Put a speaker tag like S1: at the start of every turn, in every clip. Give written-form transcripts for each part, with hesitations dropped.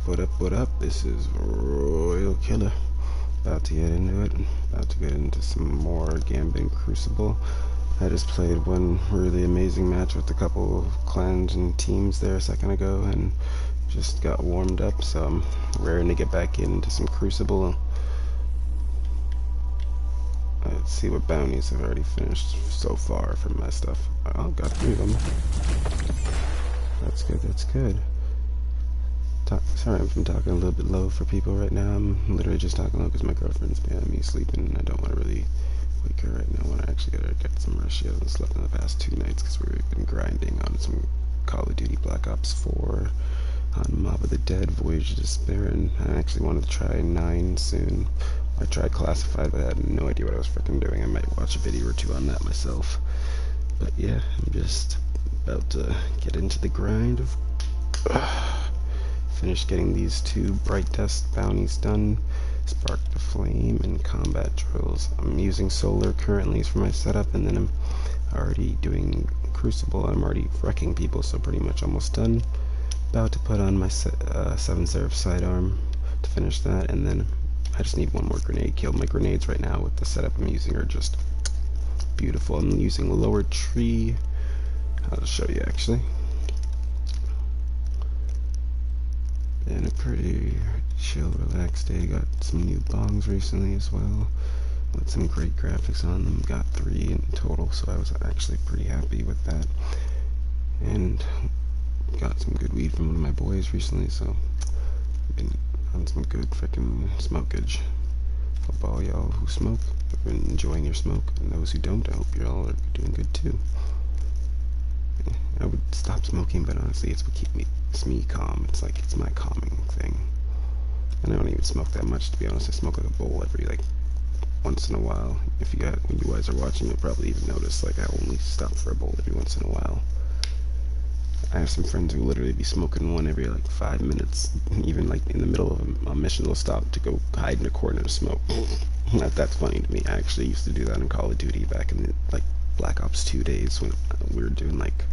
S1: What up? This is RoyalKilller. About to get into it. About to get into some more Gambit and Crucible. I just played one really amazing match with a couple of clans and teams there a second ago and just got warmed up, so I'm raring to get back into some Crucible. Let's see what bounties have already finished so far from my stuff. Oh, got 3 of them. That's good, that's good. Sorry if I'm talking a little bit low for people right now. I'm literally just talking low because my girlfriend's behind me sleeping and I don't want to really wake her right now. I want to actually get some rest. She hasn't slept in the past 2 nights because we've been grinding on some Call of Duty Black Ops 4, on Mob of the Dead, Voyage of Despair, and I actually wanted to try 9 soon. I tried Classified, but I had no idea what I was freaking doing. I might watch a video or 2 on that myself. But yeah, I'm just about to get into the grind of... Finished getting these 2 Brightdust bounties done, Spark the Flame, and combat drills. I'm using solar currently for my setup, and then I'm already doing Crucible. I'm already wrecking people, so pretty much almost done. About to put on my 7 Seraph sidearm to finish that, and then I just need 1 more grenade kill. My grenades right now with the setup I'm using are just beautiful. I'm using lower tree. I'll just show you actually. Been a pretty chill, relaxed day. Got some new bongs recently as well, with some great graphics on them. Got 3 in total, so I was actually pretty happy with that. And got some good weed from one of my boys recently, so been on some good frickin' smokage. Hope all y'all who smoke have been enjoying your smoke, and those who don't, I hope you all are doing good too. I would stop smoking, but honestly, it's what keeps me calm. It's like, it's my calming thing. And I don't even smoke that much, to be honest. I smoke like a bowl every, like, once in a while. When you guys are watching, you'll probably even notice, like, I only stop for a bowl every once in a while. I have some friends who literally be smoking one every, like, 5 minutes. Even, like, in the middle of a mission, they'll stop to go hide in a corner to smoke. That's funny to me. I actually used to do that in Call of Duty back in the, like, Black Ops 2 days when we were doing, like,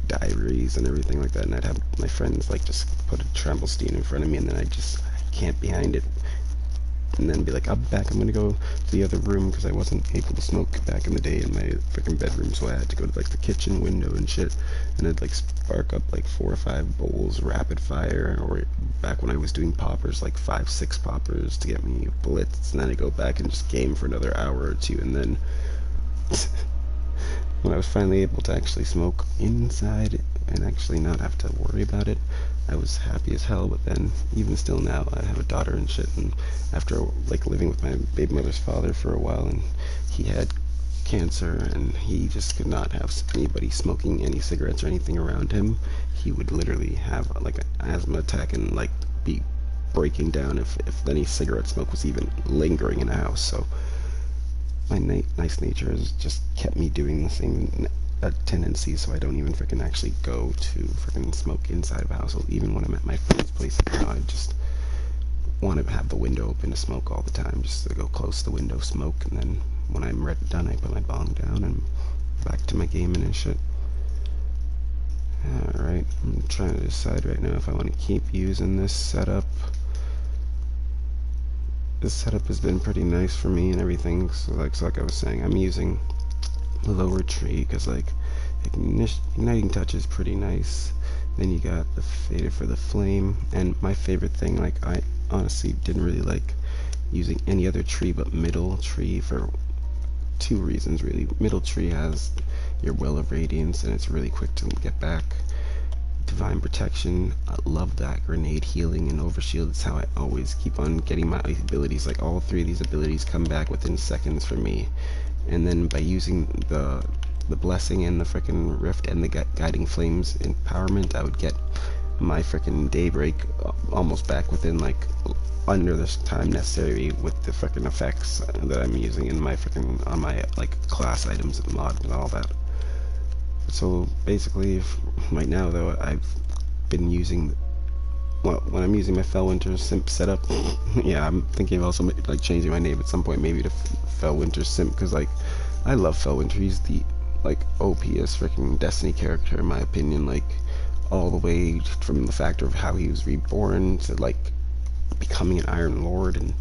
S1: diaries and everything like that, and I'd have my friends like just put a Tramplestein in front of me, and then I'd just camp behind it and then be like, I'll be back, I'm gonna go to the other room, because I wasn't able to smoke back in the day in my freaking bedroom, so I had to go to like the kitchen window and shit, and I'd like spark up like 4 or 5 bowls rapid fire, or back when I was doing poppers, like 5-6 poppers to get me blitzed, and then I'd go back and just game for another hour or 2, and then when I was finally able to actually smoke inside and actually not have to worry about it, I was happy as hell. But then, even still now, I have a daughter and shit, and after like living with my baby mother's father for a while, and he had cancer, and he just could not have anybody smoking any cigarettes or anything around him. He would literally have like an asthma attack and like be breaking down if any cigarette smoke was even lingering in the house. So my nice nature has just kept me doing the same tendency, so I don't even freaking actually go to freaking smoke inside of a household. Even when I'm at my friend's place, you know, I just want to have the window open to smoke all the time, just to go close to the window, smoke, and then when I'm done, I put my bong down and back to my gaming and shit. Alright, I'm trying to decide right now if I want to keep using this setup. This setup has been pretty nice for me and everything, so like I was saying, I'm using the lower tree because like igniting touch is pretty nice. Then you got the fader for the flame, and my favorite thing, like I honestly didn't really like using any other tree but middle tree for 2 reasons really. Middle tree has your well of radiance and it's really quick to get back. Divine protection, I love that. Grenade healing and overshield, it's how I always keep on getting my abilities. Like all 3 of these abilities come back within seconds for me. And then by using the blessing and the frickin' rift and the guiding flames empowerment, I would get my frickin' daybreak almost back within like under the time necessary with the frickin' effects that I'm using in my frickin' on my like class items and mod and all that. So basically, right now though, I've been using, well, when I'm using my Fellwinter Simp setup, yeah, I'm thinking of also like changing my name at some point, maybe to Fellwinter Simp, because like I love Fellwinter. He's the like OPS freaking Destiny character in my opinion. Like all the way from the factor of how he was reborn to like becoming an Iron Lord, and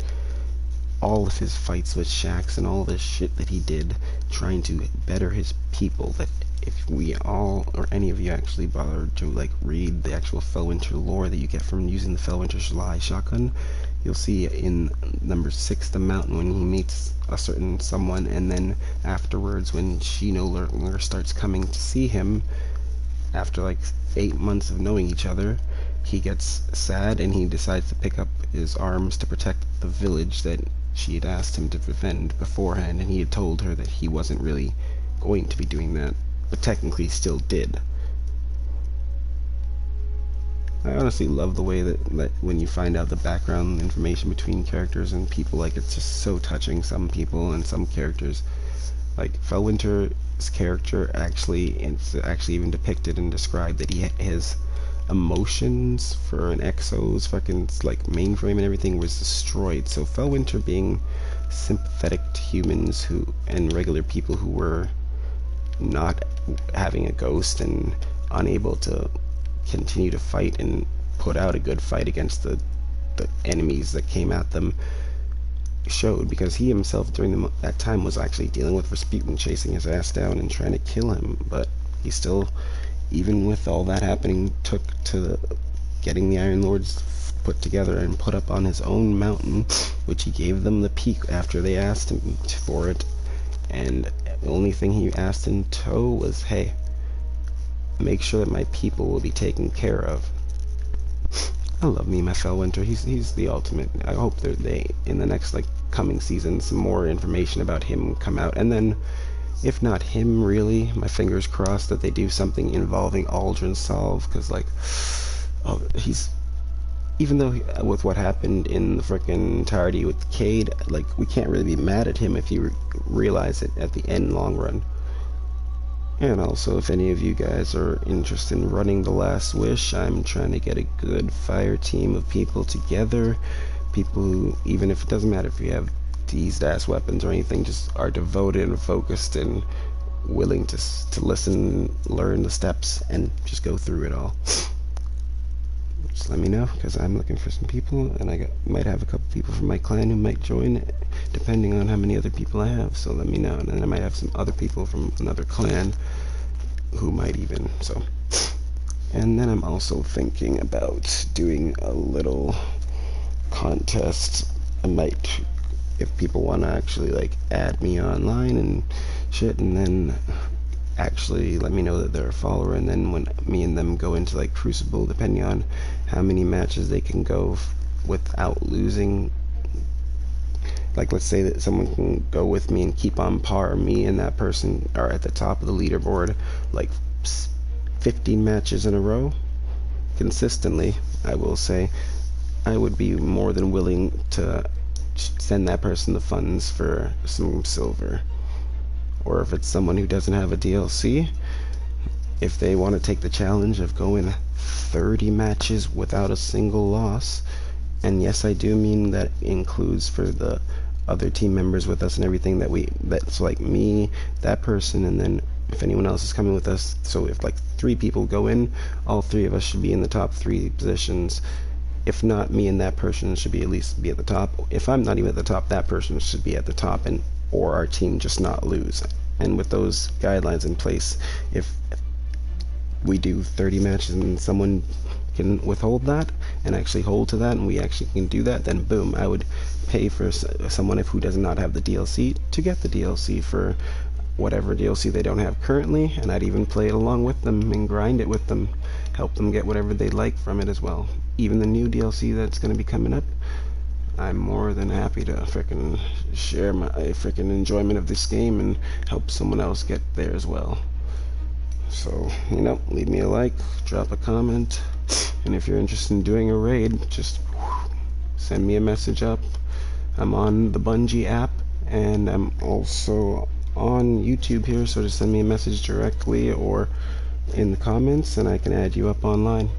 S1: all of his fights with Shaxx and all of his shit that he did trying to better his people. That if we all, or any of you actually bothered to like read the actual Felwinter lore that you get from using the Felwinter Shalai shotgun, you'll see in number 6, the mountain, when he meets a certain someone, and then afterwards when she no longer starts coming to see him after like 8 months of knowing each other, he gets sad and he decides to pick up his arms to protect the village that she had asked him to defend beforehand, and he had told her that he wasn't really going to be doing that, but technically still did. I honestly love the way that when you find out the background information between characters and people, like, it's just so touching. Some people and some characters, like Felwinter's character, it's actually even depicted and described that his emotions for an Exo's fucking like mainframe and everything was destroyed. So Felwinter, being sympathetic to humans and regular people who were not having a ghost and unable to continue to fight and put out a good fight against the enemies that came at them, showed, because he himself during that time was actually dealing with Rasputin chasing his ass down and trying to kill him, but he still, even with all that happening, took to getting the Iron Lords put together and put up on his own mountain, which he gave them the peak after they asked him for it. And the only thing he asked in tow was, hey, make sure that my people will be taken care of. I love me my Felwinter. He's the ultimate. I hope that they, in the next like coming season, some more information about him come out, and then if not him, really, my fingers crossed that they do something involving Aldrin Solve, because like, oh, he's, even though with what happened in the frickin' entirety with Cade, like, we can't really be mad at him if you realize it at the end long run. And also, if any of you guys are interested in running The Last Wish, I'm trying to get a good fire team of people together. People who, even if it doesn't matter if you have these ass weapons or anything, just are devoted and focused and willing to listen, learn the steps, and just go through it all. Just let me know, because I'm looking for some people, and I might have a couple people from my clan who might join, depending on how many other people I have. So let me know, and then I might have some other people from another clan who might even, so. And then I'm also thinking about doing a little contest. I might, if people want to actually like add me online and shit, and then actually let me know that they're a follower, and then when me and them go into like Crucible, depending on how many matches they can go without losing, like let's say that someone can go with me and keep on par, me and that person are at the top of the leaderboard like 15 matches in a row consistently, I will say, I would be more than willing to send that person the funds for some silver. Or if it's someone who doesn't have a DLC, if they want to take the challenge of going 30 matches without a single loss, and yes, I do mean that includes for the other team members with us and everything, that's like me, that person, and then if anyone else is coming with us. So if like 3 people go in, all 3 of us should be in the top 3 positions. If not, me and that person should be at least be at the top. If I'm not even at the top, that person should be at the top, and or our team just not lose. And with those guidelines in place, if we do 30 matches and someone can withhold that and actually hold to that, and we actually can do that, then boom, I would pay for someone who does not have the DLC to get the DLC for whatever DLC they don't have currently, and I'd even play it along with them and grind it with them, help them get whatever they like from it as well. Even the new DLC that's going to be coming up, I'm more than happy to frickin' share my frickin' enjoyment of this game and help someone else get there as well. So, you know, leave me a like, drop a comment, and if you're interested in doing a raid, just send me a message up. I'm on the Bungie app, and I'm also on YouTube here, so just send me a message directly or in the comments, and I can add you up online.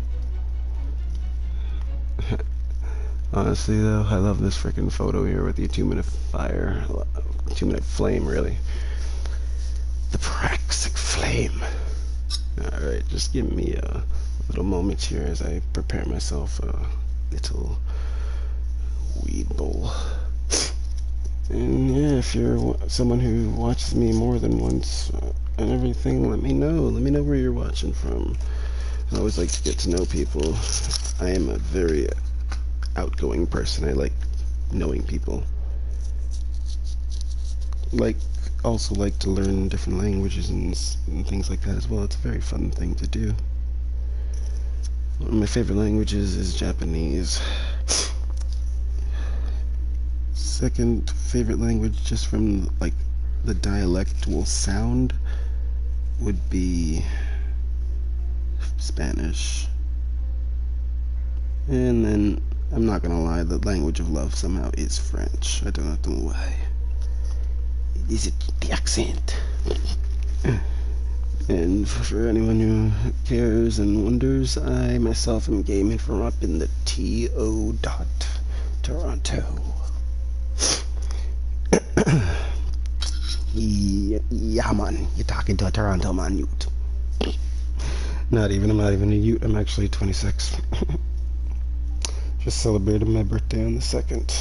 S1: Honestly though, I love this freaking photo here with the 2-minute fire, 2-minute flame, really. The Praxic Flame. Alright, just give me little moment here as I prepare myself a little weed bowl. And yeah, if you're someone who watches me more than once and everything, let me know. Let me know where you're watching from. I always like to get to know people. I am a very outgoing person. I like knowing people. Also like to learn different languages and things like that as well. It's a very fun thing to do. One of my favorite languages is Japanese. Second favorite language, just from like the dialectal sound, would be Spanish. And then, I'm not gonna lie, the language of love somehow is French. I don't know why. Is it the accent? And for anyone who cares and wonders, I myself am gaming from up in the TO dot Toronto. Yeah, man, you're talking to a Toronto man, Ute. I'm not even a Ute, I'm actually 26. Just celebrated my birthday on the 2nd.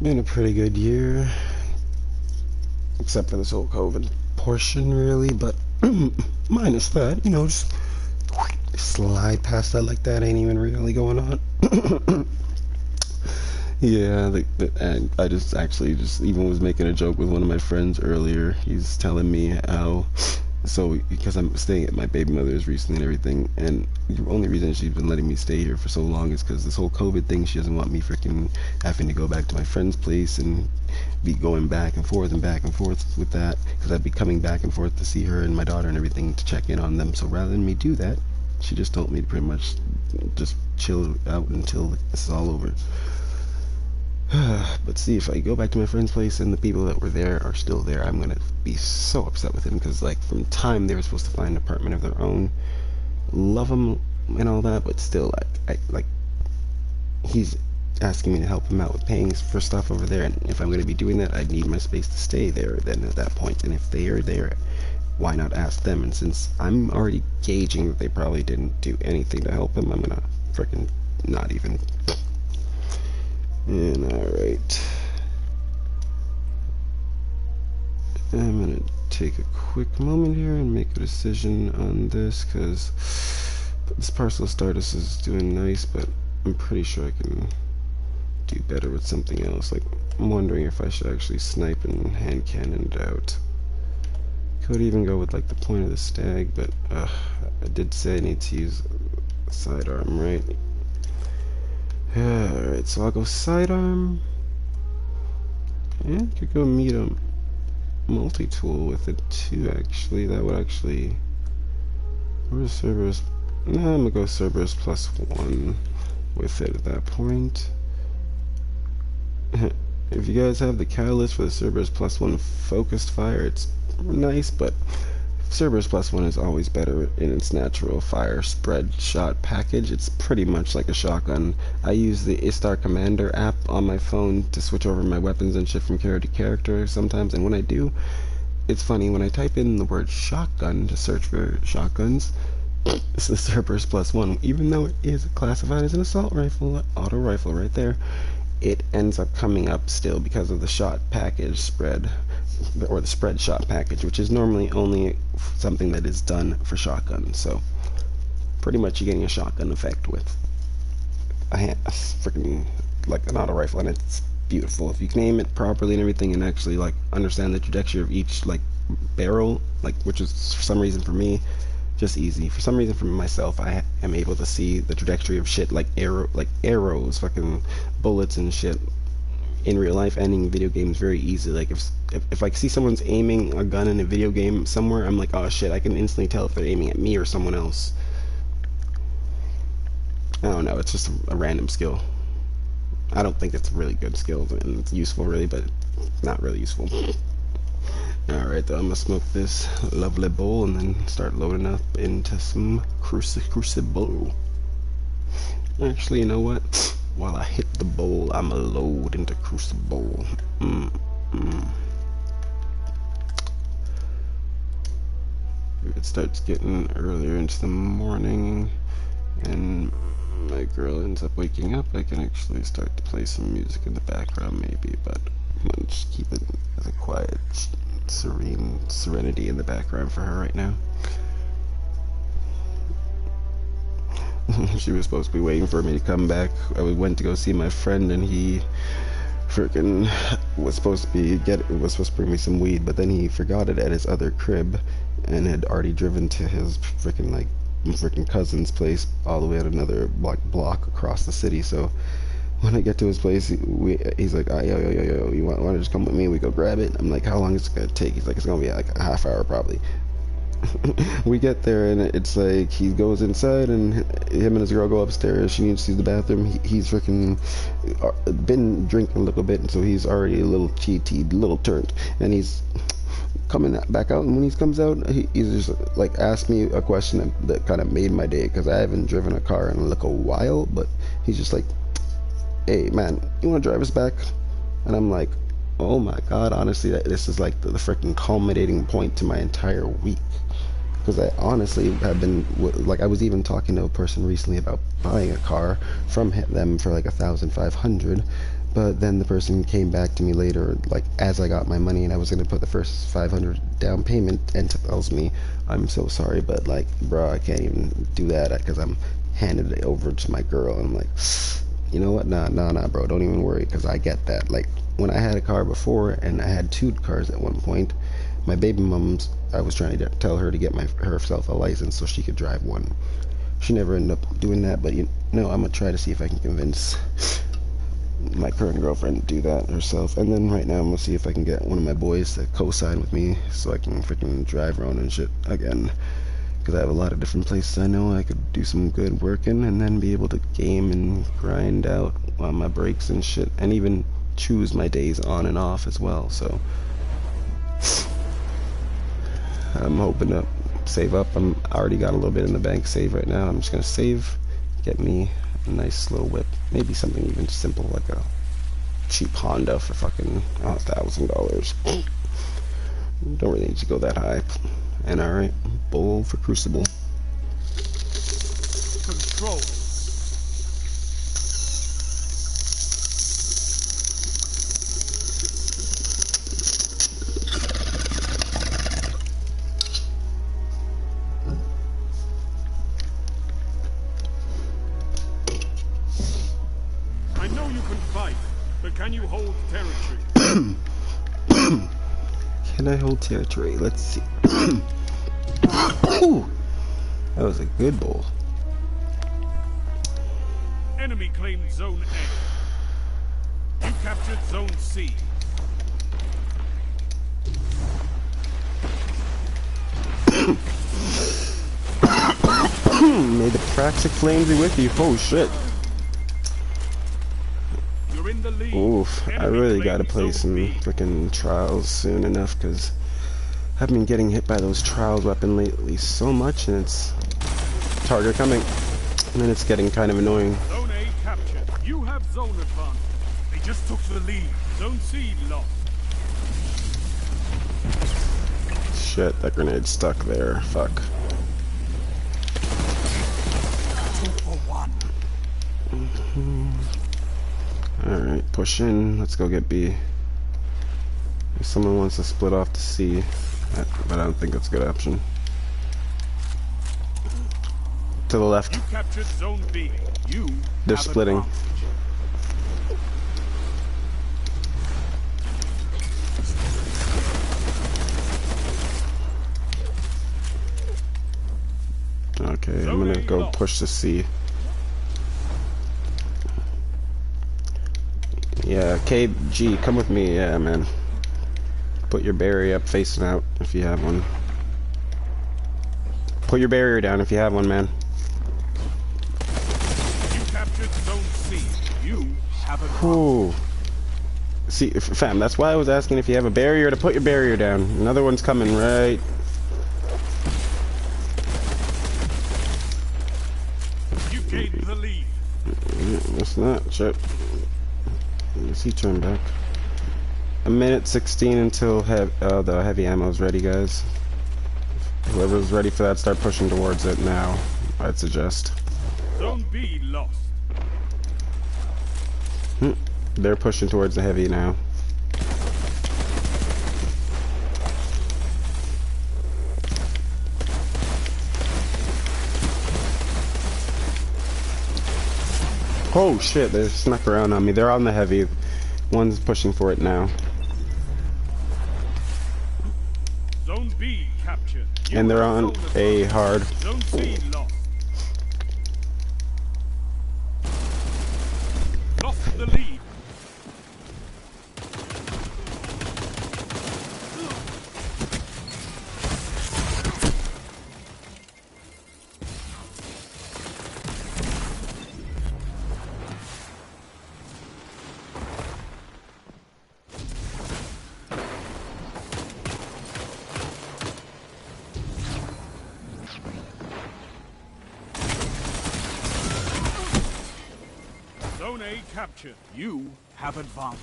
S1: Been a pretty good year, except for this whole COVID portion, really, but minus that, you know, just slide past that like that ain't even really going on. Yeah, I just even was making a joke with one of my friends earlier. He's telling me how, because I'm staying at my baby mother's recently and everything, and the only reason she's been letting me stay here for so long is because this whole COVID thing, she doesn't want me freaking having to go back to my friend's place and be going back and forth with that, because I'd be coming back and forth to see her and my daughter and everything to check in on them. So rather than me do that, she just told me to pretty much just chill out until this is all over. But see, if I go back to my friend's place and the people that were there are still there, I'm gonna be so upset with him, because like from time they were supposed to find an apartment of their own, love them and all that, but still he's asking me to help him out with paying for stuff over there, and if I'm gonna be doing that, I need my space to stay there then at that point. And if they are there, why not ask them? And since I'm already gauging that they probably didn't do anything to help him, I'm gonna freaking not even. And alright, I'm gonna take a quick moment here and make a decision on this, because this parcel of Stardust is doing nice, but I'm pretty sure I can do better with something else. Like, I'm wondering if I should actually snipe and hand cannon it out. Could even go with like the point of the stag, but I did say I need to use sidearm, right? Alright, so I'll go sidearm. And could go meet a multi-tool with it too, actually. That would actually... Where's Cerberus? No, I'm gonna go Cerberus +1 with it at that point. If you guys have the catalyst for the Cerberus +1 focused fire, it's nice, but Cerberus +1 is always better in its natural fire spread shot package. It's pretty much like a shotgun. I use the Istar Commander app on my phone to switch over my weapons and shit from character to character sometimes, and when I do, it's funny, when I type in the word shotgun to search for shotguns, it's the Cerberus +1. Even though it is classified as an assault rifle, auto rifle right there, it ends up coming up still because of the shot package spread, or the spread shot package, which is normally only something that is done for shotguns. So pretty much you're getting a shotgun effect with a freaking like an auto rifle, and it's beautiful if you can aim it properly and everything, and actually like understand the trajectory of each like barrel, like, which is for some reason for me just easy. For some reason for myself, I am able to see the trajectory of shit like arrows, fucking bullets and shit in real life and in video games very easy. Like if I see someone's aiming a gun in a video game somewhere, I'm like, oh shit, I can instantly tell if they're aiming at me or someone else. I don't know, it's just a random skill. I don't think it's a really good skill and it's useful really, but it's not really useful. Alright, though, I'm gonna smoke this lovely bowl and then start loading up into some Crucible. Actually, you know what? While I hit the bowl, I'm gonna load into Crucible. it starts getting earlier into the morning and my girl ends up waking up, I can actually start to play some music in the background maybe, but I'm gonna just keep it as a quiet, serene serenity in the background for her right now. She was supposed to be waiting for me to come back. I went to go see my friend and he freaking was supposed to bring me some weed, but then he forgot it at his other crib and had already driven to his freaking cousin's place all the way at another block across the city. So when I get to his place, he's like, oh, yo, you want to just come with me? We go grab it. I'm like, how long is it gonna take? He's like, it's gonna be like a half hour probably. We get there and it's like he goes inside and him and his girl go upstairs. She needs to use the bathroom. He's freaking been drinking a little bit, and so he's already a little cheated, a little turned, and he's coming back out. And when he comes out, he's just like asked me a question that kind of made my day, because I haven't driven a car in like a while. But he's just like, hey man, you want to drive us back? And I'm like, oh my god, honestly, this is like the freaking culminating point to my entire week. Because I honestly have been, like, I was even talking to a person recently about buying a car from them for like $1,500, but then the person came back to me later, like as I got my money and I was going to put the first $500 down payment, and tells me, I'm so sorry, but like, bro, I can't even do that because I'm handed it over to my girl. And I'm like, you know what, nah bro, don't even worry, because I get that. Like, when I had a car before, and I had 2 cars at one point, my baby mom's, I was trying to tell her to get herself a license so she could drive one. She never ended up doing that, but you know, I'm gonna try to see if I can convince my current girlfriend to do that herself. And then right now I'm gonna see if I can get one of my boys to co-sign with me so I can freaking drive around and shit again, because I have a lot of different places I know I could do some good work in, and then be able to game and grind out on my breaks and shit, and even choose my days on and off as well. So I'm hoping to save up. I already got a little bit in the bank save right now. I'm just gonna save, get me a nice little whip, maybe something even simple like a cheap Honda for fucking $1,000. Don't really need to go that high. And alright, bowl for Crucible.
S2: Control. I know you can fight, but can you hold territory?
S1: Can I hold territory? Let's see. Ooh, that was a good bowl.
S2: Enemy claimed Zone A. You captured Zone C.
S1: May the Praxic flames be with you. Oh shit.
S2: You're in the lead.
S1: Oof, I really gotta play some freaking trials soon enough, because I've been getting hit by those trials weapon lately so much, and it's target coming, and then it's getting kind of annoying.
S2: Zone A captured. You have zone advantage. They just took the lead. Zone C lost.
S1: Shit, that grenade's stuck there. Fuck.
S2: 2 for 1.
S1: Alright, push in. Let's go get B. If someone wants to split off to C, but I don't think that's a good option. To the left.
S2: You captured Zone B. You
S1: They're
S2: have
S1: splitting.
S2: advantage.
S1: Okay, I'm gonna go push to C. Yeah, KG, come with me. Yeah, man. Put your barrier up facing out if you have one. Put your barrier down if you have one, man.
S2: You captured Zone C. You have a
S1: Ooh. See, fam, that's why I was asking if you have a barrier to put your barrier down. Another one's coming, right?
S2: You gained the lead.
S1: It's not. Shit. Let's see, turn back. 1:16 until the heavy ammo's ready, guys. Whoever's ready for that, start pushing towards it now, I'd suggest.
S2: Zone B lost.
S1: They're pushing towards the heavy now. Oh shit, they snuck around on me. They're on the heavy. One's pushing for it now.
S2: Zone B captured.
S1: And they're on A hard.
S2: Zone C lost. Lost the lead. Zone A captured. You have advantage.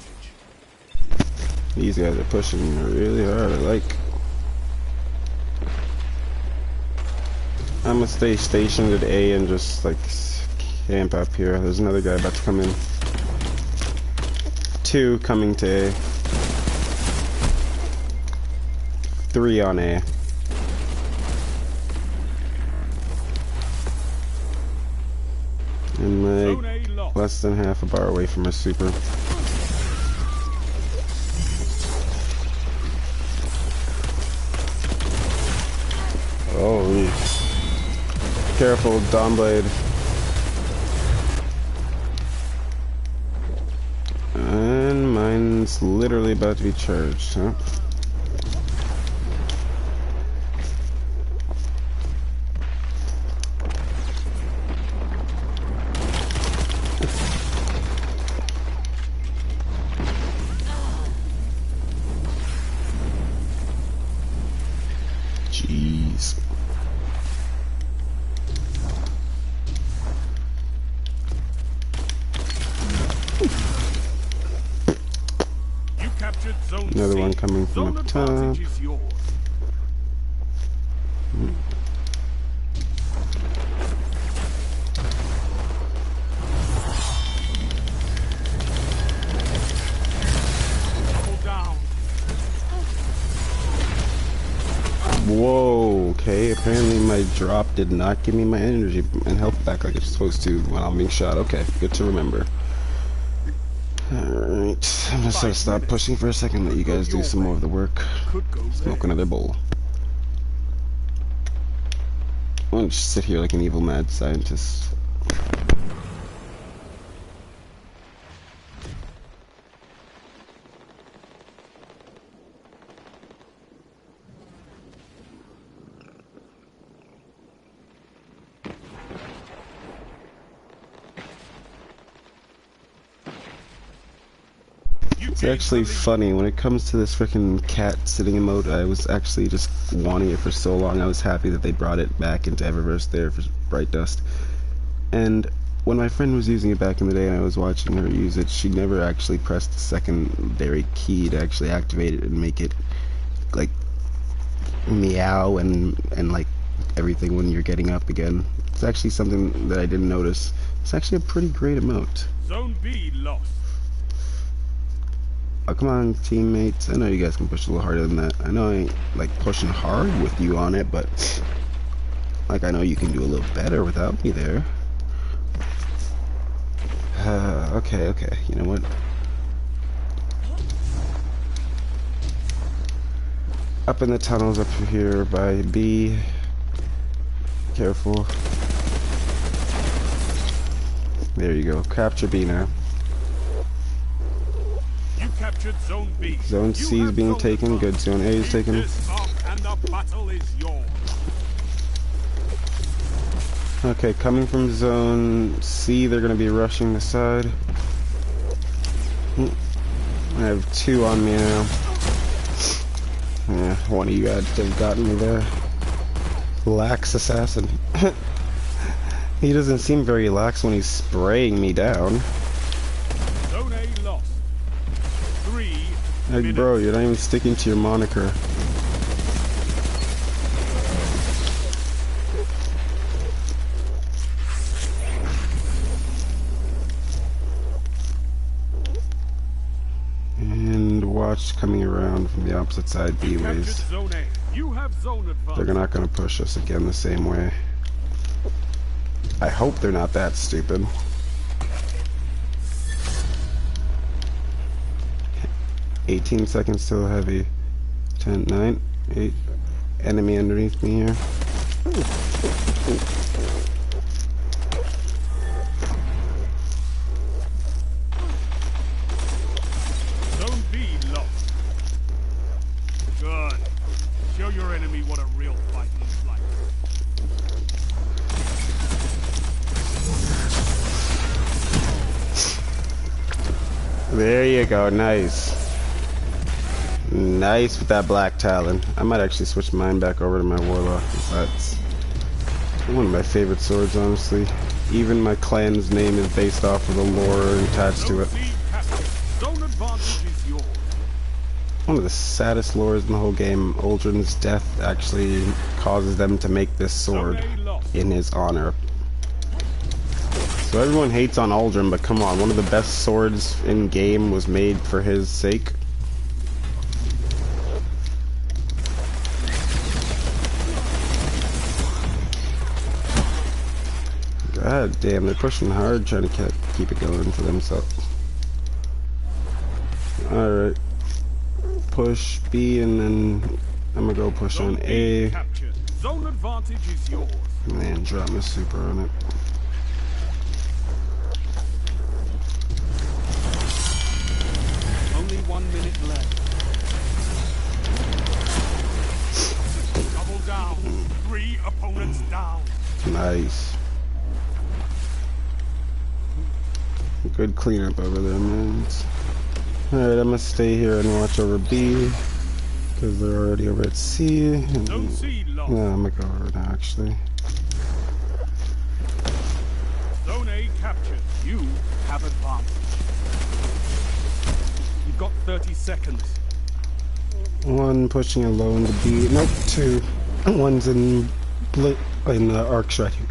S1: These guys are pushing really hard. I'm gonna stay stationed at A and just like camp up here. There's another guy about to come in. 2 coming to A. 3 on A. And like less than half a bar away from a super. Oh, careful, Dawnblade. And mine's literally about to be charged, huh? Jeez.
S2: You captured zone
S1: Another
S2: C.
S1: one coming from up top.
S2: Advantage is yours.
S1: Whoa, okay, apparently my drop did not give me my energy and health back like it's supposed to when I'm being shot. Okay, good to remember. Alright, I'm just gonna stop pushing for a second, let you guys do some more of the work. Smoke another bowl. I'm gonna just sit here like an evil mad scientist. It's actually funny, when it comes to this freaking cat sitting emote, I was actually just wanting it for so long. I was happy that they brought it back into Eververse there for Brightdust. And when my friend was using it back in the day and I was watching her use it, she never actually pressed the secondary key to actually activate it and make it like meow and like everything when you're getting up again. It's actually something that I didn't notice. It's actually a pretty great emote.
S2: Zone B lost.
S1: Oh, come on, teammates. I know you guys can push a little harder than that. I know I ain't, like, pushing hard with you on it, but, like, I know you can do a little better without me there. Okay. You know what? Up in the tunnels up here by B. Careful. There you go. Capture B now.
S2: Captured zone B.
S1: Zone C is being taken. Good. Zone A is taken.
S2: And the battle is yours.
S1: Okay, coming from zone C, they're going to be rushing the side. I have 2 on me now. Yeah, one of you had to have gotten me there. Lax assassin. He doesn't seem very lax when he's spraying me down.
S2: Zone A lost. 3
S1: Like, bro, you're not even sticking to your moniker. watch coming around from the opposite side B
S2: Captured
S1: ways.
S2: Zone A. You have zone advantage.
S1: They're not gonna push us again the same way. I hope they're not that stupid. 18 seconds till heavy. 10, 9, 8. Enemy underneath me here.
S2: Zone B lost. Good. Show your enemy what a real fight looks like.
S1: There you go, nice. Nice with that black talon. I might actually switch mine back over to my warlock. That's one of my favorite swords, honestly. Even my clan's name is based off of the lore attached to it.
S2: Zone advantage is yours.
S1: One of the saddest lores in the whole game. Uldren's death actually causes them to make this sword in his honor. So everyone hates on Uldren, but come on, one of the best swords in game was made for his sake. God damn, they're pushing hard, trying to keep it going for themselves. Alright. Push B, and then I'm gonna go push on A.
S2: Zone advantage is yours.
S1: Man, drop my super on it.
S2: Only 1 minute left. Double down. 3 opponents down.
S1: Nice. Good cleanup over there, man. Alright, I'm gonna stay here and watch over B, because they're already over at C. And
S2: Zone C lost.
S1: no, I'm gonna go over now, actually.
S2: Zone A captured. You have advantage. You've got 30 seconds.
S1: One pushing alone to B. Nope, two. One's in arc striking.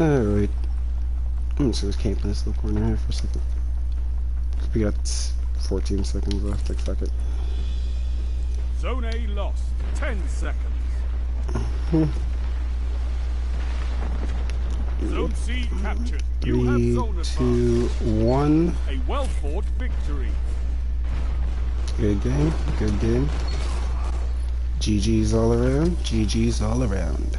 S1: Alright. I'm just gonna camp in this little corner here for a second. We got 14 seconds left, like fuck it.
S2: Zone A lost. 10 seconds. Zone C captured. You have
S1: 3,
S2: zone
S1: 2,
S2: advantage.
S1: 1.
S2: A well-fought victory.
S1: Good game, good game. GG's all around, GG's all around.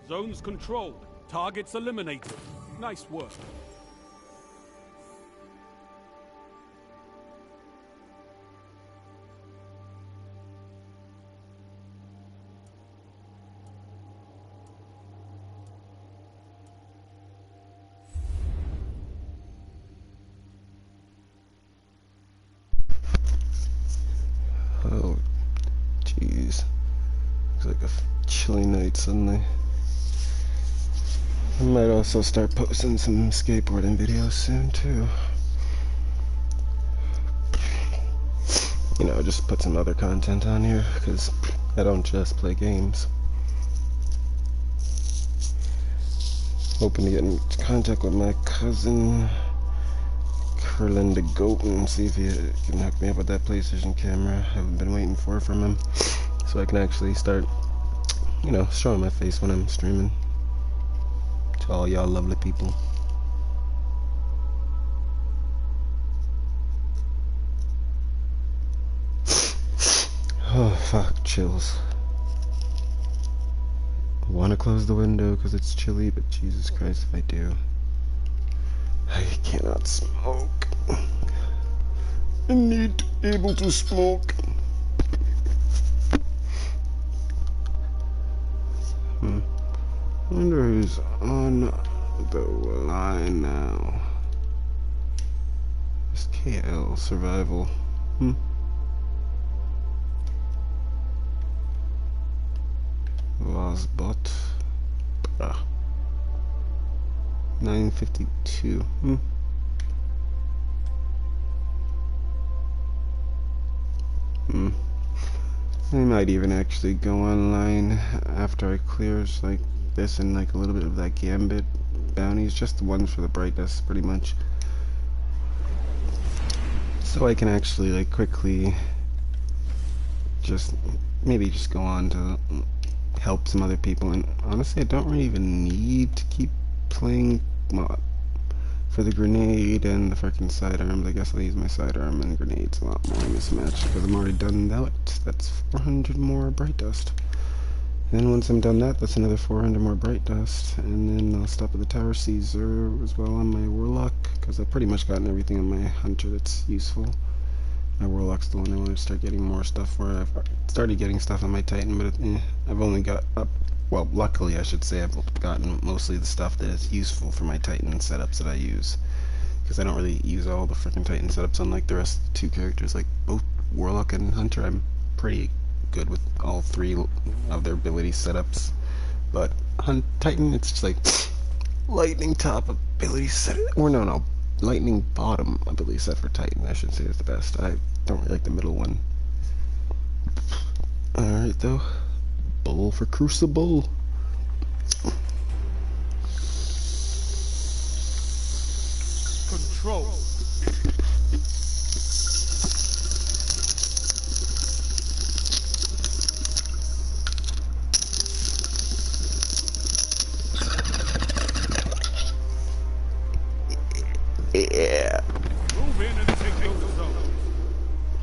S2: Zones controlled. Targets eliminated. Nice work.
S1: Oh, jeez. Looks like a chilly night suddenly. I might also start posting some skateboarding videos soon too. You know, just put some other content on here, because I don't just play games. Hoping to get in contact with my cousin Curlin the Goat and see if he can hook me up with that PlayStation camera I've been waiting for from him, so I can actually start, you know, showing my face when I'm streaming to all y'all lovely people. Oh fuck, chills. I want to close the window because it's chilly, but Jesus Christ if I do. I cannot smoke. I need to be able to smoke. I wonder who's on the line now. It's KL Survival. Losbot. 952. I might even actually go online after I clear like this and like a little bit of that Gambit bounties, just the ones for the Brightdust, pretty much. So I can actually, like, quickly just maybe just go on to help some other people. And honestly, I don't really even need to keep playing for the grenade and the freaking sidearms. I guess I'll use my sidearm and grenades a lot more in this match because I'm already done that. That's 400 more Brightdust. And then once I'm done that, that's another 400 more Brightdust. And then I'll stop at the Tower Caesar as well on my Warlock because I've pretty much gotten everything on my Hunter that's useful. My Warlock's the one I want to start getting more stuff for. I've started getting stuff on my Titan, but I've only got up. Well, luckily, I should say, I've gotten mostly the stuff that is useful for my Titan setups that I use. Because I don't really use all the freaking Titan setups, unlike the rest of the two characters. Like, both Warlock and Hunter, I'm pretty good with all three of their ability setups. But Titan, it's just like, lightning top ability set. Or no, lightning bottom ability set for Titan, I should say, is the best. I don't really like the middle one. Alright, though. Bull for Crucible.
S2: Control.
S1: Yeah.
S2: Move in and take those zones.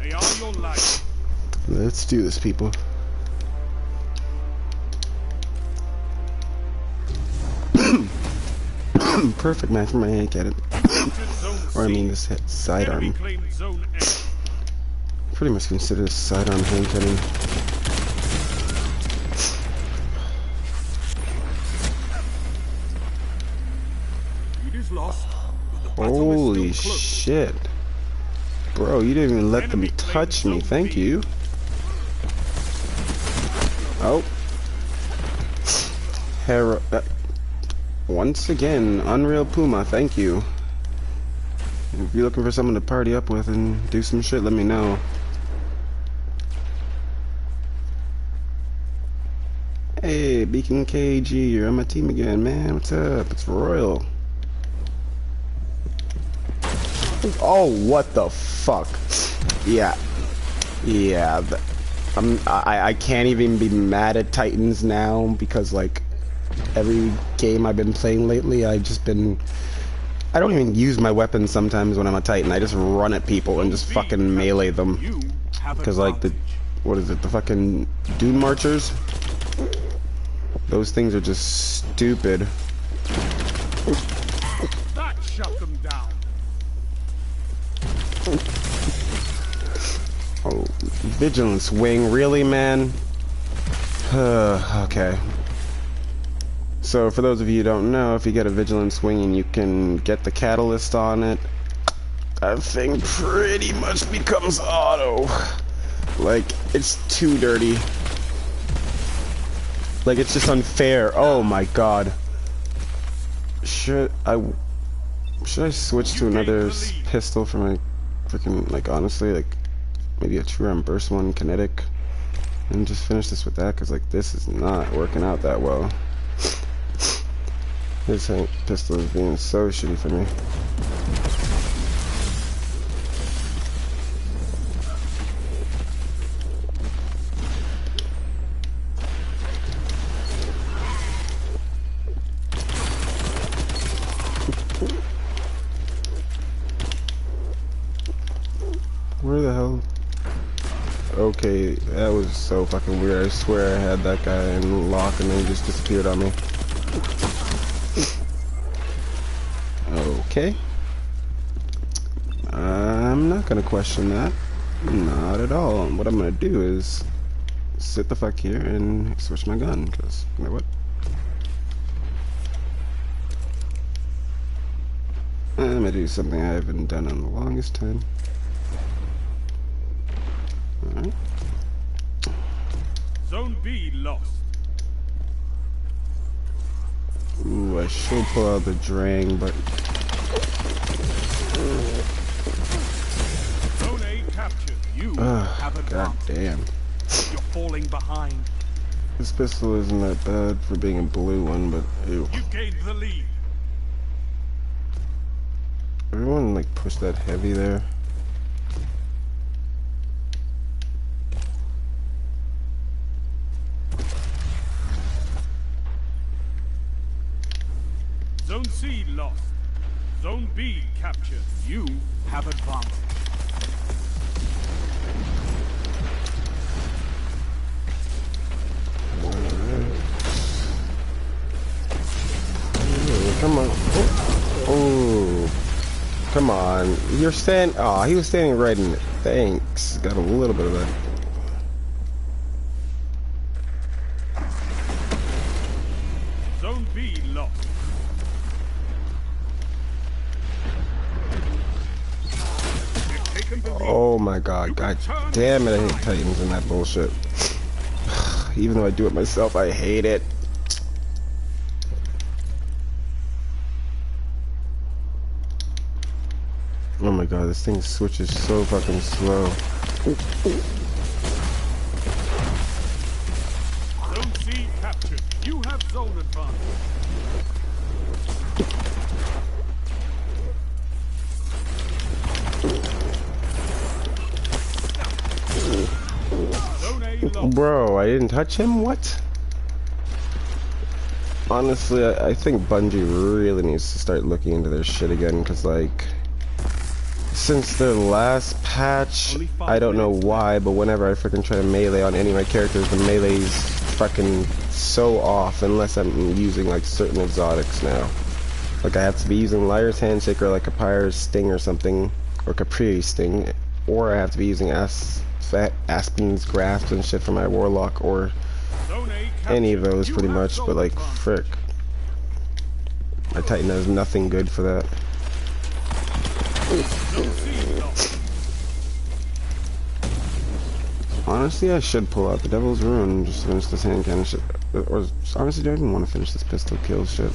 S2: They are your life.
S1: Let's do this, people. Perfect match for my hand cannon. Or I mean this sidearm. Pretty much consider this sidearm hand cannon.
S2: It is lost.
S1: Holy shit. Bro, you didn't even let them touch me. Thank you. Oh. Once again, Unreal Puma, thank you. If you're looking for someone to party up with and do some shit, let me know. Hey, Beacon KG, you're on my team again, man. What's up? It's Royal. Oh, what the fuck? Yeah. I can't even be mad at Titans now because, like, every game I've been playing lately, I don't even use my weapons sometimes when I'm a Titan. I just run at people and just fucking melee them. Because, like, the fucking Dune Marchers? Those things are just stupid.
S2: That shut them down.
S1: Oh, Vigilance Wing, really, man? Okay. So, for those of you who don't know, if you get a Vigilance Wing and you can get the catalyst on it, that thing pretty much becomes auto. Like, it's too dirty. Like, it's just unfair. Oh my god. Should I switch to another pistol for my freaking, like, honestly, like, maybe a true arm burst one, kinetic, and just finish this with that, because, like, this is not working out that well. This pistol is being so shitty for me. Where the hell? Okay, that was so fucking weird. I swear I had that guy in lock and then he just disappeared on me. Okay. I'm not gonna question that. Not at all. What I'm gonna do is sit the fuck here and switch my gun, because, you know what? I'm gonna do something I haven't done in the longest time. Alright.
S2: Zone B lost.
S1: Ooh, I should pull out the Drang, but...
S2: Zone A captured. You have advantage.
S1: God damn.
S2: You're falling behind.
S1: This pistol isn't that bad for being a blue one, but ew.
S2: You gained the lead.
S1: Everyone like push that heavy there.
S2: Zone C lost. Zone B captured. You have advantage.
S1: Come on. Oh. Come on. You're standing. Oh, he was standing right in it. Thanks. Got a little bit of that.
S2: Zone B lost.
S1: Oh my god. God damn it. I hate Titans and that bullshit. Even though I do it myself, I hate it. Oh my god, this thing switches so fucking slow.
S2: Zone C captured. You have zone advantage. Zone A lost.
S1: Bro, I didn't touch him? What? Honestly, I think Bungie really needs to start looking into their shit again, because like, since their last patch, I don't know why, but whenever I freaking try to melee on any of my characters, the melee's fucking so off unless I'm using like certain exotics now. Like I have to be using Liar's Handshake or like a Pyre's Sting or something, or Capri's Sting, or I have to be using Aspen's Grasp and shit for my Warlock, or any of those pretty much, but like, frick. My Titan has nothing good for that. Honestly, I should pull out the Devil's Ruin and just finish this hand cannon shit. Or, honestly, do I even want to finish this pistol kill shit?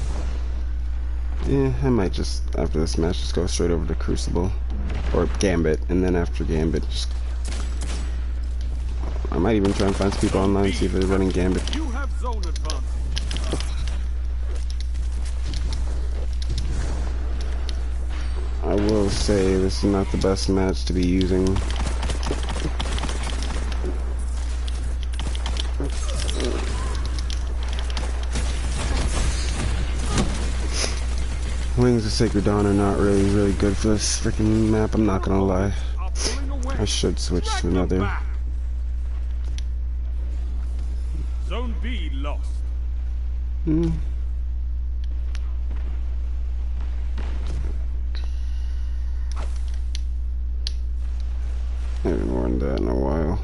S1: Yeah, I might just, after this match, just go straight over to Crucible. Or Gambit, and then after Gambit, just... I might even try and find some people online, see if they're running Gambit.
S2: You have zone advantage.
S1: I will say, this is not the best match to be using. Wings of Sacred Dawn are not really good for this freaking map, I'm not gonna lie. I should switch to another.
S2: Zone B lost.
S1: I haven't worn that in a while.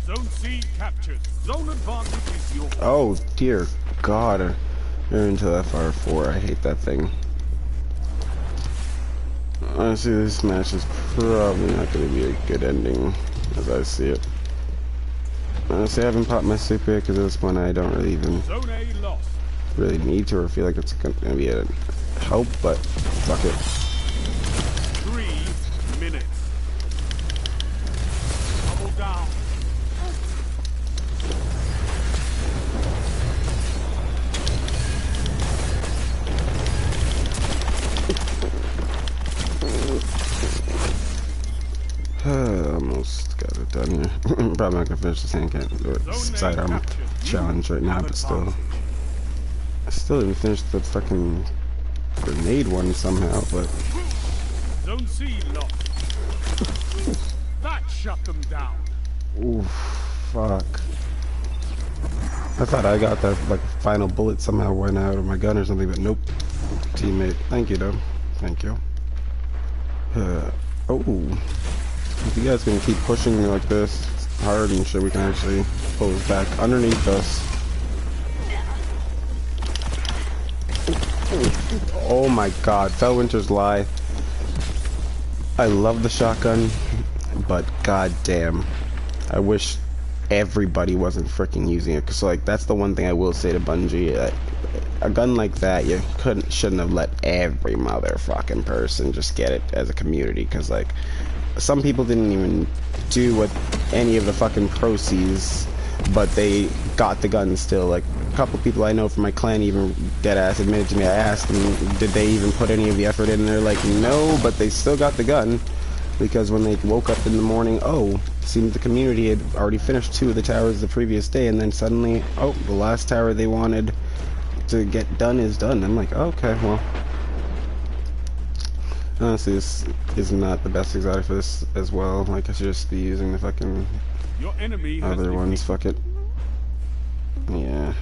S2: Zone C captured. Zone advantage is yours.
S1: Oh dear God, you're into FR4. I hate that thing. Honestly, this match is probably not going to be a good ending, as I see it. Honestly, I haven't popped my super yet because at this point I don't really even really need to or feel like it's going to be a help, but fuck it.
S2: 3 minutes. Double down.
S1: Almost got it done here. Probably not gonna finish this hand cannon or sidearm challenge right now, but still. I still didn't finish the fucking grenade one somehow, but.
S2: Zone C lost. That shut them down.
S1: Ooh, fuck. I thought I got that like final bullet somehow went out of my gun or something, but nope. Teammate, thank you though. Thank you. Oh. If you guys can keep pushing me like this hard and shit, we can actually pull this back underneath us. Oh my god, Fellwinter's Lie. I love the shotgun, but god damn. I wish everybody wasn't freaking using it, because like that's the one thing I will say to Bungie. A gun like that, you shouldn't have let every motherfucking person just get it as a community, because like some people didn't even do what any of the fucking proceeds, but they got the gun still. Like, a couple people I know from my clan even deadass admitted to me. I asked them, did they even put any of the effort in? And they're like, no, but they still got the gun. Because when they woke up in the morning, oh, seemed the community had already finished 2 of the towers the previous day, and then suddenly, oh, the last tower they wanted to get done is done. I'm like, okay, well, honestly, this is not the best exotic for this as well. Like, I should just be using the fucking
S2: Your enemy has
S1: other ones. Fuck it. Yeah,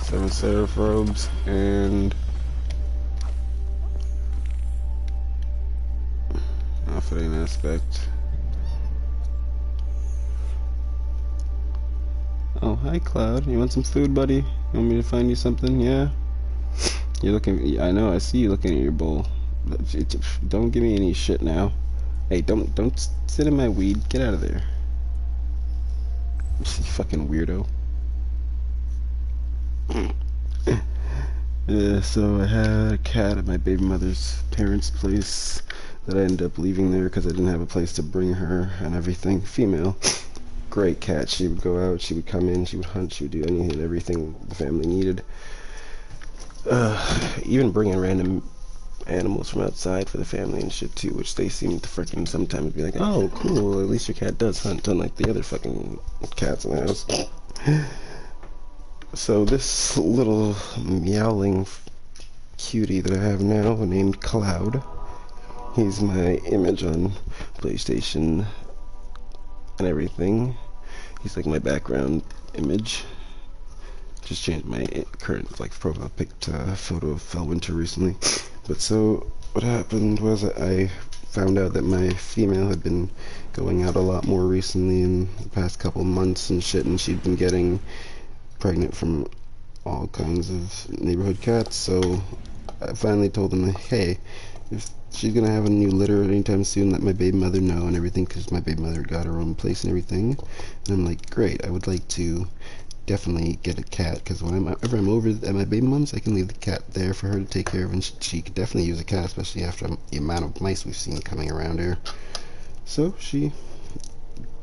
S1: 7 seraph robes and outfitting aspect. Oh, hi Cloud. You want some food, buddy? You want me to find you something? Yeah? You're looking... I know, I see you looking at your bowl. Don't give me any shit now. Hey, don't sit in my weed. Get out of there. You fucking weirdo. So I had a cat at my baby mother's parents' place that I ended up leaving there because I didn't have a place to bring her and everything. Female. Great cat. She would go out, she would come in, she would hunt, she would do anything and everything the family needed. Even bringing random animals from outside for the family and shit too, which they seem to freaking sometimes be like, oh cool, at least your cat does hunt, unlike the other fucking cats in the house. So this little meowling cutie that I have now, named Cloud, he's my image on PlayStation and everything. He's like my background image. Just changed my current like profile pic to a photo of Felwinter recently. But so what happened was I found out that my female had been going out a lot more recently in the past couple months and shit, and she'd been getting pregnant from all kinds of neighborhood cats. So I finally told them, hey, if she's gonna have a new litter anytime soon, let my baby mother know and everything, because my baby mother got her own place and everything. And I'm like, great, I would like to definitely get a cat, because whenever I'm over at my baby mom's, I can leave the cat there for her to take care of, and she could definitely use a cat, especially after the amount of mice we've seen coming around here. So she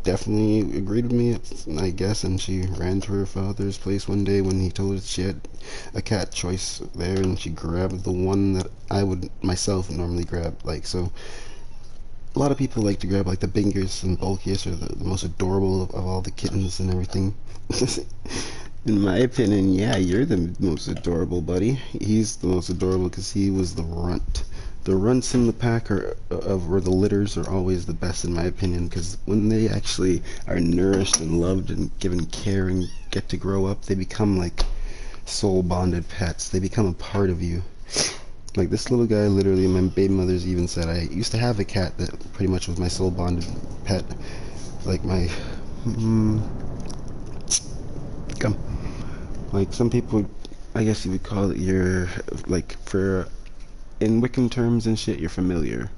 S1: definitely agreed with me, I guess, and she ran to her father's place one day when he told her she had a cat choice there, and she grabbed the one that I would myself normally grab. Like, so a lot of people like to grab like the biggest and bulkiest, or the most adorable of all the kittens and everything. In my opinion, yeah, you're the most adorable, buddy. He's the most adorable because he was the runt. The runts in the pack or the litters are always the best in my opinion, because when they actually are nourished and loved and given care and get to grow up, they become like soul bonded pets. They become a part of you. Like this little guy, literally, my baby mother's even said, I used to have a cat that pretty much was my soul bonded pet. Like my come. Like some people, I guess you would call it your, like, for, in Wiccan terms and shit, you're familiar.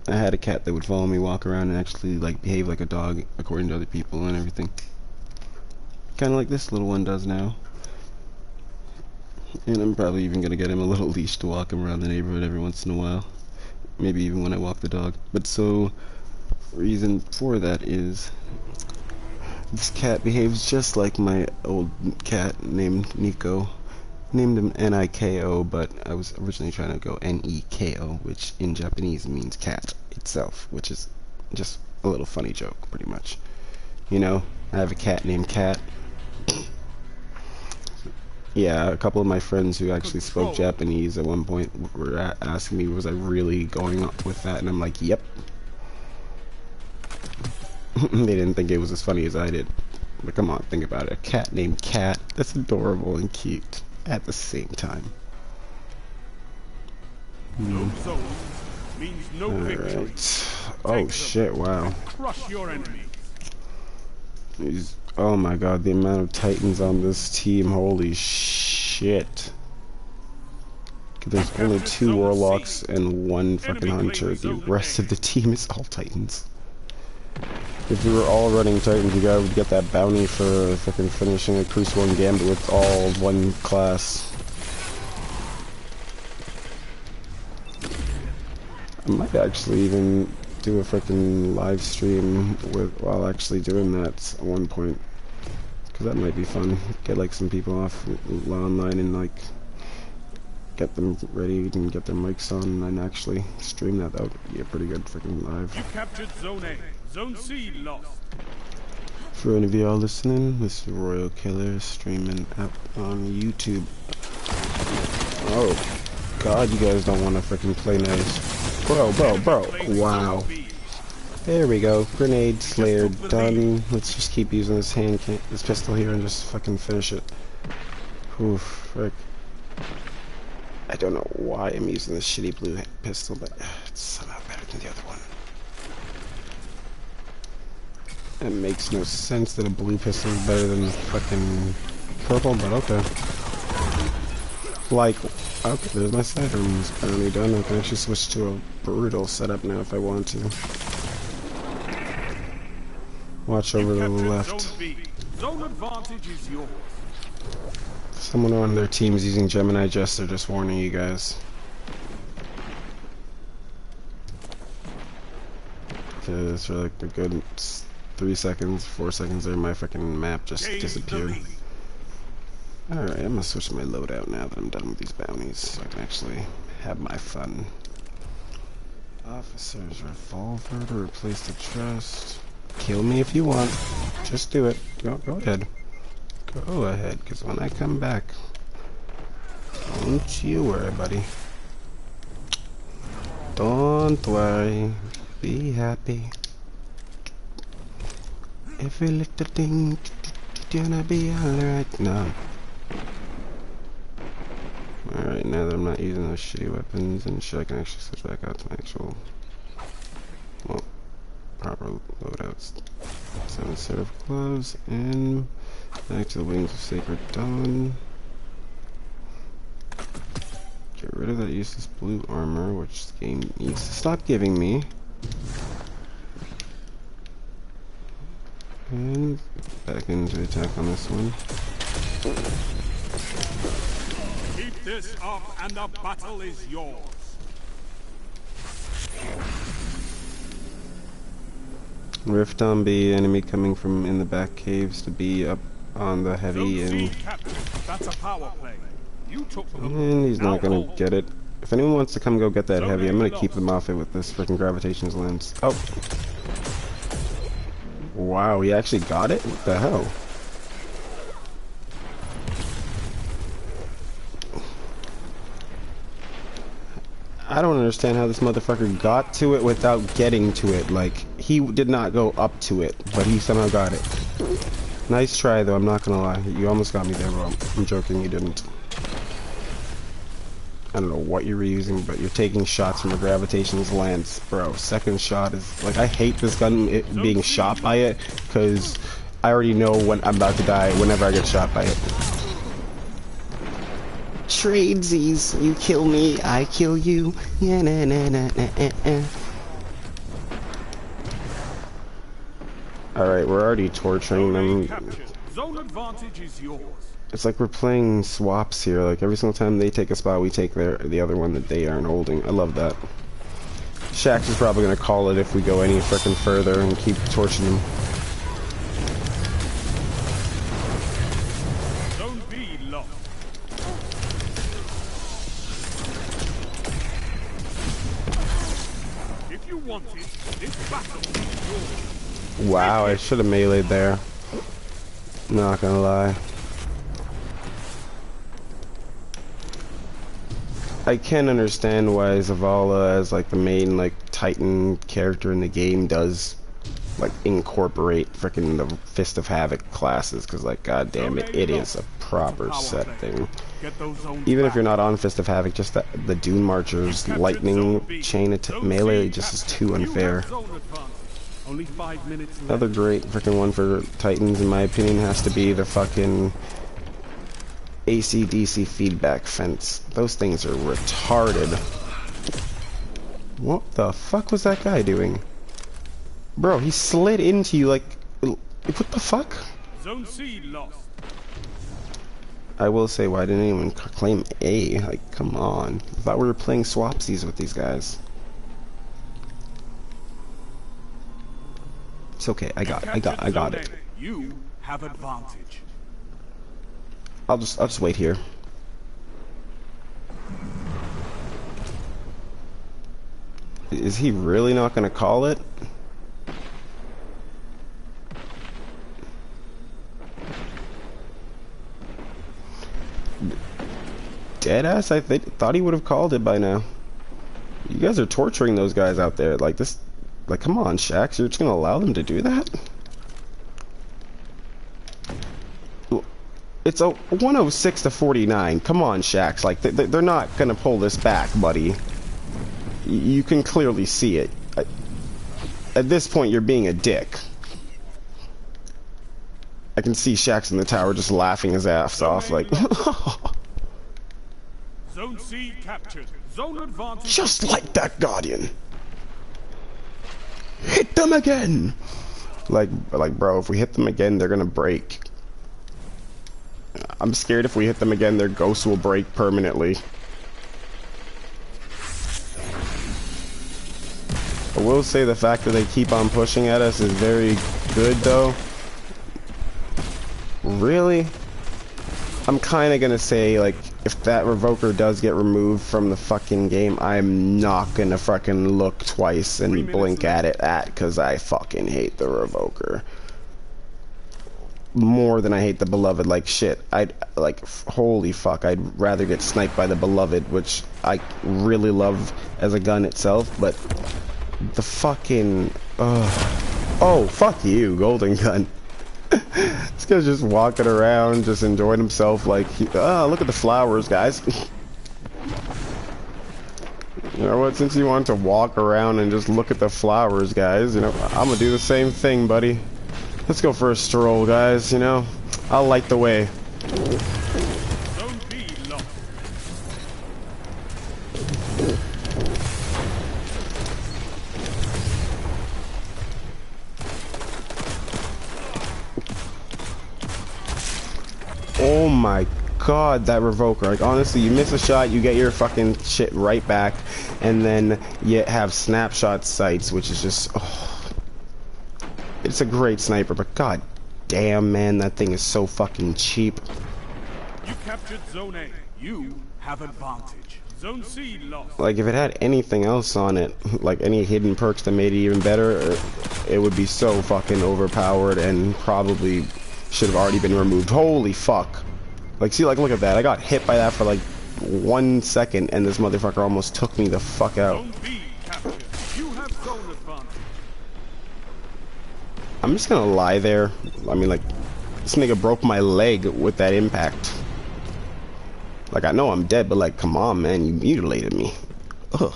S1: I had a cat that would follow me, walk around, and actually, like, behave like a dog, according to other people and everything. Kinda like this little one does now. And I'm probably even gonna get him a little leash to walk him around the neighborhood every once in a while. Maybe even when I walk the dog. But so, reason for that is, this cat behaves just like my old cat named Nico. Named him N-I-K-O, but I was originally trying to go N-E-K-O, which in Japanese means cat itself, which is just a little funny joke, pretty much. You know, I have a cat named Cat. Yeah, a couple of my friends who actually spoke Japanese at one point were asking me, was I really going with that? And I'm like, yep. They didn't think it was as funny as I did. But come on, think about it. A cat named Cat. That's adorable and cute at the same time.
S2: No souls means no victory.
S1: Oh shit, wow.
S2: Crush your enemy.
S1: Oh my god, the amount of titans on this team, holy shit. There's only 2 warlocks and 1 fucking hunter. The rest of the team is all titans. If we were all running titans, you guys would get that bounty for fucking finishing a Crucible and Gambit with all 1 class. I might actually even do a freaking live stream while actually doing that at one point. Because that might be fun. Get like some people off online and like get them ready and get their mics on and actually stream that. That would be a pretty good freaking live.
S2: You captured Zone A. Zone C lost.
S1: For any of y'all listening, this is RoyalKilller streaming up on YouTube. Oh God, you guys don't want to freaking play nice. Bro. Wow. There we go. Grenade Slayer done. Let's just keep using this pistol here and just fucking finish it. Oof, frick. I don't know why I'm using this shitty blue pistol, but it's somehow better than the other one. It makes no sense that a blue pistol is better than fucking purple, but okay. Like, okay, there's my sidearms currently done. I can actually switch to a brutal setup now if I want to. Watch over to the left.
S2: Zone advantage is yours.
S1: Someone on their team is using Gemini Jester, just warning you guys. Because for like a good 3 seconds, 4 seconds there, my freaking map just disappeared. Alright, I'm gonna switch my loadout now that I'm done with these bounties, so I can actually have my fun. Officer's revolver to replace the trust. Kill me if you want. Just do it. Go ahead. Go ahead, because when I come back, don't you worry, buddy. Don't worry. Be happy. Every little thing gonna be alright now. Alright, now that I'm not using those shitty weapons and shit, I can actually switch back out to my actual, well, proper loadouts. 7 set of gloves, and back to the Wings of Sacred Dawn. Get rid of that useless blue armor, which the game needs to stop giving me. And back into attack on this one.
S2: Keep this up and the battle is yours.
S1: Rift on B, enemy coming from in the back caves to be up on the heavy, and
S2: that's a power play. You took them.
S1: And he's not gonna get it. If anyone wants to come go get that heavy, I'm gonna keep them off it with this freaking gravitations lens. Oh. Wow, he actually got it? What the hell? I don't understand how this motherfucker got to it without getting to it. Like, he did not go up to it, but he somehow got it. Nice try, though, I'm not gonna lie. You almost got me there, bro. I'm joking, you didn't. I don't know what you were using, but you're taking shots from a gravitations lens, bro. Second shot is, like, I hate this gun being shot by it, because I already know when I'm about to die whenever I get shot by it. Tradesies, you kill me, I kill you. Yeah, nah, nah, nah, nah, nah. Alright, we're already torturing them.
S2: Zone advantage is yours.
S1: It's like we're playing swaps here. Like every single time they take a spot, we take the other one that they aren't holding. I love that. Shax is probably gonna call it if we go any frickin' further and keep torching them.
S2: Zone B locked. If you want it, this battle is yours.
S1: Wow, I should have meleeed there. Not gonna lie. I can understand why Zavala, as like the main like Titan character in the game, does like incorporate freaking the Fist of Havoc classes, because like god damn it, it is a proper set thing. Even if you're not on Fist of Havoc, just the Dune Marcher's lightning chain melee just is too unfair. Another great freaking one for Titans in my opinion has to be the fucking AC/DC feedback fence. Those things are retarded. What the fuck was that guy doing? Bro, he slid into you like... What the fuck?
S2: Zone C lost.
S1: I will say, why didn't anyone claim A? Like, come on. I thought we were playing swapsies with these guys. It's okay, I got it.
S2: You have advantage.
S1: I'll just wait here. Is he really not gonna call it? Deadass, I thought he would have called it by now. You guys are torturing those guys out there. Like this, like come on, Shax, you're just gonna allow them to do that? It's a 106 to 49. Come on, Shax. Like they're not gonna pull this back, buddy. You can clearly see it. At this point, you're being a dick. I can see Shax in the tower just laughing his ass off, like.
S2: Zone C captured. Zone advantage.
S1: Just like that, Guardian. Hit them again. Like, bro, if we hit them again, they're gonna break. I'm scared if we hit them again, their ghosts will break permanently. I will say the fact that they keep on pushing at us is very good, though. Really? I'm kind of gonna say, like, if that revoker does get removed from the fucking game, I'm not gonna fucking look twice and blink at it because I fucking hate the revoker. More than I hate the beloved. Like, shit, holy fuck, I'd rather get sniped by the beloved, which I really love as a gun itself, but the fucking, oh, fuck you, golden gun. This guy's just walking around, just enjoying himself like, look at the flowers, guys. You know what, since you want to walk around and just look at the flowers, guys, you know, I'm gonna do the same thing, buddy. Let's go for a stroll, guys, you know? I'll light the way.
S2: Zone B locked.
S1: Oh my god, that revoker. Like, honestly, you miss a shot, you get your fucking shit right back, and then you have snapshot sights, which is just, it's a great sniper, but god damn, man, that thing is so fucking cheap.
S2: You captured Zone A. You have advantage. Zone C lost.
S1: Like, if it had anything else on it, like any hidden perks that made it even better, it would be so fucking overpowered and probably should have already been removed. Holy fuck. Like, see, like, look at that. I got hit by that for like 1 second, and this motherfucker almost took me the fuck out.
S2: Zone B captured. You have zone advantage.
S1: I'm just gonna lie there. I mean, like, this nigga broke my leg with that impact. Like, I know I'm dead, but like, come on, man, you mutilated me. Ugh.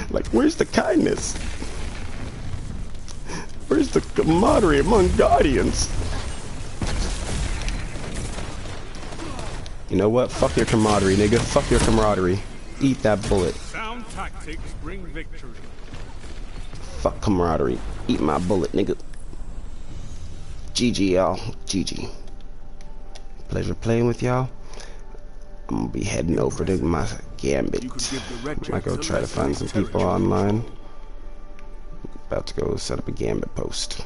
S1: Like, where's the kindness? Where's the camaraderie among guardians? You know what? Fuck your camaraderie, nigga. Fuck your camaraderie. Eat that bullet.
S2: Sound tactics bring victory.
S1: Fuck camaraderie. Eat my bullet, nigga. GG, y'all. GG. Pleasure playing with y'all. I'm gonna be heading over to my Gambit. Might go try to find some people online. About to go set up a Gambit post.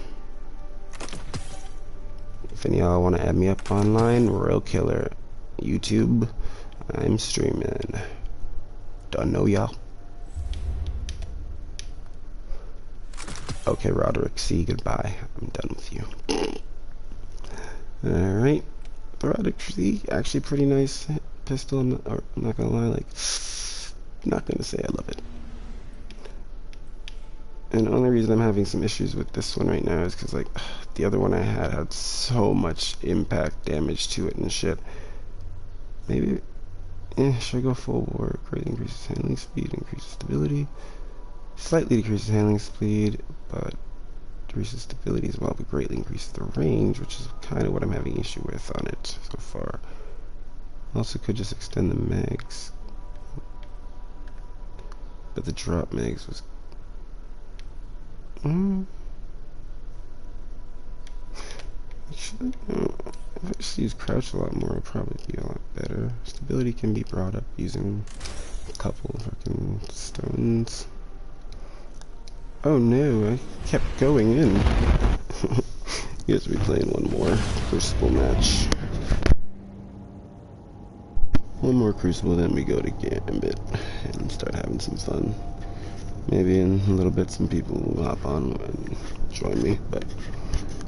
S1: If any of y'all want to add me up online, RoyalKilller, YouTube, I'm streaming. Don't know y'all. Okay, Roderick, see you, goodbye. I'm done with you. Alright. Roderick, see, actually pretty nice pistol. I'm not gonna lie, like, not gonna say I love it. And the only reason I'm having some issues with this one right now is because, like, the other one I had so much impact damage to it and shit. Maybe, should I go full bore? Greatly increases handling speed, increases stability. Slightly decreases handling speed, but decreases stability as well, but greatly increases the range, which is kind of what I'm having issue with on it so far. Also could just extend the mags, but the drop mags was actually, if I just use crouch a lot more, it'd probably be a lot better. Stability can be brought up using a couple of fucking stones. Oh no, I kept going in. You guys will be playing one more Crucible match. one more Crucible, then we go to Gambit and start having some fun. Maybe in a little bit some people will hop on and join me, but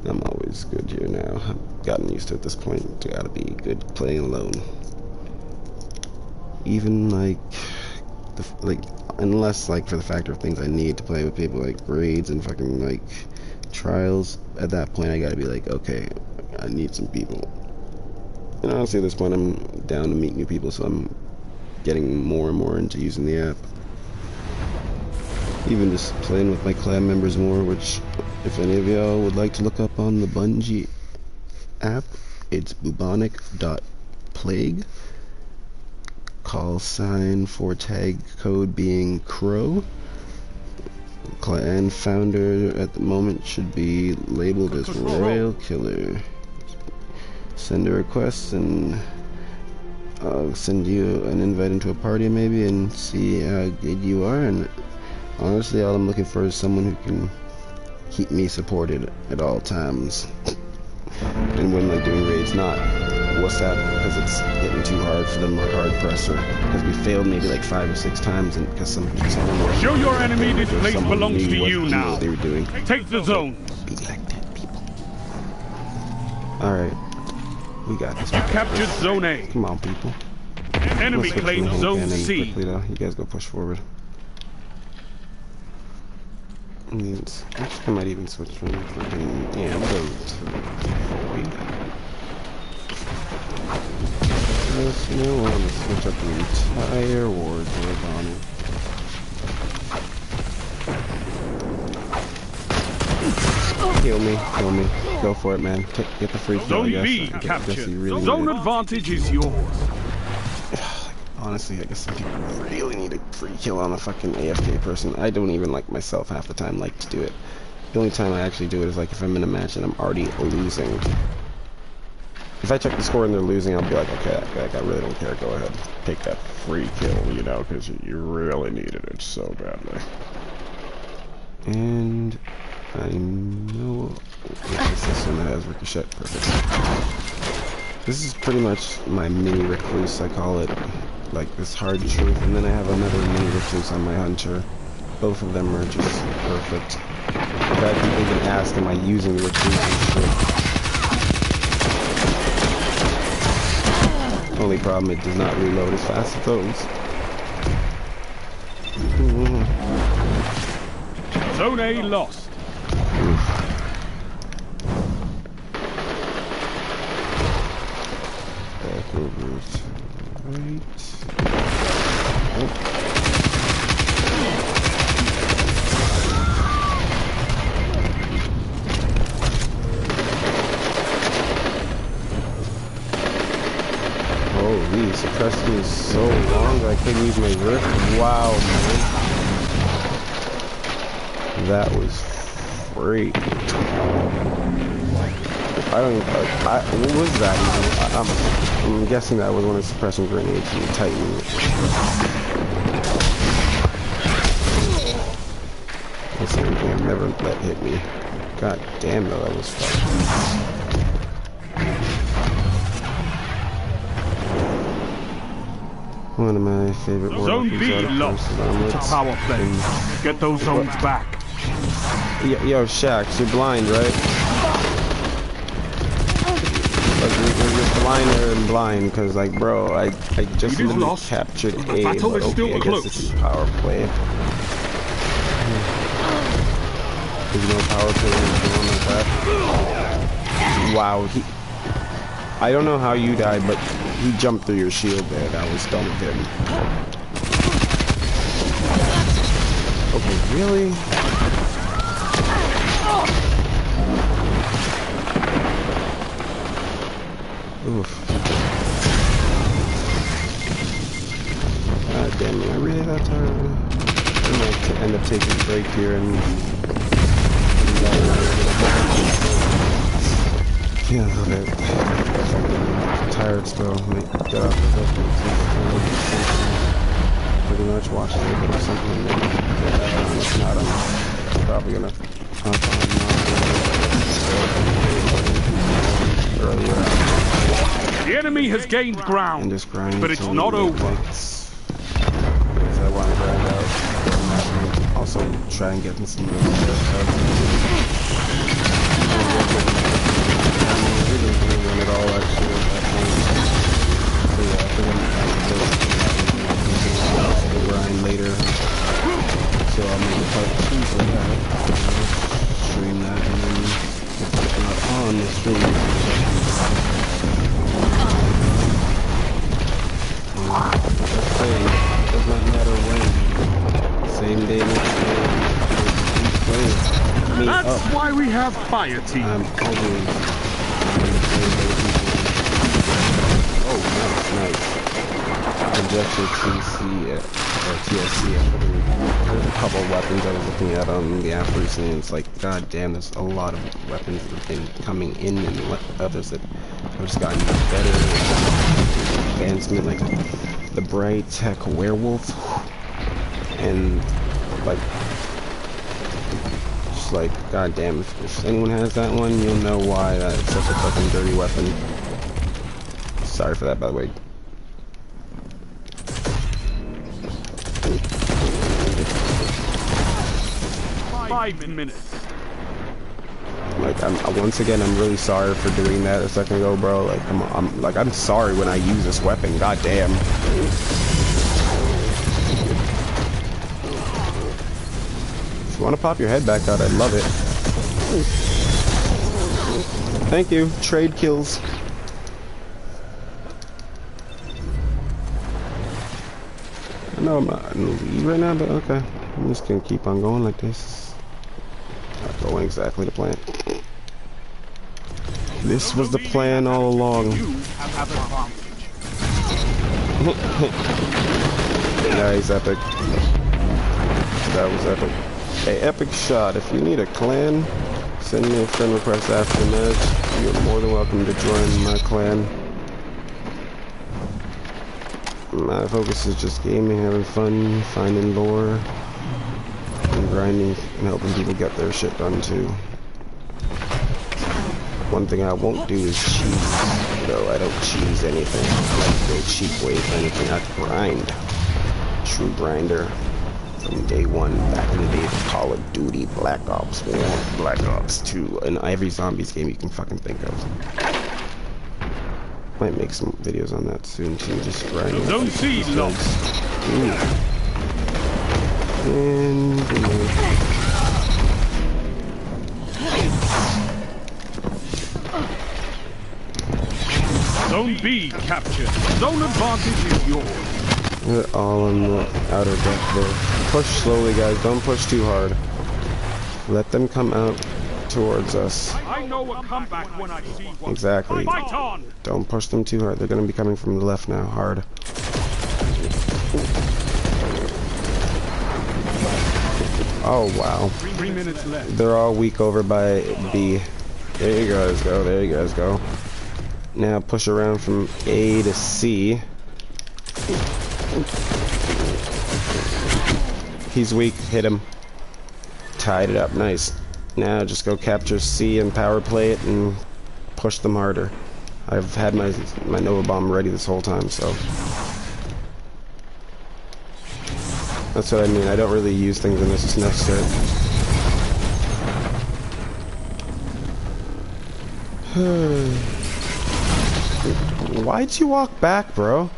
S1: I'm always good here now. I've gotten used to it at this point. I gotta be good playing alone. Even like, unless like for the factor of things I need to play with people, like raids and fucking like trials, at that point I gotta be like, okay, I need some people. And honestly at this point I'm down to meet new people, so I'm getting more and more into using the app. Even just playing with my clan members more, which if any of y'all would like to look up on the Bungie app, it's bubonic.plague. Call sign for tag code being Crow. Clan founder at the moment should be labeled as RoyalKilller. Send a request and I'll send you an invite into a party maybe and see how good you are. And honestly, all I'm looking for is someone who can keep me supported at all times. And when like doing raids, not WhatsApp because it's getting too hard for them, or hard presser because we failed maybe like 5 or 6 times, and because someone
S2: show your enemy this place belongs to you now.
S1: What they were doing.
S2: Take the zone.
S1: Be like that, people. All right, we got this.
S2: Captured Zone A.
S1: Come on, people.
S2: Enemy claims Zone C.
S1: Quickly, though. You guys go push forward. I might even switch from fucking ammo to void. Yes, no, I want to switch up the entire wardrobe on it. Kill me, kill me. Go for it, man. Get the free kill, I
S2: guess. Zone B captured. Zone advantage is yours.
S1: Honestly, I guess some people really need a free kill on a fucking AFK person. I don't even, like, myself half the time like to do it. The only time I actually do it is like if I'm in a match and I'm already losing. If I check the score and they're losing, I'll be like, okay, like, I really don't care. Go ahead, take that free kill, you know, because you really needed it so badly. And I know this one that has ricochet. Perfect. This is pretty much my mini recluse, I call it. Like this hard truth, and then I have another mini recluse on my hunter. Both of them are just perfect. I've had people even ask, am I using the recluse and shit. Only problem, it does not reload as fast as those.
S2: Zone A lost.
S1: Back over to right. Oh. Holy, suppressed me so long that I couldn't use my rift. Wow, man. That was great. I don't even, what was that even? I'm guessing that was one of the suppression grenades from the Titan. That's the only thing I've never let hit me. God damn though, that was fun. One of my favorite
S2: Zone B lost. It's a power play. Get those zones back.
S1: Yo, Shax, you're blind, right? You're blinder and blind, because, like, bro, I just captured A, but okay, I guess this is power play. There's no power play going like that. Wow, I don't know how you died, but he jumped through your shield there. That was dumb of him. Okay, really? Oof. God damn it, I really that tired. I might end up taking a break here and yeah, a little bit tired still. Might get off the hook and pretty much watch a little bit or something. If not, I'm probably gonna hop on earlier.
S2: The enemy has gained
S1: and
S2: ground,
S1: just grind.
S2: but it's not over.
S1: Because I want to grind out. Also, try and get in some really good stuff. We didn't really win it all actually at that point. So yeah, I think I'm going to grind later. So I'll make a part 2 for that. Stream that and then if it's not on the stream. Does not matter when. Same day, next day.
S2: That's why we have fire team.
S1: I'm always oh, nice. Projector TC or TSC. There's a couple of weapons I was looking at on the app recently. And it's like, god damn, there's a lot of weapons that have been coming in, and others that have just gotten better. Advancement, like the Bright Tech Werewolf, and like, just like, god damn, if anyone has that one, you'll know why it's such a fucking dirty weapon. Sorry for that, by the way.
S2: 5 minutes.
S1: Like, once again, I'm really sorry for doing that a second ago, bro. Like, I'm sorry when I use this weapon. God damn. If you want to pop your head back out, I'd love it. Thank you. Trade kills. I know I'm not in the lead right now, but okay. I'm just gonna keep on going like this. Not going exactly the plan. This was the plan all along. Nice, epic. That was epic. Hey, epic shot. If you need a clan, send me a friend request after the match. You're more than welcome to join my clan. My focus is just gaming, having fun, finding lore, and grinding, and helping people get their shit done too. One thing I won't do is cheese. No, I don't cheese anything. I like to go cheap way for anything. I grind. True grinder. From day one, back in the days of Call of Duty, Black Ops 1, Black Ops 2, and every zombies game you can fucking think of. Might make some videos on that soon too, just grinding.
S2: Don't see lost.
S1: And
S2: Zone B captured. Zone advantage is yours.
S1: we're all on the outer deck there. Push slowly, guys. Don't push too hard. Let them come out towards us.
S2: I know a comeback when I see one.
S1: Exactly.
S2: Fight on.
S1: Don't push them too hard. They're going to be coming from the left now, hard. Oh, wow.
S2: 3 minutes left.
S1: They're all weak over by B. There you guys go. There you guys go. Now push around from A to C. He's weak. Hit him. Tied it up. Nice. Now just go capture C and power play it and push them harder. I've had my Nova Bomb ready this whole time, so that's what I mean. I don't really use things unless it's necessary. Why'd you walk back, bro?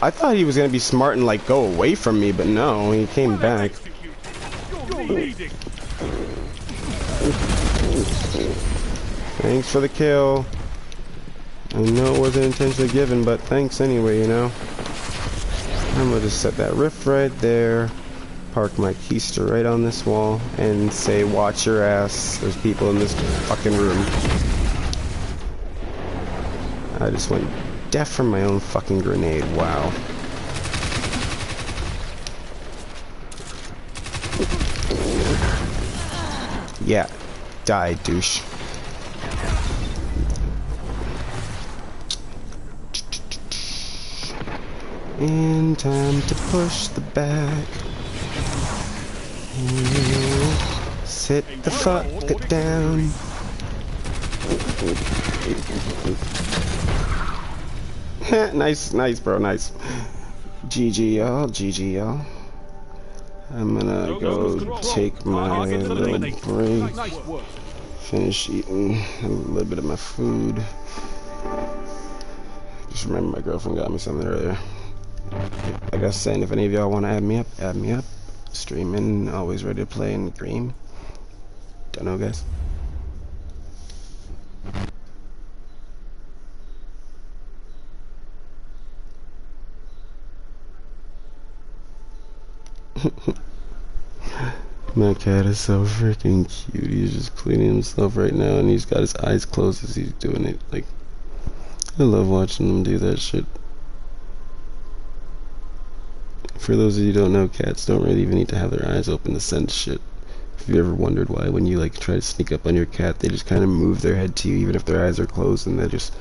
S1: I thought he was gonna be smart and like go away from me, but no, he came back.
S2: You're leading.
S1: Thanks for the kill. I know it wasn't intentionally given, but thanks anyway, you know. I'm gonna just set that rift right there, park my keister right on this wall, and say, watch your ass. There's people in this fucking room. I just went deaf from my own fucking grenade. Wow. Yeah. Die, douche. And time to push the back. Sit the fuck down. Nice, nice, bro, nice. GG, y'all. GG, y'all. I'm gonna go take my little break, finish eating a little bit of my food. Just remember my girlfriend got me something earlier. Like I was saying, if any of y'all want to add me up, add me up. Streaming, always ready to play in green. Don't know, guys. My cat is so freaking cute. He's just cleaning himself right now, and he's got his eyes closed as he's doing it. Like, I love watching him do that shit. For those of you who don't know, cats don't really even need to have their eyes open to sense shit. If you ever wondered why when you like try to sneak up on your cat, they just kind of move their head to you even if their eyes are closed, and they just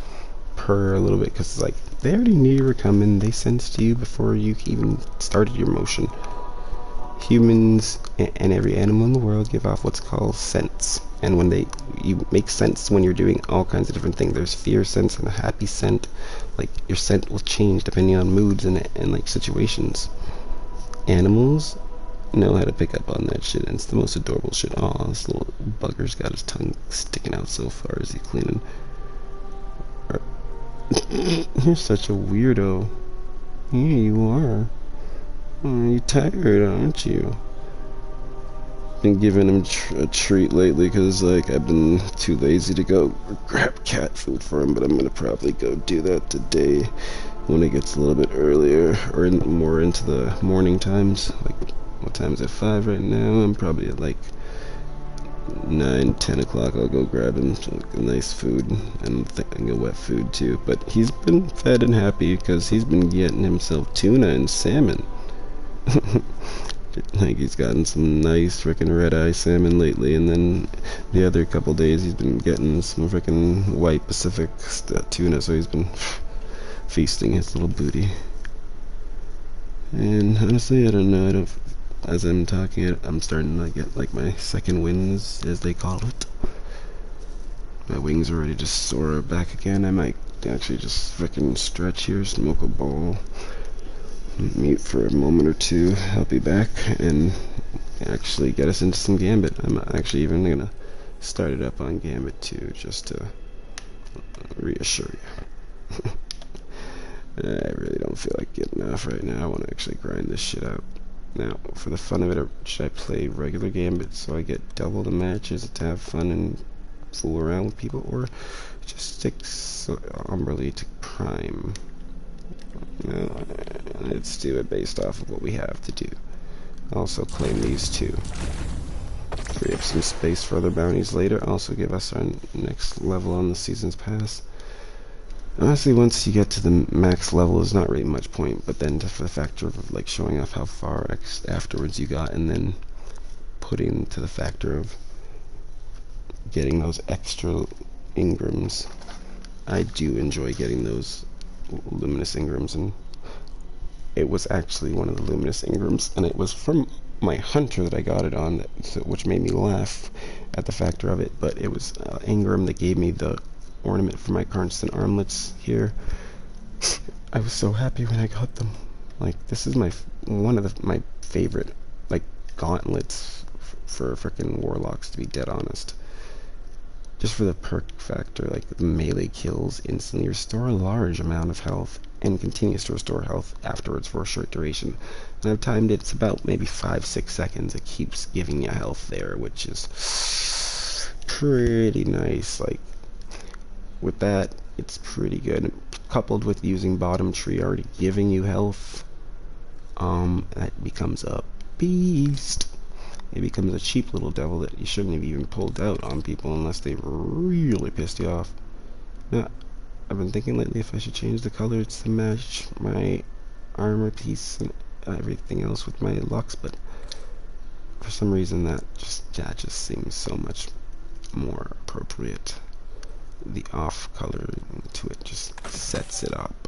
S1: purr a little bit because it's like they already knew you were coming. They sensed you before you even started your motion. Humans and every animal in the world give off what's called scents, and when you make sense when you're doing all kinds of different things. There's fear sense and a happy scent. Like your scent will change depending on moods and like situations. Animals know how to pick up on that shit, and it's the most adorable shit. Aw, this little bugger's got his tongue sticking out so far as he's cleaning. You're such a weirdo. Yeah, you are. Oh, you're tired, aren't you? Been giving him a treat lately because like I've been too lazy to go grab cat food for him, but I'm gonna probably go do that today when it gets a little bit earlier or more into the morning times. Like what time's at 5 right now? I'm probably at like 9, 10 o'clock. I'll go grab him some nice food and a wet food too. But he's been fed and happy because he's been getting himself tuna and salmon. Like he's gotten some nice frickin' red-eye salmon lately, and then the other couple days he's been getting some frickin' white Pacific tuna, so he's been feasting his little booty. And honestly, I don't know, as I'm talking, I'm starting to get like my second winds, as they call it. My wings are ready to soar back again. I might actually just frickin' stretch here, smoke a bowl, mute for a moment or two. I'll be back and actually get us into some Gambit. I'm actually even gonna start it up on Gambit too, just to reassure you. I really don't feel like getting off right now. I want to actually grind this shit out. Now, for the fun of it, should I play regular Gambit so I get double the matches to have fun and fool around with people, or just stick somberly to Prime? No, let's do it based off of what we have to do. Also claim these two. Free up some space for other bounties later. Also give us our next level on the Season's Pass. Honestly, once you get to the max level, there's not really much point, but then for the factor of like showing off how far afterwards you got, and then putting to the factor of getting those extra Ingrams. I do enjoy getting those luminous Ingrams, and it was actually one of the luminous Ingrams, and it was from my hunter that I got it on, which made me laugh at the factor of it. But it was Ingram that gave me the ornament for my constant armlets here. I was so happy when I got them. Like, this is one of my favorite like gauntlets for frickin' warlocks, to be dead honest. Just for the perk factor, like the melee kills instantly restore a large amount of health and continues to restore health afterwards for a short duration. And I've timed it, it's about maybe 5-6 seconds. It keeps giving you health there, which is pretty nice. Like, with that, it's pretty good. Coupled with using bottom tree already giving you health, that becomes a beast. It becomes a cheap little devil that you shouldn't have even pulled out on people unless they really pissed you off. Now, I've been thinking lately if I should change the colors to match my armor piece and everything else with my lux, but for some reason that just seems so much more appropriate. The off color to it just sets it up.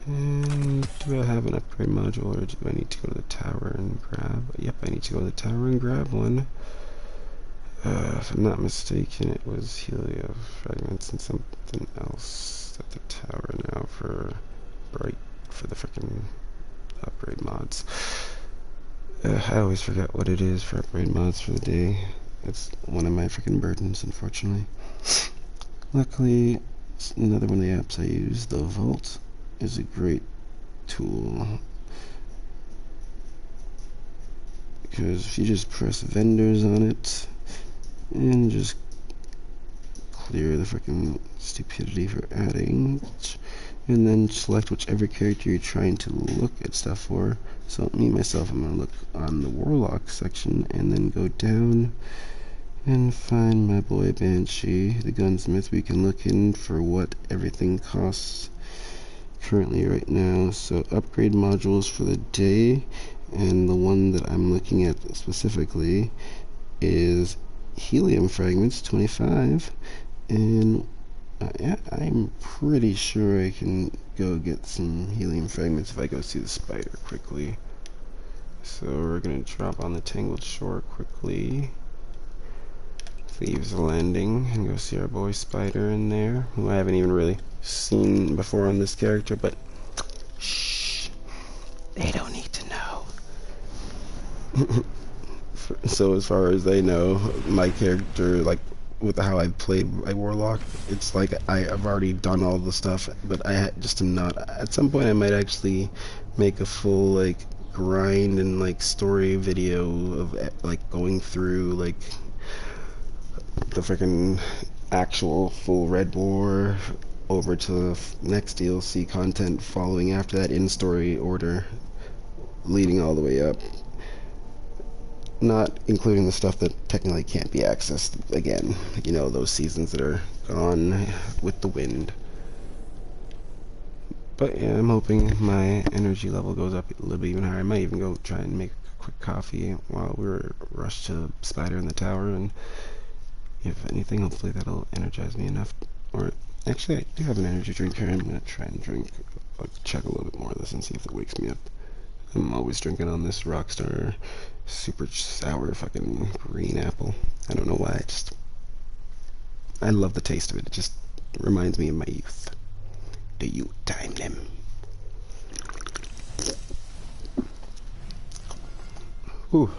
S1: And do I have an upgrade module, or do I need to go to the tower and grab? Yep, I need to go to the tower and grab one. If I'm not mistaken, it was helio fragments and something else at the tower now for the freaking upgrade mods. I always forget what it is for upgrade mods for the day. It's one of my freaking burdens, unfortunately. Luckily, it's another one of the apps I use, the Vault, is a great tool. Because if you just press vendors on it and just clear the freaking stupidity for adding, and then select whichever character you're trying to look at stuff for. So me myself, I'm gonna look on the Warlock section and then go down and find my boy Banshee, the gunsmith. We can look in for what everything costs currently right now. So upgrade modules for the day, and the one that I'm looking at specifically is helium fragments, 25, and yeah, I'm pretty sure I can go get some helium fragments if I go see the spider quickly. So we're gonna drop on the Tangled Shore quickly, leave the landing, and go see our boy Spider in there, who I haven't even really seen before on this character, but shh, they don't need to know. So as far as they know, my character, like, with how I've played my Warlock, it's like I've already done all the stuff, but I just am not. At some point I might actually make a full, like, grind and, like, story video of, like, going through, like, the freaking actual full Red War over to the next DLC content following after that in story order, leading all the way up. Not including the stuff that technically can't be accessed again. You know, those seasons that are gone with the wind. But yeah, I'm hoping my energy level goes up a little bit even higher. I might even go try and make a quick coffee while we're rushed to Spider in the tower, and if anything, hopefully that'll energize me enough. Or actually, I do have an energy drink here. I'm gonna try and drink, like, chug a little bit more of this and see if it wakes me up. I'm always drinking on this Rockstar super sour fucking green apple. I don't know why, I love the taste of it. It just reminds me of my youth. Do you time them? Whew.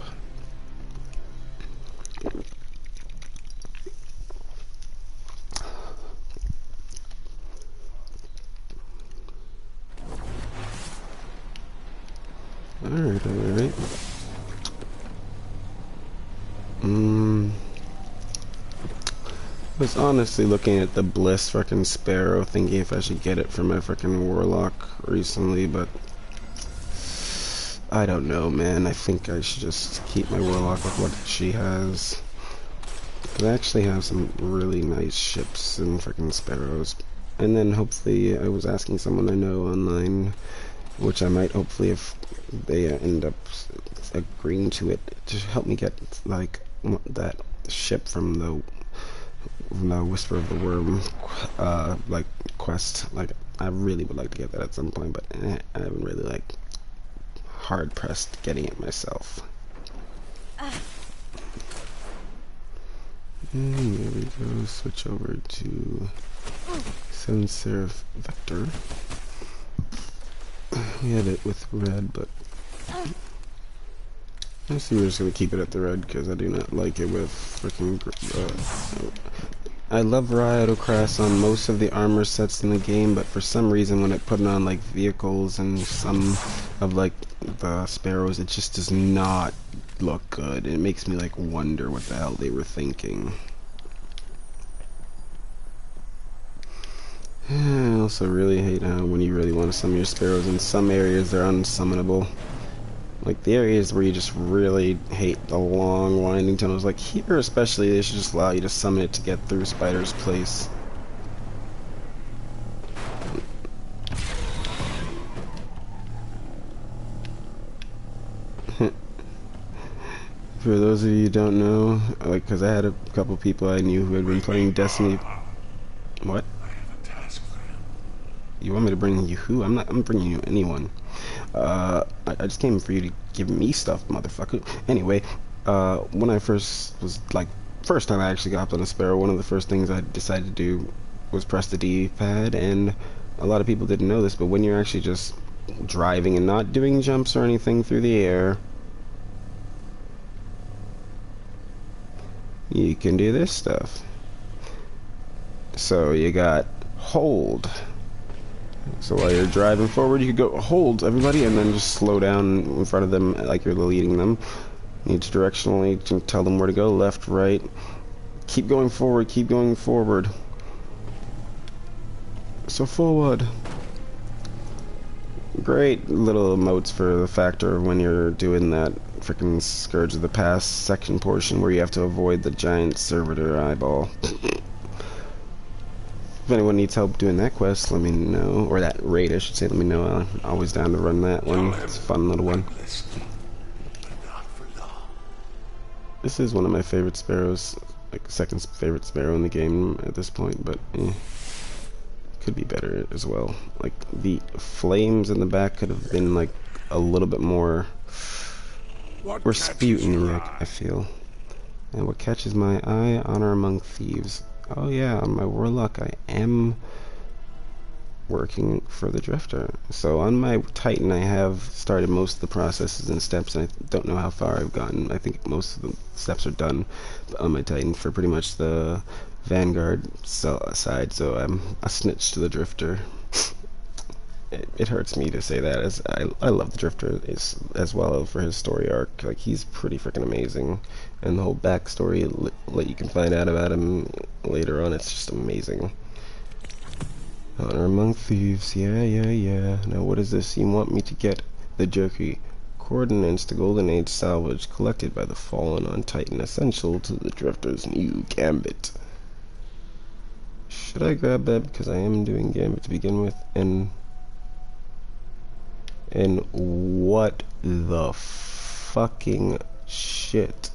S1: Alright. I was honestly looking at the Bliss fucking Sparrow, thinking if I should get it for my fucking Warlock recently, but I don't know, man. I think I should just keep my Warlock with what she has. Cause I actually have some really nice ships and freaking Sparrows. And then hopefully, I was asking someone I know online, which I might hopefully, if they end up agreeing to it, to help me get, like, that ship from the Whisper of the Worm, like, quest. Like, I really would like to get that at some point, but I haven't really, like, hard pressed getting it myself. And there we go. Switch over to Seven Seraph Vector. We had it with red, but I see we're just gonna keep it at the red because I do not like it with freaking. I love Riotocrass on most of the armor sets in the game, but for some reason when I put it on, like, vehicles and some of, like, the Sparrows, it just does not look good. It makes me, like, wonder what the hell they were thinking. I also really hate how when you really want to summon your Sparrows, in some areas they're unsummonable. Like, the areas where you just really hate the long winding tunnels, like here especially, they should just allow you to summon it to get through Spider's place. For those of you who don't know, like, because I had a couple people I knew who had been playing Destiny. What? You want me to bring you who? I'm bringing you anyone. I just came for you to give me stuff, motherfucker. Anyway, when I first was, like, first time I actually got up on a Sparrow, one of the first things I decided to do was press the D-pad, and a lot of people didn't know this, but when you're actually just driving and not doing jumps or anything through the air, you can do this stuff. So you got hold. So while you're driving forward, you could go hold everybody and then just slow down in front of them like you're leading them. You need to directionally tell them where to go, left, right. Keep going forward, keep going forward. So forward. Great little emotes for the factor when you're doing that freaking Scourge of the Past section portion where you have to avoid the giant servitor eyeball. If anyone needs help doing that quest, let me know. Or that raid, I should say, let me know. I'm always down to run that one. It's a fun little one. This is one of my favorite sparrows. Like, second favorite sparrow in the game at this point, but could be better as well. Like, the flames in the back could have been, like, a little bit more Rasputin, I feel. And what catches my eye? Honor among thieves. Oh yeah, on my warlock I am working for the drifter. So on my Titan I have started most of the processes and steps, and I don't know how far I've gotten. I think most of the steps are done on my Titan for pretty much the Vanguard side, so I'm a snitch to the drifter. It hurts me to say that, as I love the drifter as well for his story arc. Like, he's pretty freaking amazing, and the whole backstory that you can find out about him later on, it's just amazing. Honor among thieves, yeah. Now what is this? You want me to get the jerky coordinates to Golden Age salvage collected by the Fallen on Titan, essential to the drifter's new Gambit. Should I grab that because I am doing Gambit to begin with? And what the fucking shit?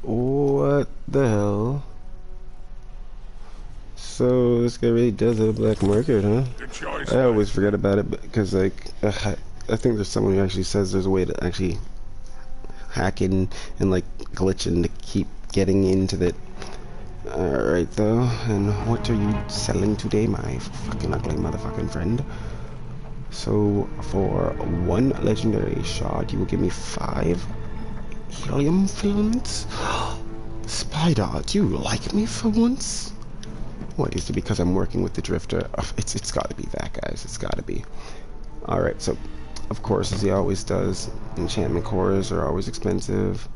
S1: What the hell? So this guy really does have a black market, huh? I always forget about it because, like, I think there's someone who actually says there's a way to actually hack in and like glitch in to keep getting into that. Alright though, and what are you selling today, my fucking ugly motherfucking friend? So for one legendary shard, you will give me 5 helium filaments? Spider, do you like me for once? What, is it because I'm working with the drifter? It's gotta be that, guys. It's gotta be. Alright, so, of course, as he always does, enchantment cores are always expensive.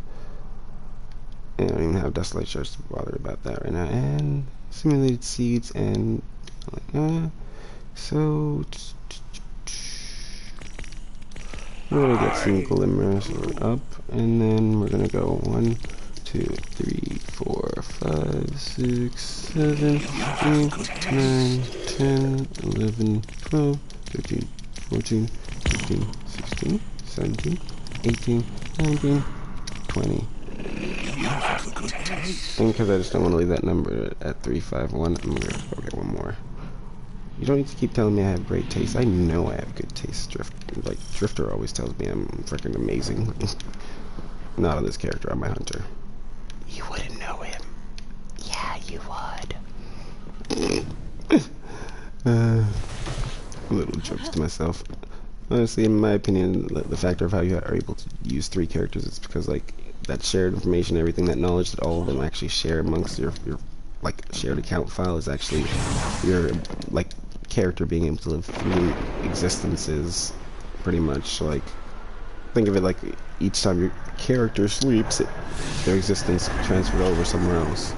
S1: And I don't even have dust light shards to bother about that right now. And simulated seeds and so we're gonna get some glimmers. So we're up, and then we're gonna go 1, 2, 3, 4, 5, 6, 7, 8, 9, 10, 11, 12, 13, 14, 15, 16, 17, 18, 19, 20. And because I just don't want to leave that number at 351, I'm gonna go get one more. You don't need to keep telling me I have great taste. I know I have good taste. Drifter always tells me I'm freaking amazing. Not on this character, on my hunter. You wouldn't know him. Yeah, you would. Little jokes to myself. Honestly, in my opinion, the factor of how you are able to use 3 characters is because, like, that shared information, everything, that knowledge that all of them actually share amongst your like, shared account file is actually your, like, character being able to live 3 existences, pretty much. Like, think of it like each time your character sleeps, their existence transferred over somewhere else.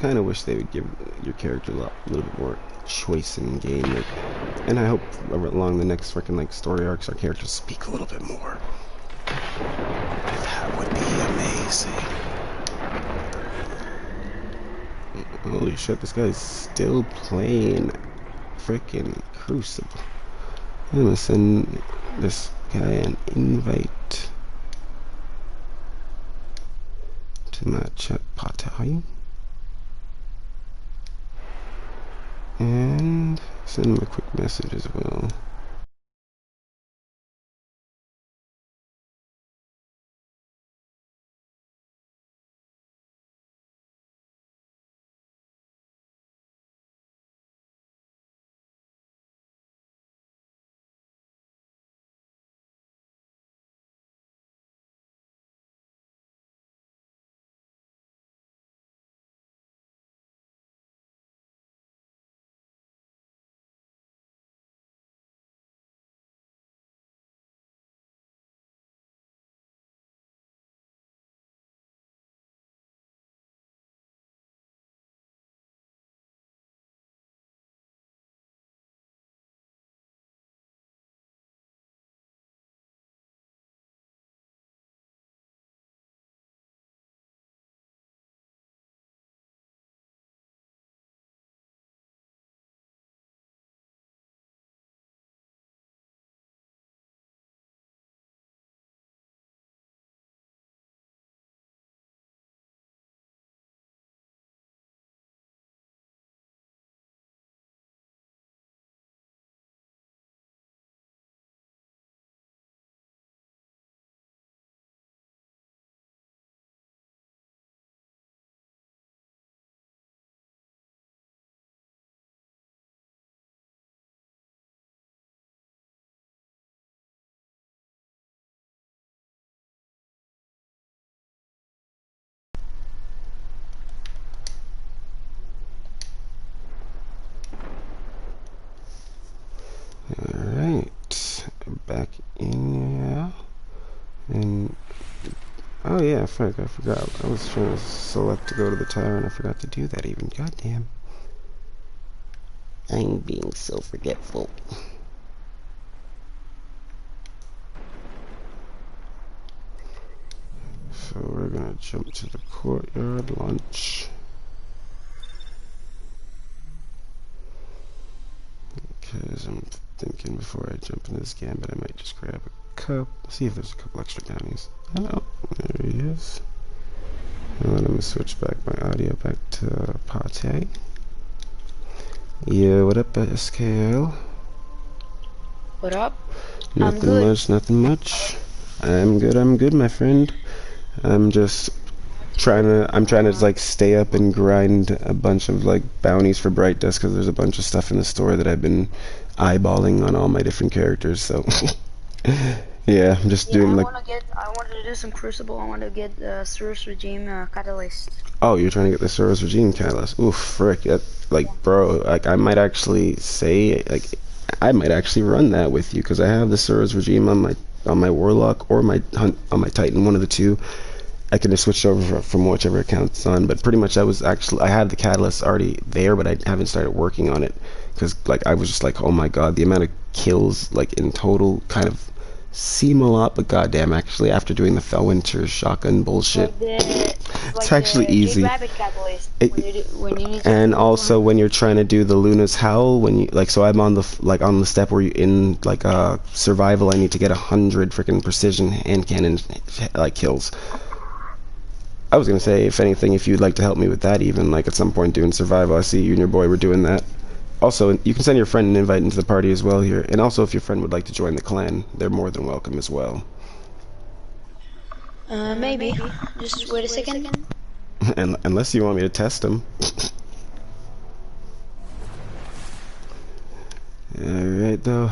S1: Kind of wish they would give your character a little bit more choice in game, like, and I hope along the next freaking, like, story arcs our characters speak a little bit more. That would be amazing. Holy shit, this guy's still playing freaking Crucible. I'm gonna send this guy an invite to my chat party. And send him a quick message as well. Alright, back in here. And oh yeah, fuck, I forgot. I was trying to select to go to the tower and I forgot to do that even. Goddamn. I'm being so forgetful. So we're gonna jump to the courtyard lunch. Because I'm thinking before I jump into this Gambit, I might just grab a cup. See if there's a couple extra bounties. Oh, there he is. And then I'm gonna switch back my audio back to Pate. Yeah, what up, SKL?
S3: What up?
S1: Nothing much, nothing much. I'm good, my friend. I'm just trying to like stay up and grind a bunch of like bounties for Brightdust because there's a bunch of stuff in the store that I've been eyeballing on all my different characters. So yeah, I'm just doing like.
S3: I wanted to do some Crucible. I want to get the Source Regime Catalyst.
S1: Oh, you're trying to get the Soros Regime Catalyst. Oof, frick. That, like, bro, like, I might actually say, like, I might actually run that with you, because I have the Soros Regime on my Warlock or my Hunt on my Titan, one of the two. I can just switch over from whichever account it's on, but pretty much I had the Catalyst already there, but I haven't started working on it, because, like, I was just like, oh my god, the amount of kills, like, in total kind of seem a lot, but goddamn, actually, after doing the Fellwinter shotgun bullshit, it's actually easy. And also when you're trying to do the Luna's Howl, when you like, so I'm on the on the step where you in like survival, I need to get 100 freaking precision hand cannon like kills. I was gonna say, if anything, if you'd like to help me with that, even like at some point doing survival, I see you and your boy were doing that. Also, you can send your friend an invite into the party as well here. And also, if your friend would like to join the clan, they're more than welcome as well.
S3: Maybe. Just wait a second.
S1: And unless you want me to test them. Alright, though.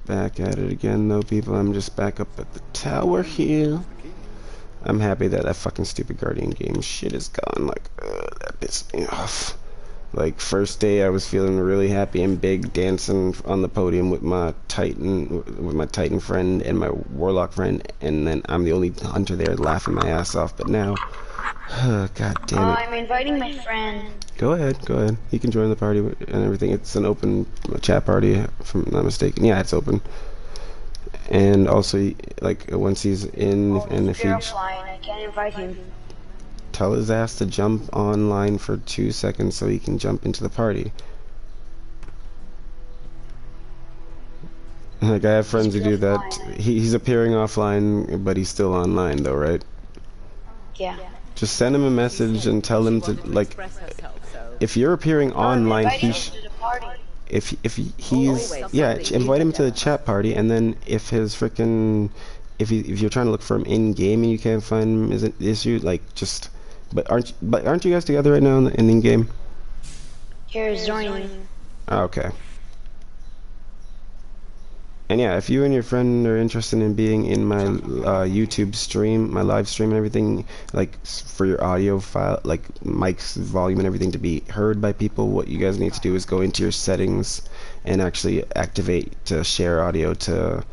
S1: Back at it again, though, people. I'm just back up at the tower here. I'm happy that fucking stupid Guardian game shit is gone. Like, that pissed me off. Like, first day I was feeling really happy and big, dancing on the podium with my Titan friend and my Warlock friend, and then I'm the only hunter there laughing my ass off. But now, god damn it.
S3: I'm inviting my friend.
S1: Go ahead. He can join the party and everything. It's an open chat party, if I'm not mistaken. Yeah, it's open. And also, like, once he's in, and if he's...
S3: I can't invite him.
S1: tell his ass to jump online for 2 seconds so he can jump into the party. Like, I have friends who do that. He's appearing offline, but he's still online though, right?
S3: Yeah.
S1: Just send him a message and tell him to, like, if you're appearing online, if he's, yeah, invite him to the chat party, and then if his frickin', if you're trying to look for him in game and you can't find him, is it issue, like, just, but aren't you guys together right now in game?
S3: Here's joining.
S1: Okay. And yeah, if you and your friend are interested in being in my YouTube stream, my live stream and everything, like for your audio file, like mic's volume and everything to be heard by people, what you guys need to do is go into your settings and actually activate to share audio to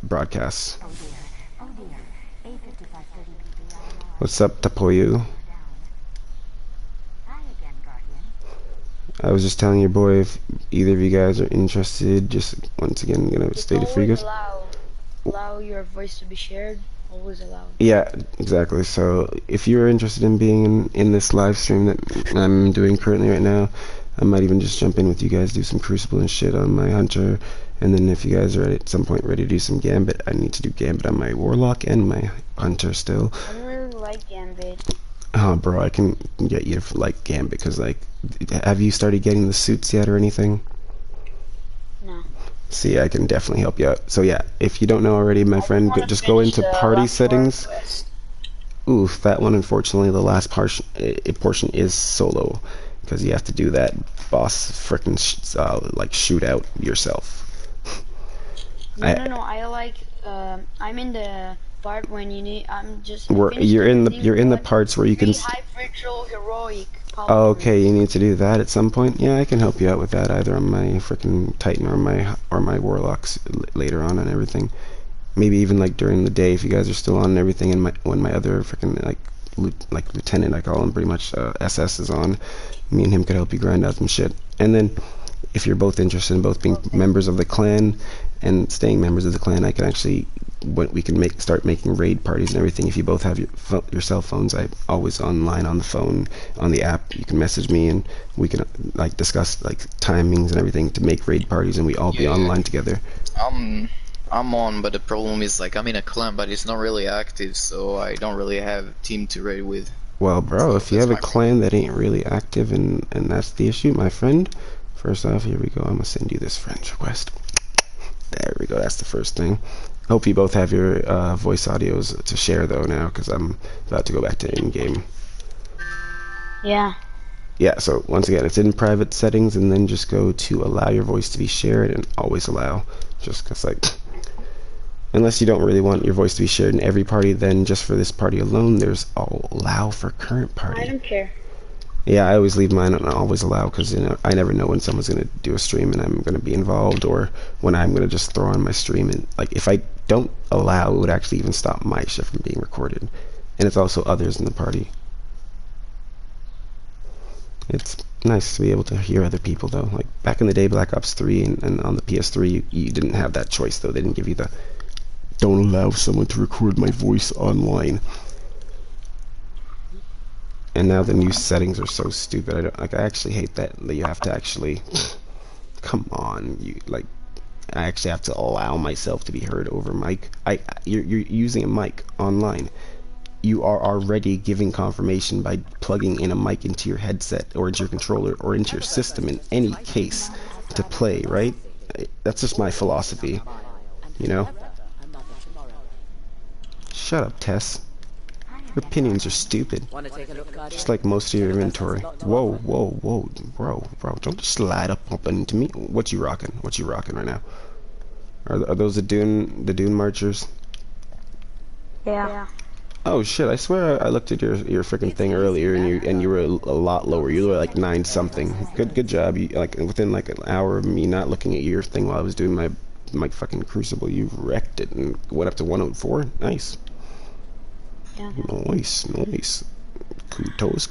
S1: broadcast. What's up, Tapoyu? I was just telling your boy if either of you guys are interested, just once again gonna state it for you guys.
S3: Allow your voice to be shared. Always allow.
S1: Yeah, exactly. So if you're interested in being in this live stream that I'm doing currently right now, I might even just jump in with you guys, do some Crucible and shit on my Hunter, and then if you guys are at some point ready to do some Gambit, I need to do Gambit on my Warlock and my Hunter still.
S3: I don't really like Gambit.
S1: Oh, bro, I can get you to like Gambit, because, like, have you started getting the suits yet or anything?
S3: No.
S1: See, I can definitely help you out. So yeah, if you don't know already, my friend, just go into party settings. Oof, that one, unfortunately, the last portion is solo, because you have to do that boss frickin' like shootout yourself.
S3: No, I like, I'm in the part when you need,
S1: you're in the parts where you can
S3: high virtual heroic power.
S1: Oh, okay, you need to do that at some point. Yeah, I can help you out with that, either on my freaking Titan or my Warlocks later on and everything. Maybe even like during the day if you guys are still on and everything, and when my other freaking like lieutenant, I call him pretty much, SS is on. Me and him could help you grind out some shit. And then if you're both interested in both being members of the clan and staying members of the clan, I can actually, we can start making raid parties and everything. If you both have your cell phones, I'm always online on the phone, on the app. You can message me and we can like discuss like timings and everything to make raid parties, and we all be online together.
S4: I'm on, but the problem is, like, I'm in a clan, but it's not really active, so I don't really have a team to raid with.
S1: Well, bro, if you have a clan that ain't really active and that's the issue, my friend, first off, here we go. I'm gonna send you this friend request. There we go. That's the first thing. Hope you both have your voice audios to share though now, because I'm about to go back to in-game.
S3: Yeah.
S1: Yeah, so once again, it's in private settings, and then just go to allow your voice to be shared, and always allow. Just because, like, unless you don't really want your voice to be shared in every party, then just for this party alone, there's allow for current party.
S3: I don't care.
S1: Yeah, I always leave mine on always allow, because, you know, I never know when someone's going to do a stream and I'm going to be involved, or when I'm going to just throw on my stream. And, like, if I don't allow, it would actually even stop my shit from being recorded. And it's also others in the party. It's nice to be able to hear other people, though. Like, back in the day, Black Ops 3 and on the PS3, you didn't have that choice, though. They didn't give you the, don't allow someone to record my voice online. And now the new settings are so stupid. I actually hate that you have to actually, come on, I actually have to allow myself to be heard over mic. You're using a mic online. You are already giving confirmation by plugging in a mic into your headset or into your controller or into your system in any case to play, right? That's just my philosophy, you know? Shut up, Tess. Your opinions are stupid. Just like most of your inventory. Whoa, whoa, whoa, bro, don't just slide up into me. What you rocking? What you rocking right now? Are those the Dune Marchers?
S3: Yeah.
S1: Oh shit! I swear I looked at your freaking thing earlier, and you were a lot lower. You were like 9 something. Good job. You, like, within like an hour of me not looking at your thing while I was doing my fucking Crucible, you wrecked it and went up to 104. Nice.
S3: Yeah.
S1: Nice. Kudos.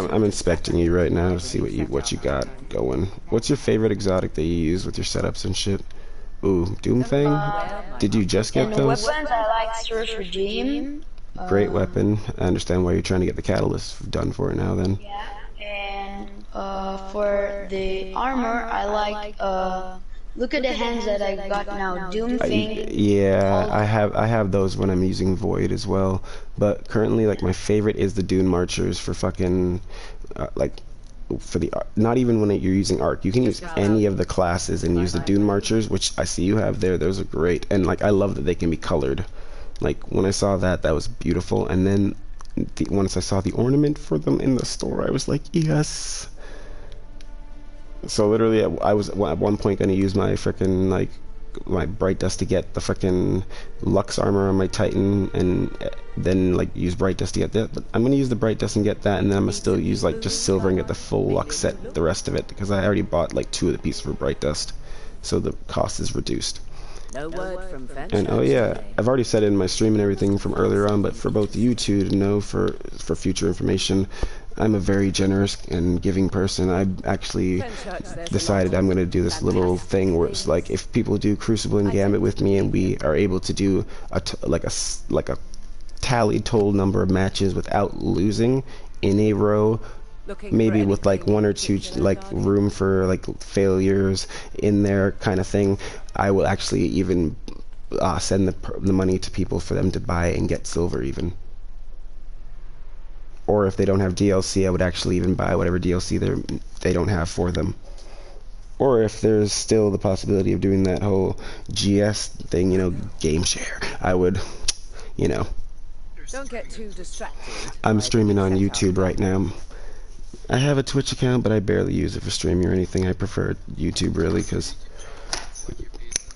S1: I'm inspecting you right now to see what you got going. What's your favorite exotic that you use with your setups and shit? Ooh, Doomfang? Did you just get those?
S3: Weapons, I like Source Regime.
S1: Great weapon. I understand why you're trying to get the catalyst done for it now then.
S3: Yeah, and for the armor, I like look at the hands that I got now. Doom thing.
S1: Yeah, I have those when I'm using Void as well. But currently, like my favorite is the Dune Marchers for fucking like for the not even when you're using Arc. You can use any of the classes and use the Dune Marchers, which I see you have there. Those are great, and like I love that they can be colored. Like when I saw that, that was beautiful. And then once I saw the ornament for them in the store, I was like, yes. So literally, I was at one point gonna use my frickin' like my Brightdust to get the frickin' Lux armor on my Titan, and then like use Brightdust to get that. But I'm gonna use the Brightdust and get that, and then I'm gonna still use like just silver and get the full Lux set, the rest of it, because I already bought like 2 of the pieces for Brightdust, so the cost is reduced.
S5: No word from
S1: And oh yeah, I've already said it in my stream and everything from earlier on, but for both you two to know for future information, I'm a very generous and giving person. I actually decided I'm going to do this little thing where it's like if people do Crucible and Gambit with me and we are able to do like a tallied total number of matches without losing in a row, maybe with like 1 or 2 like room for like failures in there kind of thing, I will actually even send the money to people for them to buy and get silver even. Or if they don't have DLC, I would actually even buy whatever DLC they don't have for them. Or if there's still the possibility of doing that whole GS thing, you know, game share, I would, you know.
S5: Don't get too distracted.
S1: I'm streaming on YouTube right now. I have a Twitch account, but I barely use it for streaming or anything. I prefer YouTube really, because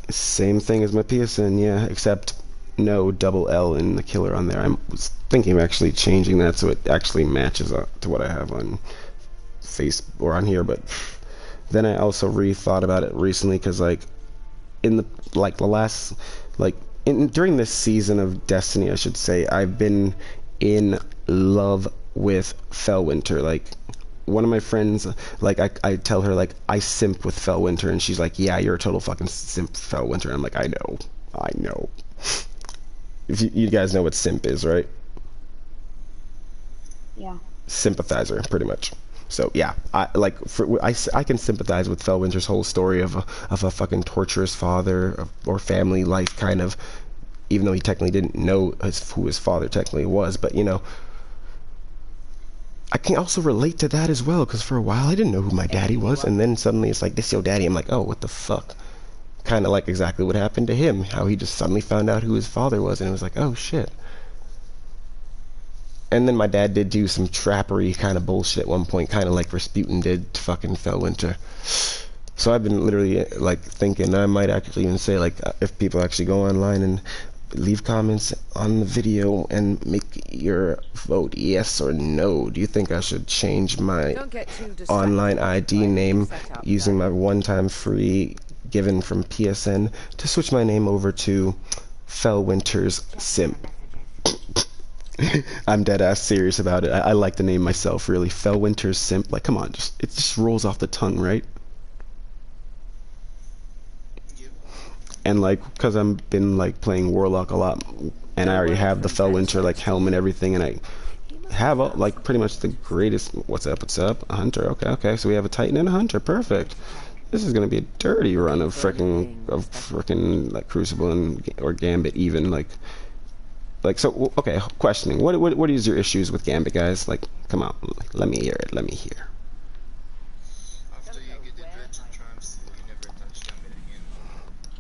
S1: same thing as my PSN, yeah, except no double L in the killer on there. I was thinking of actually changing that so it actually matches up to what I have on face or on here, but then I also rethought about it recently because like in the last during this season of Destiny, I should say, I've been in love with Fellwinter. Like one of my friends, like I tell her like I simp with Fellwinter, and she's like, yeah, you're a total fucking simp Fellwinter. I'm like, I know. If you guys know what simp is, right?
S3: Yeah.
S1: Sympathizer, pretty much. So yeah, I can sympathize with Fellwinter's whole story of a fucking torturous father or family life kind of, even though he technically didn't know who his father technically was, but you know, I can also relate to that as well, because for a while I didn't know who my daddy was, and then suddenly it's like, this your daddy. I'm like, oh, what the fuck? Kind of like exactly what happened to him, how he just suddenly found out who his father was, and it was like, oh shit. And then my dad did do some trappery kind of bullshit at one point, kind of like Rasputin did to fucking Fellwinter. So I've been literally like thinking I might actually even say like if people actually go online and leave comments on the video and make your vote yes or no, do you think I should change my online ID name using my one-time free given from PSN to switch my name over to Fellwinter's Simp? I'm dead ass serious about it. I like the name myself, really. Fellwinter's Simp. Like, come on, it just rolls off the tongue, right? And like, cause I've been like playing Warlock a lot, and I already have the Fellwinter like helm and everything, and I have like pretty much the greatest. What's up? What's up? A hunter. Okay. So we have a Titan and a hunter. Perfect. This is gonna be a dirty run of frickin' like Crucible or Gambit even like so. Okay, questioning. What is your issues with Gambit, guys? Like, come on, let me hear it. Let me hear.
S4: After you get the dredge and triumph seal, you never touch Gambit again.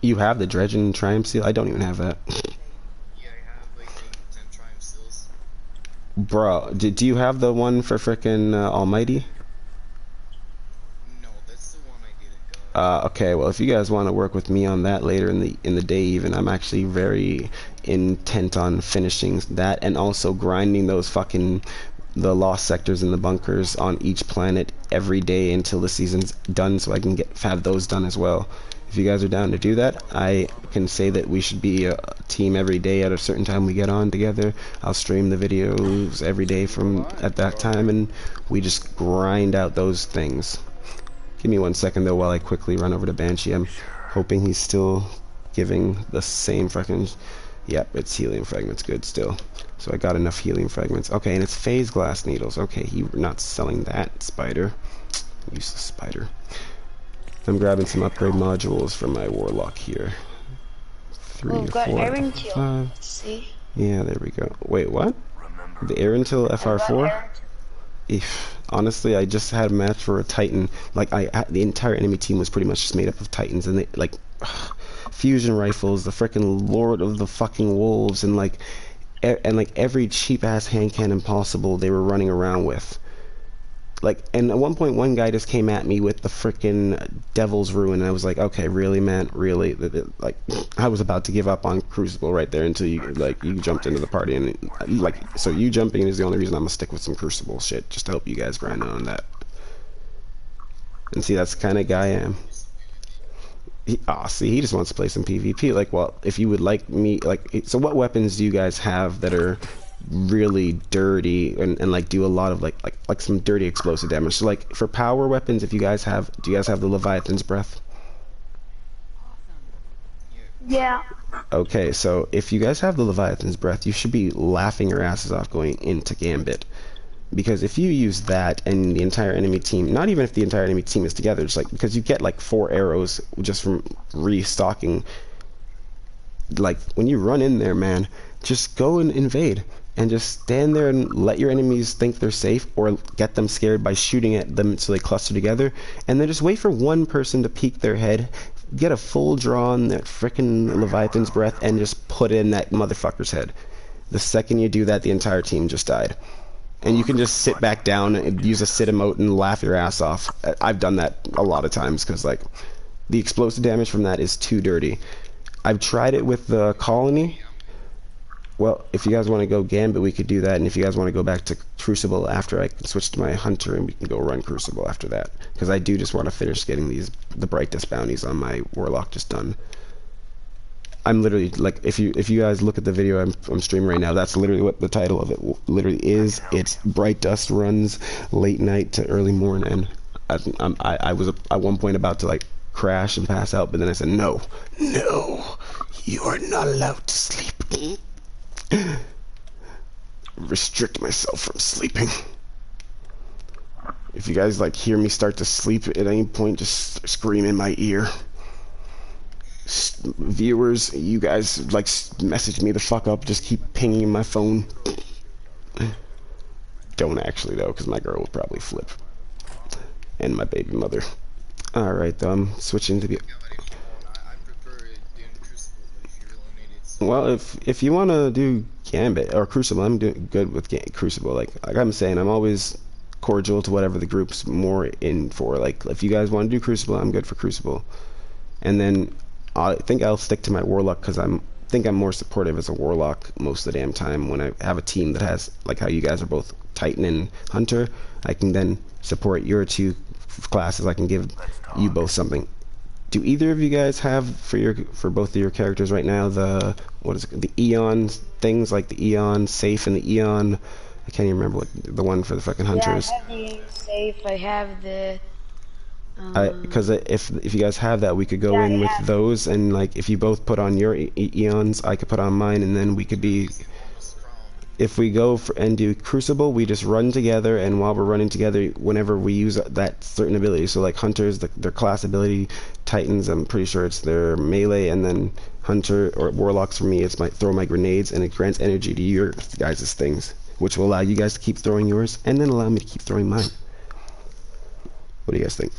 S1: You have the dredge and triumph seal? I don't even have that.
S4: Yeah, I have like 10 triumph seals.
S1: Bro, do you have the one for frickin' Almighty?
S4: No, that's the one I didn't got.
S1: Okay, well if you guys want to work with me on that later in the day even, I'm actually very intent on finishing that and also grinding those the lost sectors and the bunkers on each planet every day until the season's done, so I can have those done as well. If you guys are down to do that, I can say that we should be a team every day at a certain time we get on together. I'll stream the videos every day from at that time, and we just grind out those things. Give me 1 second though while I quickly run over to Banshee. I'm hoping he's still giving the same fucking Yep, it's helium fragments. Good still. So I got enough helium fragments. Okay, and it's phase glass needles. Okay, you're not selling that, spider. Useless spider. I'm grabbing some upgrade modules for my warlock here. 3
S3: Oh,
S1: to
S3: got
S1: 4
S3: Aaron
S1: to
S3: Teal.
S1: 5.
S3: Let's see.
S1: Yeah, there we go. Wait, what? The Aerentil
S3: I got
S1: FR4?
S3: Aaron
S1: If honestly, I just had a match for a Titan. Like the entire enemy team was pretty much just made up of Titans, and they like fusion rifles, the freaking Lord of the fucking Wolves, and like every cheap ass hand cannon possible they were running around with. Like, and at one point, one guy just came at me with the freaking Devil's Ruin, and I was like, okay, really, man, really? Like, I was about to give up on Crucible right there until you jumped into the party, and like, so you jumping is the only reason I'm gonna stick with some Crucible shit, just to help you guys grind on that. And see, that's the kind of guy I am. See, he just wants to play some PvP. Like, well, if you would like me, like, so what weapons do you guys have that are really dirty and like do a lot of like some dirty explosive damage? So like for power weapons, if you guys have, do you guys have the Leviathan's Breath?
S3: Yeah.
S1: Okay, so if you guys have the Leviathan's Breath, you should be laughing your asses off going into Gambit. Because if you use that and the entire enemy team, not even if the entire enemy team is together, just like, because you get like 4 arrows just from restocking. Like when you run in there, man, just go and invade and just stand there and let your enemies think they're safe, or get them scared by shooting at them so they cluster together, and then just wait for one person to peek their head, get a full draw on that frickin' Leviathan's Breath, and just put it in that motherfucker's head. The second you do that, the entire team just died. And you can just sit back down and use a sit emote and laugh your ass off. I've done that a lot of times because like the explosive damage from that is too dirty. I've tried it with the colony. Well, if you guys want to go Gambit, we could do that, and if you guys want to go back to Crucible after, I can switch to my Hunter and we can go run Crucible after that. Because I do just want to finish getting the Brightdust bounties on my Warlock just done. I'm literally, like, if you guys look at the video I'm streaming right now, that's literally what the title of it literally is. It's Brightdust runs late night to early morning. I was at one point about to, like, crash and pass out, but then I said, no, you are not allowed to sleep. Restrict myself from sleeping. If you guys like hear me start to sleep at any point, just scream in my ear. Viewers, you guys like message me the fuck up, just keep pinging my phone. Don't actually though, because my girl will probably flip, and my baby mother. Alright though, I'm switching to the well, if you want to do Gambit or Crucible, I'm doing good with Crucible. Like I'm saying, I'm always cordial to whatever the group's more in for. Like if you guys want to do Crucible, I'm good for Crucible. And then I think I'll stick to my Warlock because I'm more supportive as a Warlock most of the damn time. When I have a team that has, like how you guys are both Titan and Hunter, I can then support your two classes. I can give you both something. Do either of you guys have for both of your characters right now the the Eon things, like the Eon safe and the Eon, I can't even remember what the one for the fucking Hunters.
S3: Yeah, I have the safe. I have the.
S1: Because if you guys have that, we could go in with those, and like if you both put on your Eons, I could put on mine, and then we could be. If we go and do Crucible, we just run together, and while we're running together, whenever we use that certain ability, so like Hunters, their class ability, Titans, I'm pretty sure it's their melee, and then Hunter or Warlocks for me, it's my throw my grenades, and it grants energy to your guys' things, which will allow you guys to keep throwing yours, and then allow me to keep throwing mine. What do you guys think?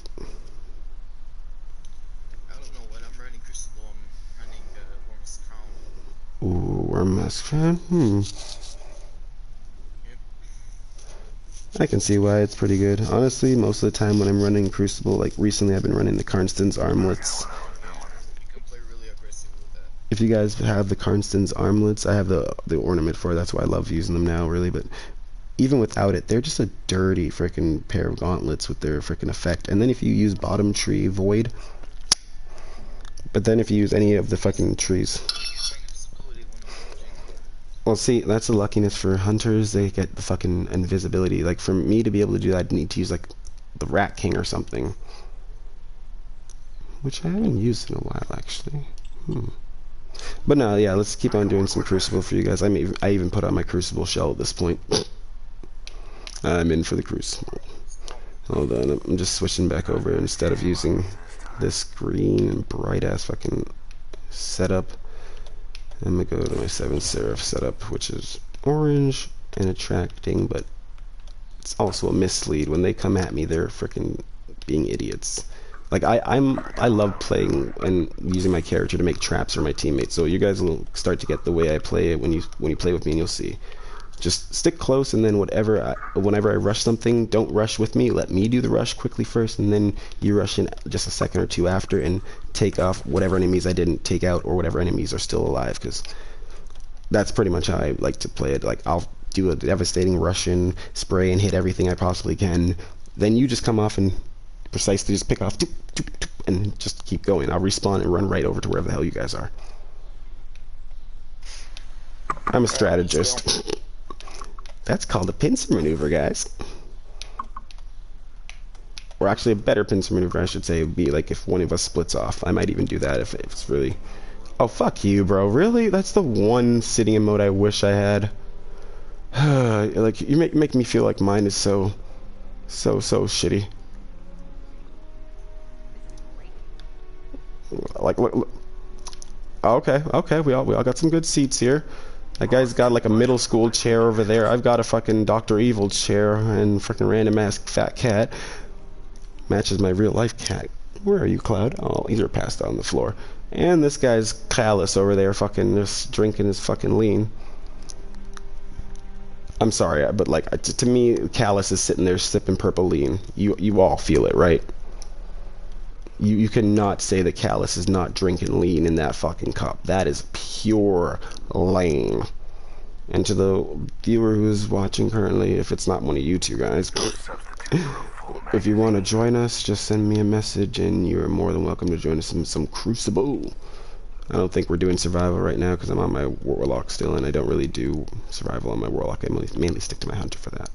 S4: I don't know what I'm running Crucible. I'm running
S1: Worm's Crown. I can see why it's pretty good. Honestly, most of the time when I'm running Crucible, like recently I've been running the Karnstein's Armlets.
S4: You can play really aggressive with that.
S1: If you guys have the Karnstein's Armlets, I have the ornament for it. That's why I love using them now, really. But even without it, they're just a dirty freaking pair of gauntlets with their freaking effect. And then if you use Bottom Tree Void, but then if you use any of the fucking trees. Well, see, that's the luckiness for Hunters. They get the fucking invisibility. Like, for me to be able to do that, I'd need to use, like, the Rat King or something. Which I haven't used in a while, actually. But no, yeah, let's keep on doing some Crucible for you guys. I even put on my Crucible shell at this point. I'm in for the Crucible. Hold on, I'm just switching back over. Instead of using this green and bright ass fucking setup, I'm gonna go to my 7 Seraph setup, which is orange and attracting, but it's also a mislead. When they come at me, they're freaking being idiots. Like I love playing and using my character to make traps for my teammates. So you guys will start to get the way I play it when you play with me, and you'll see. Just stick close, and then whenever I rush something, don't rush with me. Let me do the rush quickly first, and then you rush in just a second or two after and take off whatever enemies I didn't take out or whatever enemies are still alive, because that's pretty much how I like to play it. Like, I'll do a devastating rush in, spray, and hit everything I possibly can. Then you just come off and precisely just pick off, and just keep going. I'll respawn and run right over to wherever the hell you guys are. I'm a strategist. That's called a pincer maneuver, guys. Or actually, a better pincer maneuver, I should say, would be like if one of us splits off. I might even do that if it's really... Oh, fuck you, bro. Really? That's the one sitting emote I wish I had. Like, you make me feel like mine is so shitty. Like, look. Okay, we all got some good seats here. That guy's got like a middle school chair over there. I've got a fucking Dr. Evil chair and freaking random ass fat cat. Matches my real life cat. Where are you, Cloud? Oh, he's passed out on the floor. And this guy's Callus over there fucking just drinking his fucking lean. I'm sorry, but like to me, Callus is sitting there sipping purple lean. You all feel it, right? You cannot say that Callus is not drinking lean in that fucking cup. That is pure lame. And to the viewer who's watching currently, if it's not one of you two guys, if you want to join us, just send me a message and you're more than welcome to join us in some Crucible. I don't think we're doing survival right now because I'm on my Warlock still, and I don't really do survival on my Warlock. I mainly stick to my Hunter for that.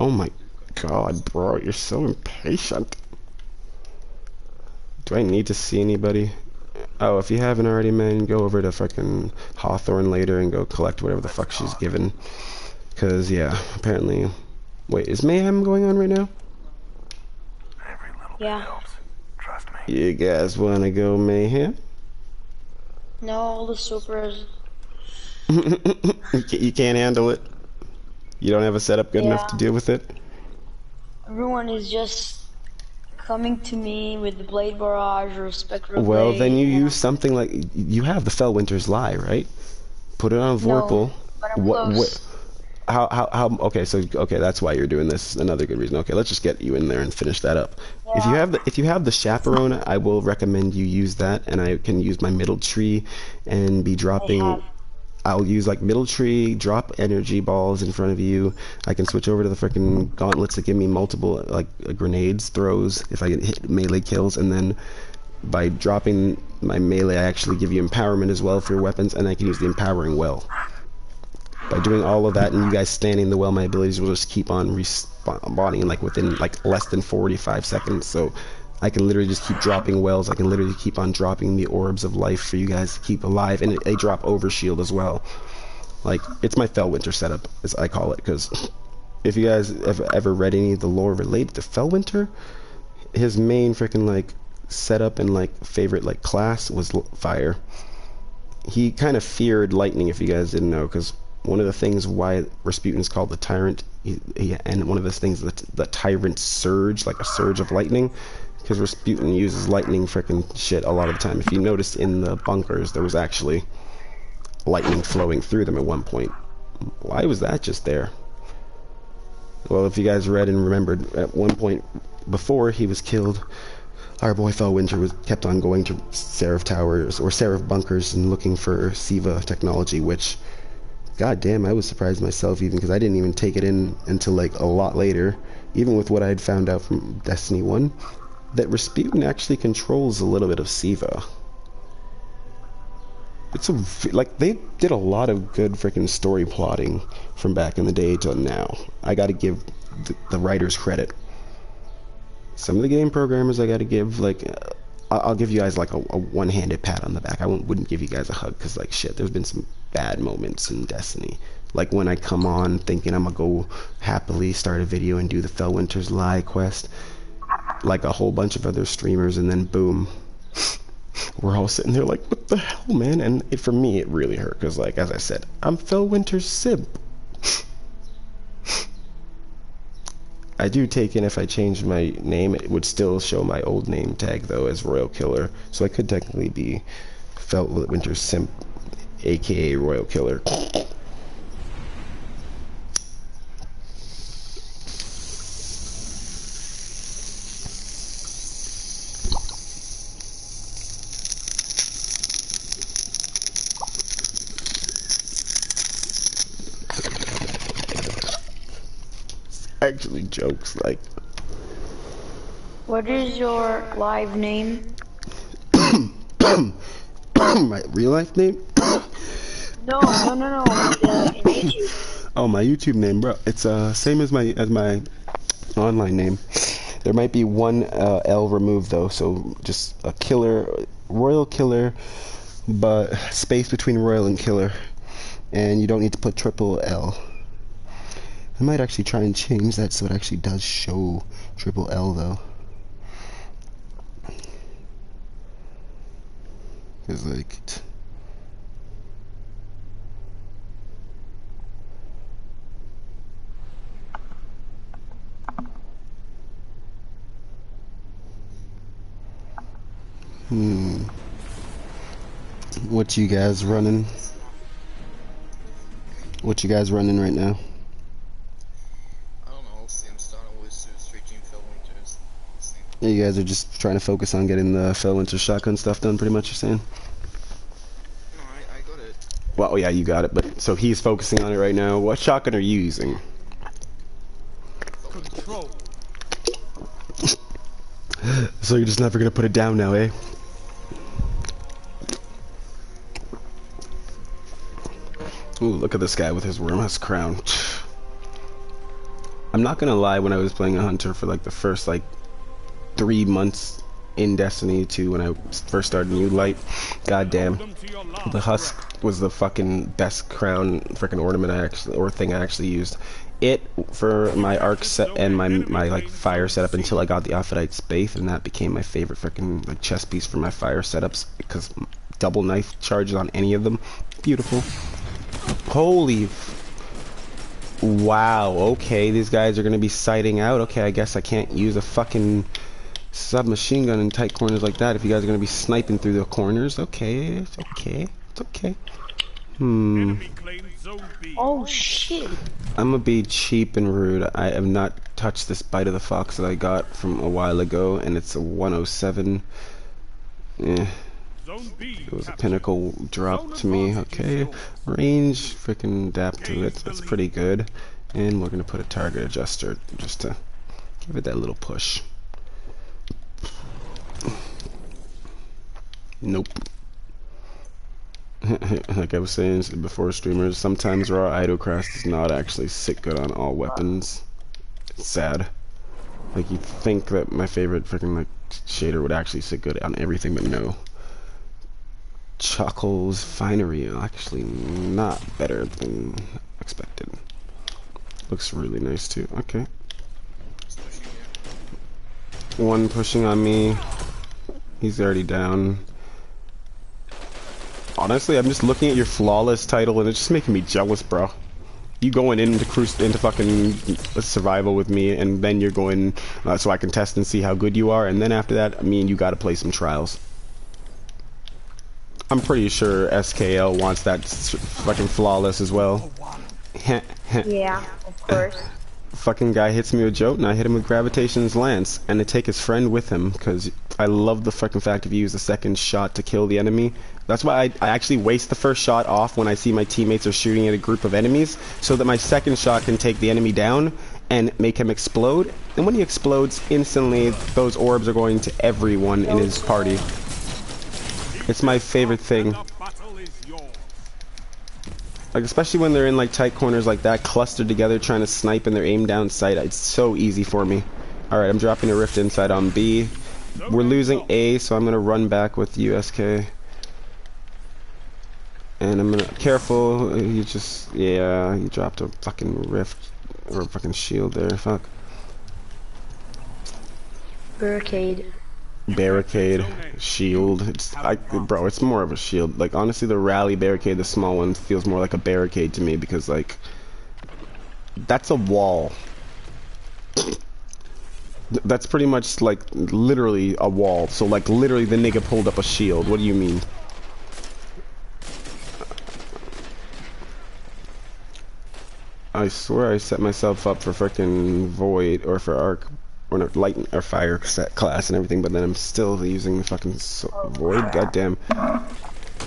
S1: Oh my god, bro, you're so impatient. Do I need to see anybody? Oh, if you haven't already, man, go over to fucking Hawthorne later and go collect whatever the fuck she's given. Cause, yeah, apparently... Wait, is Mayhem going on right now?
S3: Yeah.
S6: Trust me.
S1: You guys wanna go Mayhem?
S3: No, all the supers.
S1: You can't handle it? You don't have a setup good enough to deal with it?
S3: Everyone is just coming to me with the Blade Barrage or Spectral
S1: Well,
S3: Blade,
S1: then you use something like... You have the Fellwinter's Lie, right? Put it on Vorpal.
S3: No, but I'm close.
S1: How... Okay, so... Okay, that's why you're doing this. Another good reason. Okay, let's just get you in there and finish that up.
S3: Yeah.
S1: If you have the Chaperone, I will recommend you use that, and I can use my middle tree and be dropping... I'll use like middle tree, drop energy balls in front of you. I can switch over to the freaking gauntlets that give me multiple like grenades, throws if I get hit melee kills, and then by dropping my melee I actually give you empowerment as well for your weapons, and I can use the empowering well. By doing all of that and you guys standing in the well, my abilities will just keep on respawning like within like less than 45 seconds, so I can literally just keep dropping wells. I can literally keep on dropping the orbs of life for you guys to keep alive, and they drop overshield as well. Like, it's my Fellwinter setup, as I call it, because if you guys have ever read any of the lore related to Fellwinter, his main freaking like setup and like favorite like class was fire. He kind of feared lightning, if you guys didn't know, because one of the things why Rasputin is called the Tyrant, and one of his things the Tyrant Surge, like a surge of lightning, because Rasputin uses lightning frickin' shit a lot of the time. If you noticed in the bunkers, there was actually lightning flowing through them at one point. Why was that just there? Well, if you guys read and remembered, at one point before he was killed, our boy Fellwinter kept on going to Seraph Towers or Seraph bunkers and looking for Siva technology, which, goddamn, I was surprised myself even, because I didn't even take it in until like a lot later, even with what I had found out from Destiny 1. That Rasputin actually controls a little bit of Siva. It's like, they did a lot of good freaking story plotting from back in the day till now. I gotta give the writers credit. Some of the game programmers I gotta give, like, I'll give you guys like a one-handed pat on the back. I wouldn't give you guys a hug, because like shit, there's been some bad moments in Destiny. Like when I come on thinking I'm gonna go happily start a video and do the Fellwinter's Lie quest, like a whole bunch of other streamers, and then boom, we're all sitting there like, what the hell, man? And for me, it really hurt, because like, as I said, I'm Fellwinter's simp. I do take in if I change my name, it would still show my old name tag though as RoyalKilller, so I could technically be Fellwinter Simp, aka RoyalKiller. Actually jokes, like,
S3: What is your live name?
S1: my real life name?
S3: No. In YouTube.
S1: Oh, my YouTube name, bro. It's same as my online name. There might be one L removed though, so just a killer, RoyalKiller, but space between Royal and Killer, and you don't need to put triple L. I might actually try and change that so it actually does show triple L though. Cause like, what you guys running? What you guys running right now? You guys are just trying to focus on getting the Fellwinter shotgun stuff done, pretty much, you're saying?
S4: No, I got it.
S1: Well, yeah, you got it, but so he's focusing on it right now. What shotgun are you using?
S2: Control.
S1: So you're just never gonna put it down now, eh? Ooh, look at this guy with his wormhouse crown. I'm not gonna lie, when I was playing a hunter for like the first like 3 months in Destiny 2 when I first started New Light, goddamn, the husk was the fucking best crown freaking ornament thing I actually used. It for my arc set and my like fire setup until I got the Aphrodite Spaith, and that became my favorite freaking like chest piece for my fire setups because double knife charges on any of them, beautiful. Holy wow, okay, these guys are gonna be sighting out. Okay, I guess I can't use a fucking submachine gun in tight corners like that if you guys are gonna be sniping through the corners. Okay, it's okay, it's okay.
S3: Oh shit.
S1: I'm gonna be cheap and rude. I have not touched this Bite of the Fox that I got from a while ago, and it's a 107. It was a pinnacle drop to me. Okay, range, freaking adapt to it. That's pretty good. And we're gonna put a target adjuster just to give it that little push. Nope. Like I was saying before, streamers, sometimes raw idocrast does not actually sit good on all weapons. It's sad. Like you'd think that my favorite freaking like shader would actually sit good on everything, but no. Chuckles Finery actually not better than expected. Looks really nice too. Okay. One pushing on me. He's already down. Honestly, I'm just looking at your flawless title and it's just making me jealous, bro. You going into fucking survival with me, and then you're going so I can test and see how good you are, and then after that, me and you gotta play some trials. I'm pretty sure SKL wants that fucking flawless as well.
S3: Yeah, of course.
S1: Fucking guy hits me with Jote, and I hit him with Gravitation's Lance, and I take his friend with him, because I love the fucking fact if you use the second shot to kill the enemy. That's why I actually waste the first shot off when I see my teammates are shooting at a group of enemies, so that my second shot can take the enemy down and make him explode. And when he explodes, instantly those orbs are going to everyone in his party. It's my favorite thing. Like, especially when they're in like tight corners like that, clustered together trying to snipe and they're aimed down sight. It's so easy for me. Alright, I'm dropping a rift inside on B. We're losing A, so I'm gonna run back with USK. And I'm gonna... Careful, you just... Yeah, you dropped a fucking rift. Or a fucking shield there, fuck.
S3: Barricade.
S1: Barricade, shield. Bro, it's more of a shield. Like, honestly, the rally barricade, the small one, feels more like a barricade to me because, like, that's a wall. That's pretty much, like, literally a wall. So, like, literally the nigga pulled up a shield. What do you mean? I swear I set myself up for frickin' Void, or for Arc, or no, Light or Fire set class and everything, but then I'm still using the fucking Void. Goddamn.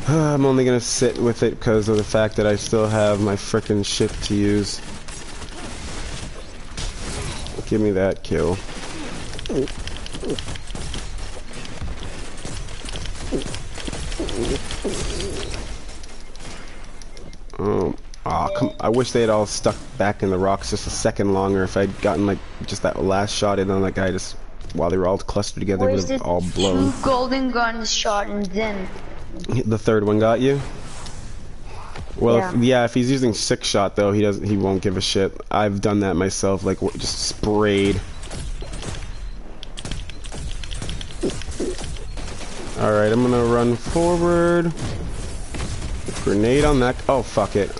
S1: I'm only gonna sit with it because of the fact that I still have my frickin' shit to use. Give me that kill. I wish they had all stuck back in the rocks just a second longer. If I'd gotten like just that last shot in on that guy just while they were all clustered together, would have all blown.
S3: 2 golden guns shot and then
S1: The third one got you? Well,
S3: yeah.
S1: If he's using 6 shot though, he won't give a shit. I've done that myself, like just sprayed. Alright, I'm gonna run forward. Grenade on that. Oh, fuck it.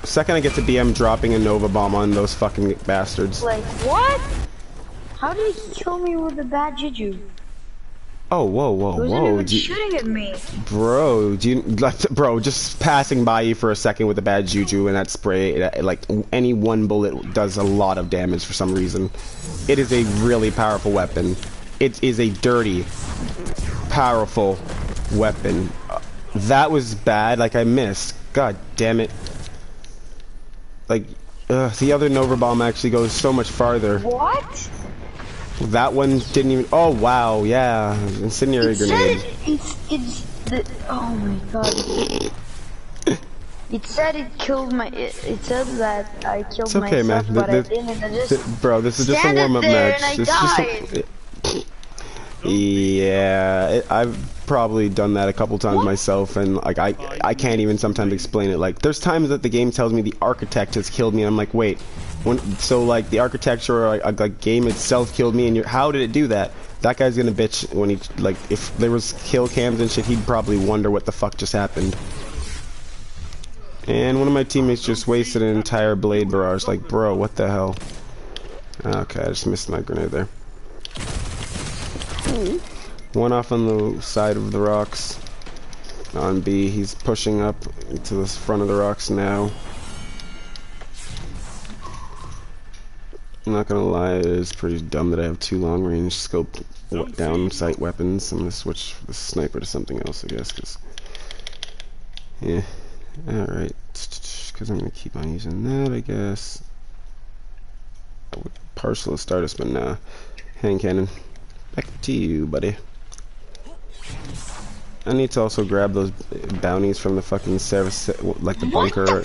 S1: Second I get to B, I'm dropping a Nova Bomb on those fucking bastards.
S3: Like, what? How did he kill me with a bad juju?
S1: Oh, whoa.
S3: He wasn't even shooting at me.
S1: Bro, bro, just passing by you for a second with a bad juju and that spray, like, any one bullet does a lot of damage for some reason. It is a really powerful weapon. It is a dirty, powerful weapon. That was bad, like I missed. God damn it. Like, the other Nova Bomb actually goes so much farther.
S3: What?
S1: That one didn't even... Oh, wow, yeah. Incendiary grenade.
S3: Oh my god. It said it killed my... It said that I killed
S1: it's okay,
S3: myself,
S1: man.
S3: but I didn't. I just...
S1: Bro, this is just a warm-up match.
S3: And
S1: This
S3: I
S1: is just yeah, I've probably done that a couple times myself, and like I can't even sometimes explain it. Like there's times that the game tells me the architect has killed me, and I'm like, wait, so like the architecture or like game itself killed me, and how did it do that? That guy's gonna bitch when he like if there was kill cams and shit, he'd probably wonder what the fuck just happened. And one of my teammates just wasted an entire blade barrage. Like, bro, what the hell? Okay, I just missed my grenade there. One off on the side of the rocks. On B, he's pushing up to the front of the rocks now. I'm not gonna lie, it is pretty dumb that I have 2 long-range scope down sight weapons. I'm gonna switch the sniper to something else, I guess, because... Yeah. Alright. Because I'm gonna keep on using that, I guess. I would partial start us, but nah. Hand cannon. Back to you, buddy. I need to also grab those bounties from the fucking service, like the bunker,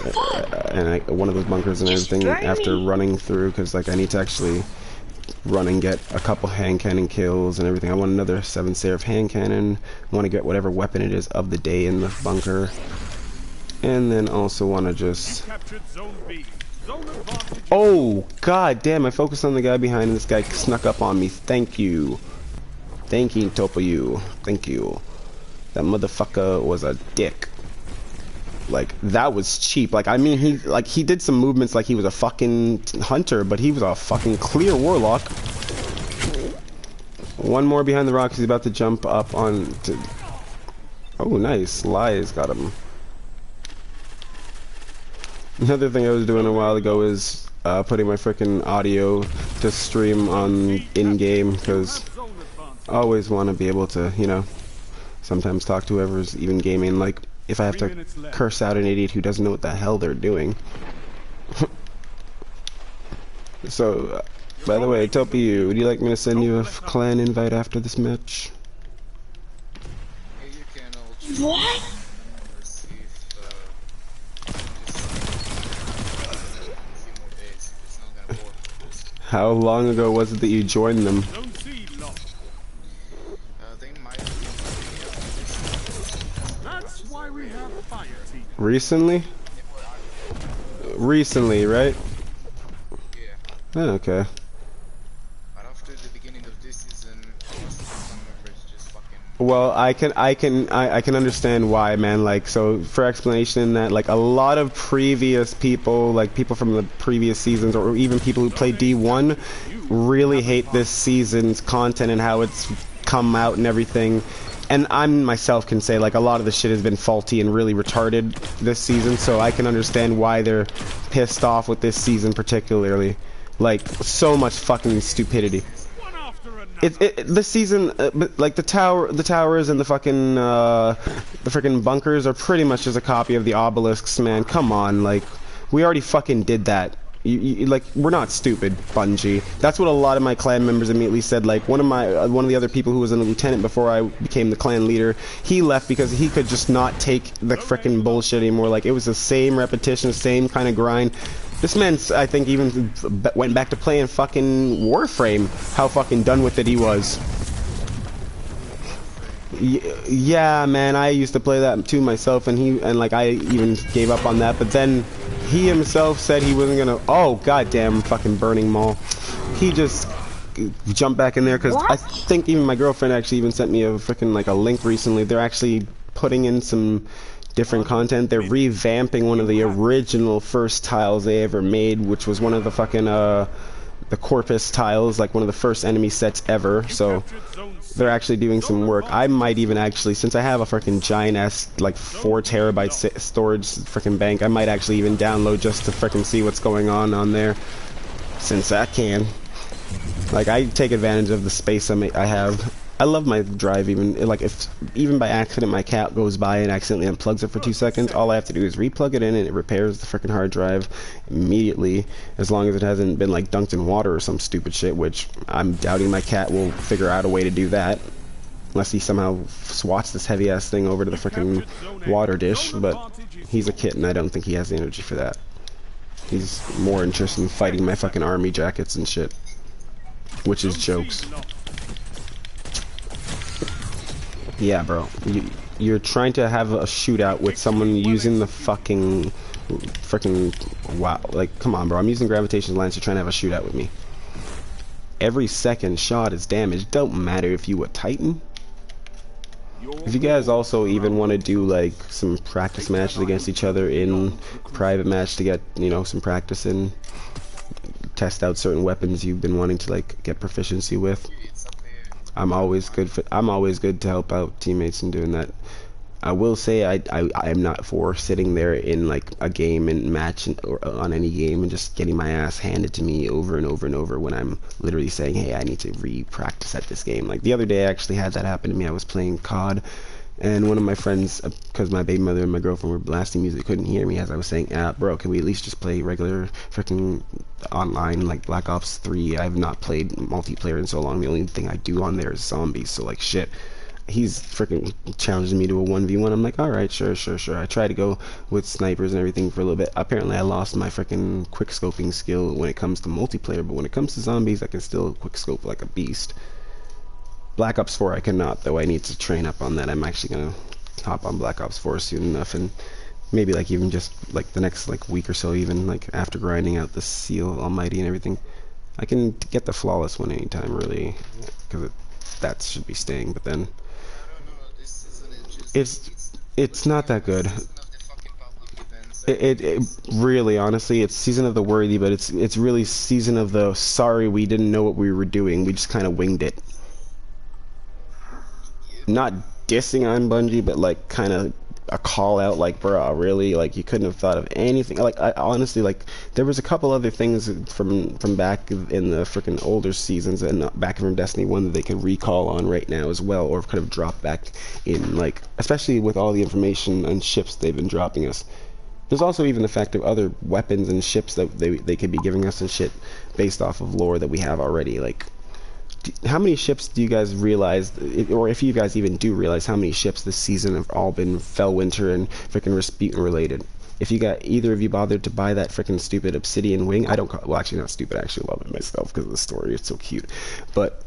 S1: and one of those bunkers and everything after running through, because like I need to actually run and get a couple hand cannon kills and everything. I want another 7 seraph hand cannon. I want to get whatever weapon it is of the day in the bunker, and then also want to just... Oh, god damn, I focused on the guy behind and this guy snuck up on me. Thank you. Thank you, Topo. Thank you. That motherfucker was a dick. Like, that was cheap. Like, I mean, he did some movements like he was a fucking hunter, but he was a fucking clear warlock. One more behind the rocks. He's about to jump up on to... Oh, nice. Lies got him. Another thing I was doing a while ago is putting my freaking audio to stream on in-game, because I always want to be able to, you know, sometimes talk to whoever's even gaming, like if I have to curse out an idiot who doesn't know what the hell they're doing. So, by the way, Topi, would you like me to send you a clan invite after this match?
S3: What?
S1: How long ago was it that you joined them?
S2: Don't see lost.
S4: They might.
S2: That's why we have fire team.
S1: Recently? Recently, right?
S4: Yeah.
S1: Oh, okay.
S4: But after the beginning of this season, most of the members just fucking.
S1: Well, I can understand why, man. Like, so for explanation, that like a lot of previous people, like people from the previous seasons, or even people who play D1, really hate this season's content and how it's come out and everything. And I myself can say, like, a lot of the shit has been faulty and really retarded this season, so I can understand why they're pissed off with this season particularly. Like, so much fucking stupidity.
S2: One after another.
S1: The season, like the towers and the fucking, the freaking bunkers are pretty much just a copy of the obelisks, man. Come on, like, we already fucking did that. Like, we're not stupid, Bungie. That's what a lot of my clan members immediately said. Like, one of the other people who was a lieutenant before I became the clan leader, he left because he could just not take the frickin' bullshit anymore. Like, it was the same repetition, same kind of grind. This man, I think, even went back to playing fucking Warframe. How fucking done with it he was. Yeah, man, I used to play that too myself, and like I even gave up on that. But then he himself said he wasn't gonna. Oh, goddamn, fucking burning mall. He just jumped back in there because I think even my girlfriend actually even sent me a freaking like a link recently. They're actually putting in some different content. They're revamping one of the original first tiles they ever made, which was one of the fucking the Corpus tiles, like one of the first enemy sets ever. So they're actually doing some work. I might even actually, since I have a freaking giant ass like 4 terabyte storage freaking bank, I might actually even download just to freaking see what's going on there, since I can. Like, I take advantage of the space I have. I love my drive. Even like if by accident my cat goes by and accidentally unplugs it for 2 seconds, all I have to do is replug it in and it repairs the freaking hard drive immediately, as long as it hasn't been like dunked in water or some stupid shit, which I'm doubting my cat will figure out a way to do that, unless he somehow swats this heavy ass thing over to the freaking water dish. But he's a kitten. I don't think he has the energy for that. He's more interested in fighting my fucking army jackets and shit, which is jokes. Yeah, bro. You're trying to have a shootout with someone using the fucking wow. Like, come on, bro. I'm using gravitation lines. You're trying to have a shootout with me. Every second shot is damage. Don't matter if you a Titan. If you guys also even want to do like some practice matches against each other in private match to get, you know, some practice in, test out certain weapons you've been wanting to like get proficiency with, I'm always good to help out teammates in doing that. I will say I am not for sitting there in like a game and match or on any game and just getting my ass handed to me over and over and over when I'm literally saying, hey, I need to re-practice at this game. Like the other day I actually had that happen to me. I was playing COD and one of my friends, because my baby mother and my girlfriend were blasting music, couldn't hear me as I was saying, bro, can we at least just play regular freaking online, like Black Ops 3? I have not played multiplayer in so long. The only thing I do on there is zombies, so like shit. He's freaking challenging me to a 1v1. I'm like, alright, sure. I try to go with snipers and everything for a little bit. Apparently I lost my freaking quick scoping skill when it comes to multiplayer, but when it comes to zombies I can still quick scope like a beast. Black Ops 4 I cannot, though. I need to train up on that. I'm actually gonna hop on Black Ops 4 soon enough, and maybe like even just like the next like week or so, even like after grinding out the Seal Almighty and everything, I can get the flawless one anytime really, because that should be staying. But then it's not that good. It really, honestly, it's season of the worthy, but it's really season of the sorry we didn't know what we were doing. We just kind of winged it. Not dissing on Bungie, but like kind of a call out, like, bro, really, like you couldn't have thought of anything. Like, I honestly, like, there was a couple other things from back in the freaking older seasons and back from Destiny 1 that they could recall on right now as well, or could have dropped back in, like, especially with all the information and ships they've been dropping us. There's also even the fact of other weapons and ships that they could be giving us and shit based off of lore that we have already. Like, how many ships do you guys realize, or if you guys even do realize, how many ships this season have all been Fellwinter and freaking Rasputin related? if you got either of you bothered to buy that freaking stupid obsidian wing, I don't call well, actually not stupid, I actually love it myself because of the story. It's so cute. But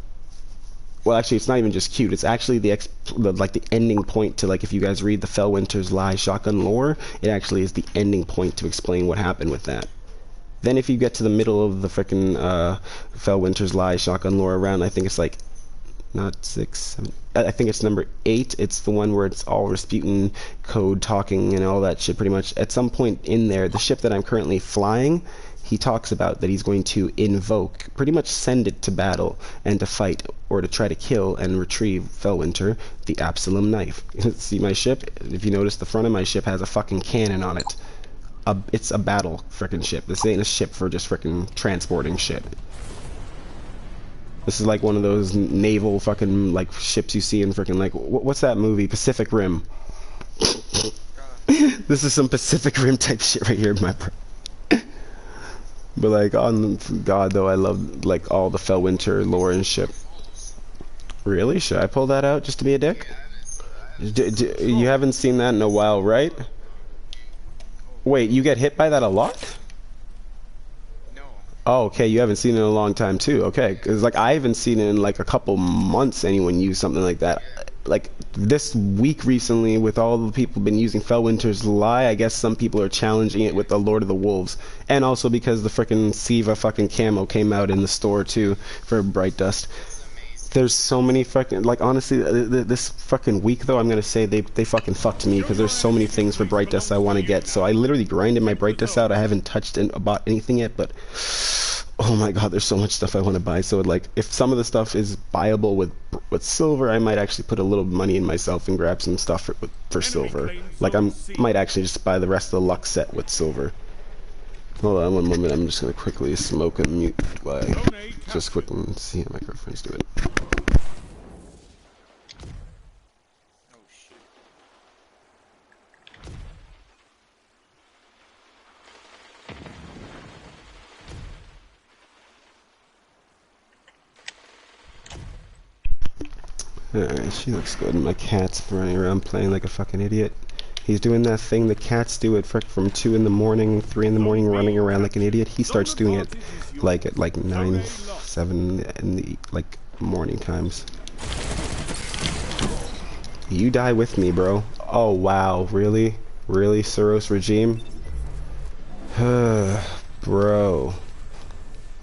S1: well, actually, it's not even just cute. It's actually like the ending point to, like, if you guys read the Fellwinter's Lie shotgun lore, it actually is the ending point to explain what happened with that. Then if you get to the middle of the frickin' Fellwinter's Lie shotgun lore around, I think it's like, not 6, 7, I think it's number 8. It's the one where it's all Rasputin code talking and all that shit pretty much. At some point in there, the ship that I'm currently flying, he talks about that he's going to invoke, pretty much send it to battle and to fight or to try to kill and retrieve Fellwinter, the Absalom knife. See my ship? If you notice, the front of my ship has a fucking cannon on it. It's a battle frickin' ship. This ain't a ship for just frickin' transporting shit. This is like one of those naval fucking like ships you see in frickin' like what's that movie? Pacific Rim. This is some Pacific Rim type shit right here, my bro. But like, on God though, I love like all the Fellwinter lore and shit. Really? Should I pull that out just to be a dick? You haven't seen that in a while, right? Wait, you get hit by that a lot?
S6: No.
S1: Oh, okay, you haven't seen it in a long time too. Okay, because like I haven't seen it in like a couple months. Anyone use something like that? Like this week recently, with all the people been using Fellwinter's Lie, I guess some people are challenging it with the Lord of the Wolves, and also because the frickin' Siva fucking camo came out in the store too for Brightdust. There's so many fucking, like, honestly, this fucking week though, I'm gonna say they fucking fucked me because there's so many things for Brightdust I want to get. So I literally grinded my Brightdust out. I haven't touched and bought anything yet, but oh my god, there's so much stuff I want to buy. So like, if some of the stuff is buyable with silver, I might actually put a little money in myself and grab some stuff for silver. Like I might actually just buy the rest of the luck set with silver. Hold on one moment, I'm just gonna quickly smoke and mute while I just quickly see how my girlfriend's doing.
S6: Oh shit.
S1: Alright, she looks good. My cat's running around playing like a fucking idiot. He's doing that thing the cats do at from 2 in the morning, 3 in the morning, running around like an idiot. He starts doing it like at like 9, 7 in the like morning times. You die with me, bro. Oh wow, really? Really, Suros regime? Bro.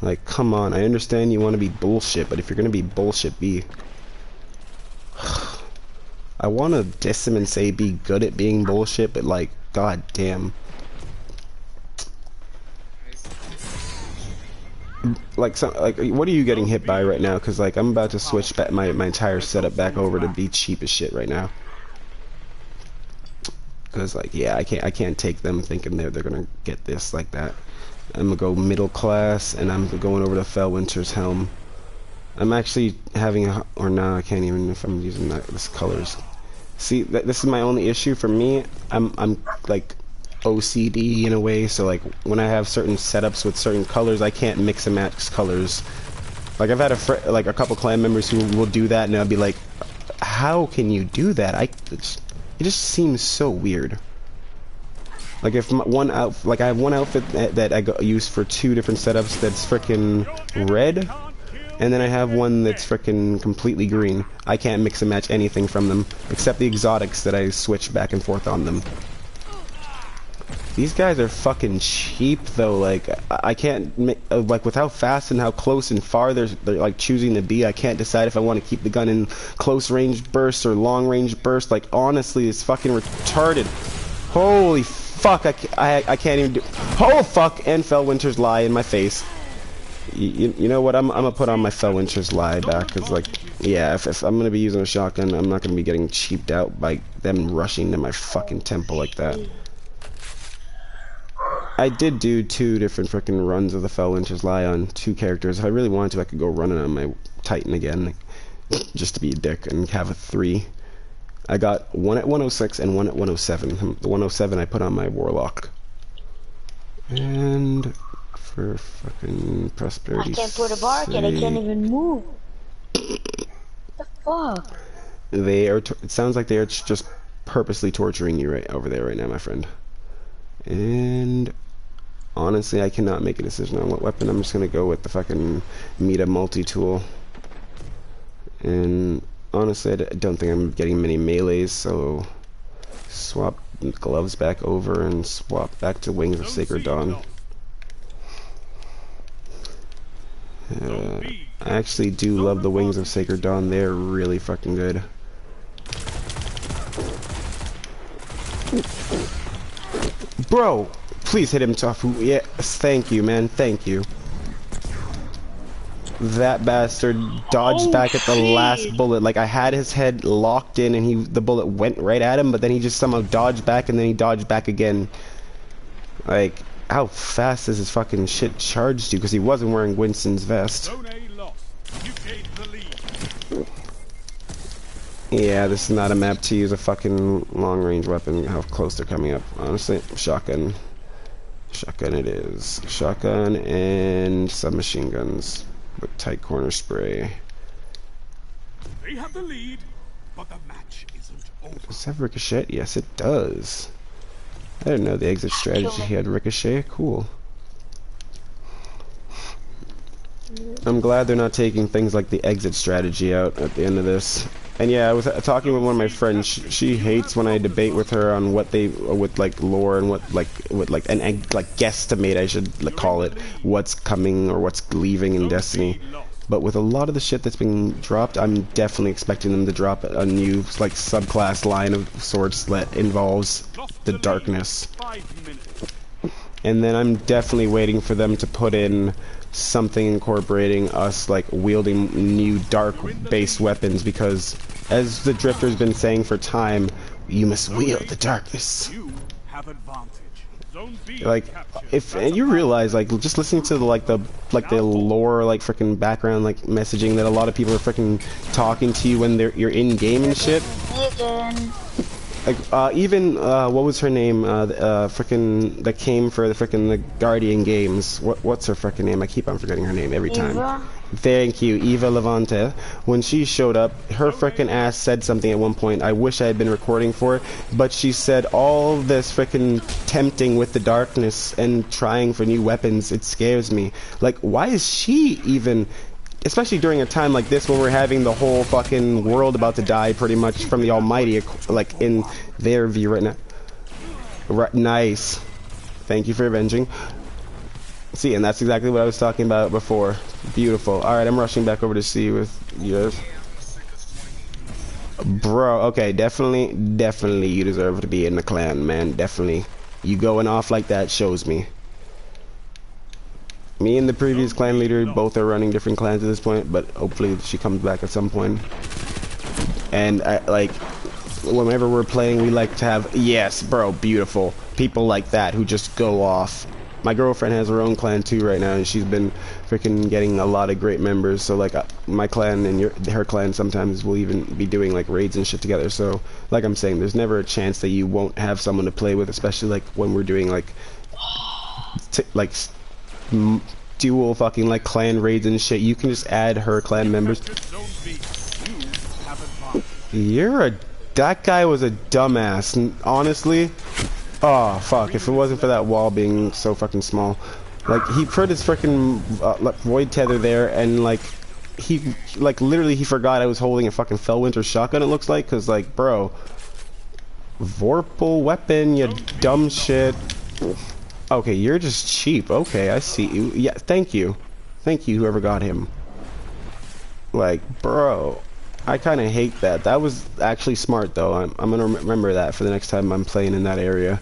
S1: Like, come on. I understand you want to be bullshit, but if you're gonna be bullshit, be... I want to diss him and say be good at being bullshit, but like, god damn. Like, what are you getting hit by right now? Because like, I'm about to switch back my entire setup back over to be cheap as shit right now. Because like, yeah, I can't take them thinking they're gonna get this like that. I'm gonna go middle class, and I'm going over to Fellwinter's Helm. I'm actually having a, or no, I can't even if I'm using this colors. See, this is my only issue for me. I'm like OCD in a way, so like when I have certain setups with certain colors, I can't mix and match colors. Like I've had a couple clan members who will do that, and I'll be like, how can you do that? It just seems so weird. Like if I have one outfit that I use for 2 different setups that's frickin' red. And then I have one that's frickin' completely green. I can't mix and match anything from them, except the exotics that I switch back and forth on them. These guys are fucking cheap though, like, I can't, like with how fast and how close and far they're like choosing to be, I can't decide if I want to keep the gun in close range burst or long range burst. Like honestly, it's fucking retarded. Holy fuck, I can't even do, oh fuck, and Fellwinter's Lie in my face. You know what? I'm gonna put on my Fellwinter's Lie back, because like, yeah, if I'm gonna be using a shotgun, I'm not gonna be getting cheaped out by them rushing to my fucking temple like that. I did do 2 different frickin' runs of the Fellwinter's Lie on 2 characters. If I really wanted to, I could go running on my Titan again, just to be a dick and have a 3. I got 1 at 106 and 1 at 107. The 107 I put on my Warlock. And for fucking prosperity.
S3: I can't put a bark and I can't even move. What the fuck?
S1: They are. It sounds like they are just purposely torturing you right over there right now, my friend. And honestly, I cannot make a decision on what weapon. I'm just gonna go with the fucking Meta multi-tool. And honestly, I don't think I'm getting many melees, so swap gloves back over and swap back to Wings of Sacred Dawn. I actually do love the Wings of Sacred Dawn. They're really fucking good. Bro, please hit him tough. Yes, thank you, man. Thank you. That bastard dodged back at the last bullet. Like, I had his head locked in and the bullet went right at him, but then he just somehow dodged back and then he dodged back again. Like, how fast does his fucking shit charge to? Because he wasn't wearing Winston's vest.
S2: Zone A lost. You gained the lead.
S1: Yeah, this is not a map to use a fucking long-range weapon. How close they're coming up. Honestly, shotgun. Shotgun it is. Shotgun and submachine guns with tight corner spray.
S2: They have the lead, but the match isn't over.
S1: Does it have ricochet? Yes, it does. I didn't know the exit strategy had ricochet. Cool. I'm glad they're not taking things like the exit strategy out at the end of this. And yeah, I was talking with one of my friends. She hates when I debate with her on what they with like lore and what like guesstimate, I should call it, what's coming or what's leaving in Destiny. But with a lot of the shit that's being dropped, I'm definitely expecting them to drop a new like subclass line of sorts that involves the darkness. And then I'm definitely waiting for them to put in something incorporating us like wielding new dark based weapons, because as the Drifter's been saying for time, you must wield the darkness. Like, if and you realize, like, just listening to the lore, like freaking background like messaging that a lot of people are freaking talking to you when you're in game and shit. Like, even what was her name? Frickin' that came for the Guardian games. What's her frickin' name? I keep on forgetting her name every time.
S3: Eva?
S1: Thank you, Eva Levante. When she showed up, her frickin' ass said something at one point. I wish I had been recording for it, but she said all this frickin' tempting with the darkness and trying for new weapons. It scares me. Like, why is she even? Especially during a time like this when we're having the whole fucking world about to die pretty much from the Almighty, like in their view right now. Nice. Thank you for avenging. See, and that's exactly what I was talking about before. Beautiful. Alright, I'm rushing back over to see with you. Bro, okay, definitely you deserve to be in the clan, man. Definitely. You going off like that shows me. Me and the previous clan leader both are running different clans at this point, but hopefully she comes back at some point. And like, whenever we're playing, we like to have, yes, bro, beautiful, people like that who just go off. My girlfriend has her own clan too right now, and she's been freaking getting a lot of great members. So like, my clan and her clan sometimes will even be doing like raids and shit together. So like I'm saying, there's never a chance that you won't have someone to play with, especially like when we're doing like dual fucking like clan raids and shit. You can just add her clan members. That guy was a dumbass, and honestly, oh fuck, if it wasn't for that wall being so fucking small. Like, he put his freaking void tether there, and like he literally he forgot I was holding a fucking Fellwinter shotgun, it looks like, cause like, bro, Vorpal weapon, you dumb shit. Okay, you're just cheap. Okay, I see you. Yeah, thank you. Thank you, whoever got him. Like, bro, I kind of hate that. That was actually smart, though. I'm gonna remember that for the next time I'm playing in that area.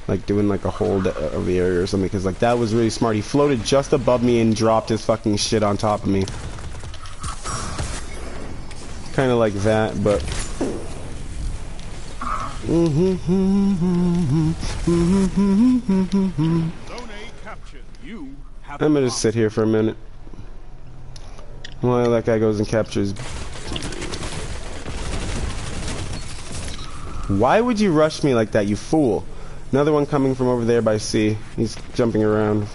S1: Like, doing, like, a hold of the area or something, because, like, that was really smart. He floated just above me and dropped his fucking shit on top of me. Kind of like that, but... I'm gonna just sit here for a minute while that guy goes and captures. Why would you rush me like that, you fool? Another one coming from over there by C. He's jumping around.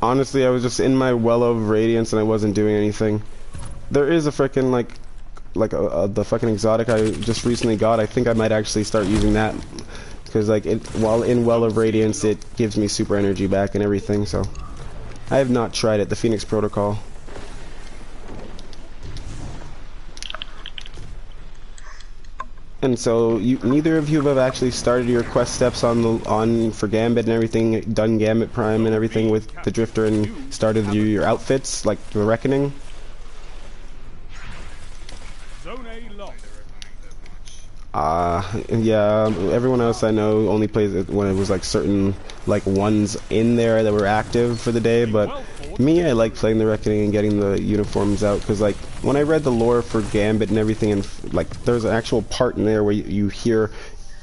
S1: Honestly, I was just in my well of radiance and I wasn't doing anything. There is a frickin' like like the fucking exotic I just recently got, I think I might actually start using that. Because like while in Well of Radiance, it gives me super energy back and everything. So I have not tried it. The Phoenix Protocol. And so neither of you have actually started your quest steps on for Gambit and everything, done Gambit Prime and everything with the Drifter, and started your outfits like the Reckoning.
S2: Zone A locked.
S1: Yeah, everyone else I know only plays it when it was like certain like ones in there that were active for the day, but me, I like playing the Reckoning and getting the uniforms out, because like when I read the lore for Gambit and everything, and like there's an actual part in there where you hear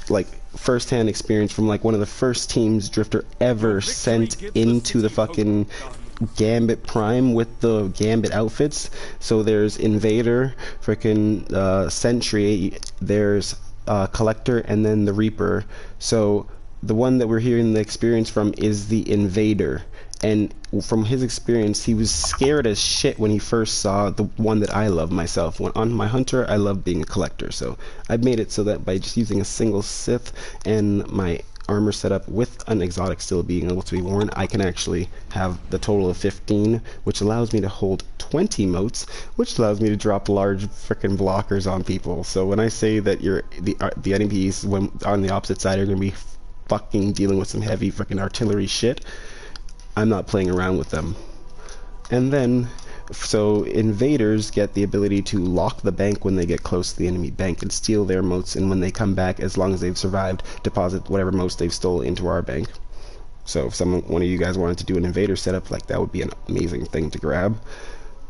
S1: like first-hand experience from like one of the first teams Drifter ever sent into the fucking Gambit Prime with the Gambit outfits. So there's Invader, frickin' Sentry, there's Collector, and then the Reaper. So the one that we're hearing the experience from is the Invader. And from his experience, he was scared as shit when he first saw the one that I love myself. When on my Hunter, I love being a Collector. So I've made it so that by just using a single Sith and my armor setup with an exotic still being able to be worn, I can actually have the total of 15, which allows me to hold 20 motes, which allows me to drop large frickin' blockers on people. So when I say that the enemies when on the opposite side are going to be fucking dealing with some heavy frickin' artillery shit, I'm not playing around with them. And then so invaders get the ability to lock the bank when they get close to the enemy bank and steal their motes, and when they come back, as long as they've survived, deposit whatever motes they've stole into our bank. So if one of you guys wanted to do an invader setup, like that would be an amazing thing to grab.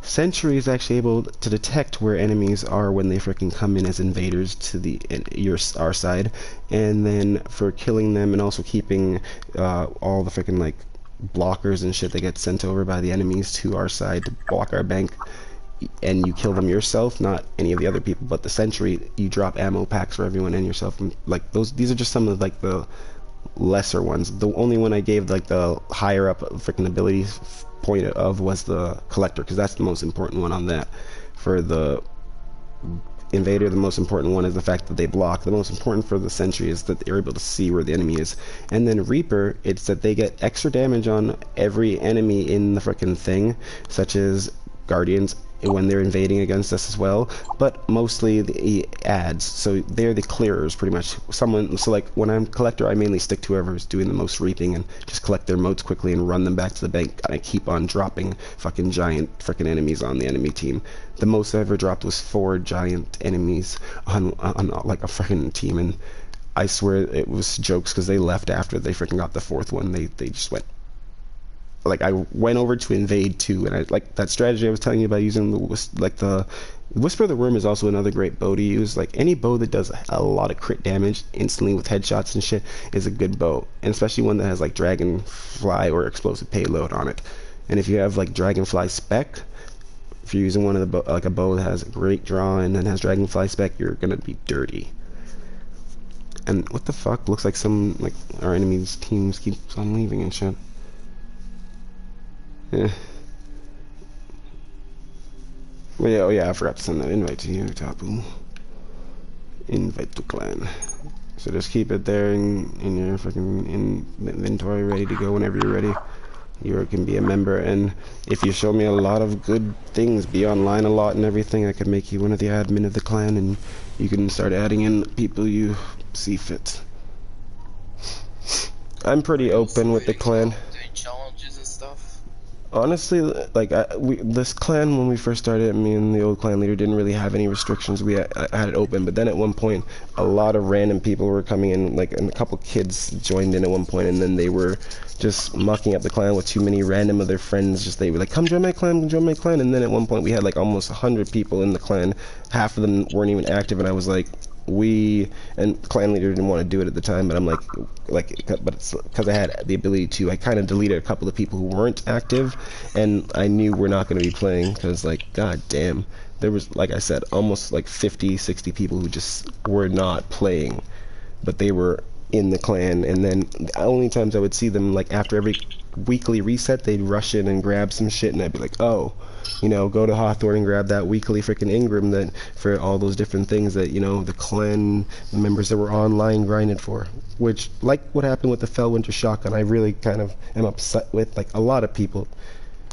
S1: Sentry is actually able to detect where enemies are when they freaking come in as invaders to our side, and then for killing them and also keeping all the freaking like blockers and shit that get sent over by the enemies to our side to block our bank, and you kill them yourself, not any of the other people, but the Sentry, you drop ammo packs for everyone and yourself. And like these are just some of like the lesser ones. The only one I gave like the higher up freaking ability point of was the Collector, because that's the most important one on that. For the Invader, the most important one is the fact that they block. The most important for the Sentry is that they're able to see where the enemy is. And then Reaper, it's that they get extra damage on every enemy in the frickin' thing, such as Guardians when they're invading against us as well, but mostly the ads. So they're the clearers pretty much. So like when I'm Collector, I mainly stick to whoever's doing the most reaping and just collect their motes quickly and run them back to the bank. And I keep on dropping fucking giant frickin' enemies on the enemy team. The most I ever dropped was 4 giant enemies on like a frickin' team, and I swear it was jokes because they left after they frickin' got the 4th one. They just went. Like I went over to invade too, and I like that strategy I was telling you about using the Whisper of the Worm is also another great bow to use. Like any bow that does a lot of crit damage instantly with headshots and shit is a good bow, and especially one that has like Dragonfly or explosive payload on it. And if you have like Dragonfly spec, if you're using one of the like a bow that has a great draw and then has Dragonfly spec, you're gonna be dirty. And what the fuck? Looks like some like our enemies teams keeps on leaving and shit. Yeah. Well, yeah, oh yeah, I forgot to send that invite to you, Tapu. Invite to clan. So just keep it there in your fucking inventory, ready to go whenever you're ready. You can be a member, and if you show me a lot of good things, be online a lot and everything, I can make you one of the admin of the clan, and you can start adding in people you see fit. I'm pretty open with the clan.
S6: Doing challenges and stuff.
S1: Honestly, like this clan, when we first started, me and the old clan leader didn't really have any restrictions. I had it open, but then at one point, a lot of random people were coming in, like, and a couple kids joined in at one point, and then they were just mucking up the clan with too many random of their friends. Just they were like, come join my clan, come join my clan, and then at one point we had like almost 100 people in the clan. Half of them weren't even active, and I was like, and clan leader didn't want to do it at the time, but I'm like, but it's because I had the ability to, I kind of deleted a couple of people who weren't active, and I knew we're not going to be playing, because like, god damn, there was, like I said, almost like 50, 60 people who just were not playing, but they were in the clan, and then the only times I would see them, like after every weekly reset, they'd rush in and grab some shit, and I'd be like, oh, you know, go to Hawthorne and grab that weekly freaking Ingram that for all those different things that, you know, the clan members that were online grinded for. Which, like what happened with the Fellwinter shotgun, I really kind of am upset with. Like a lot of people,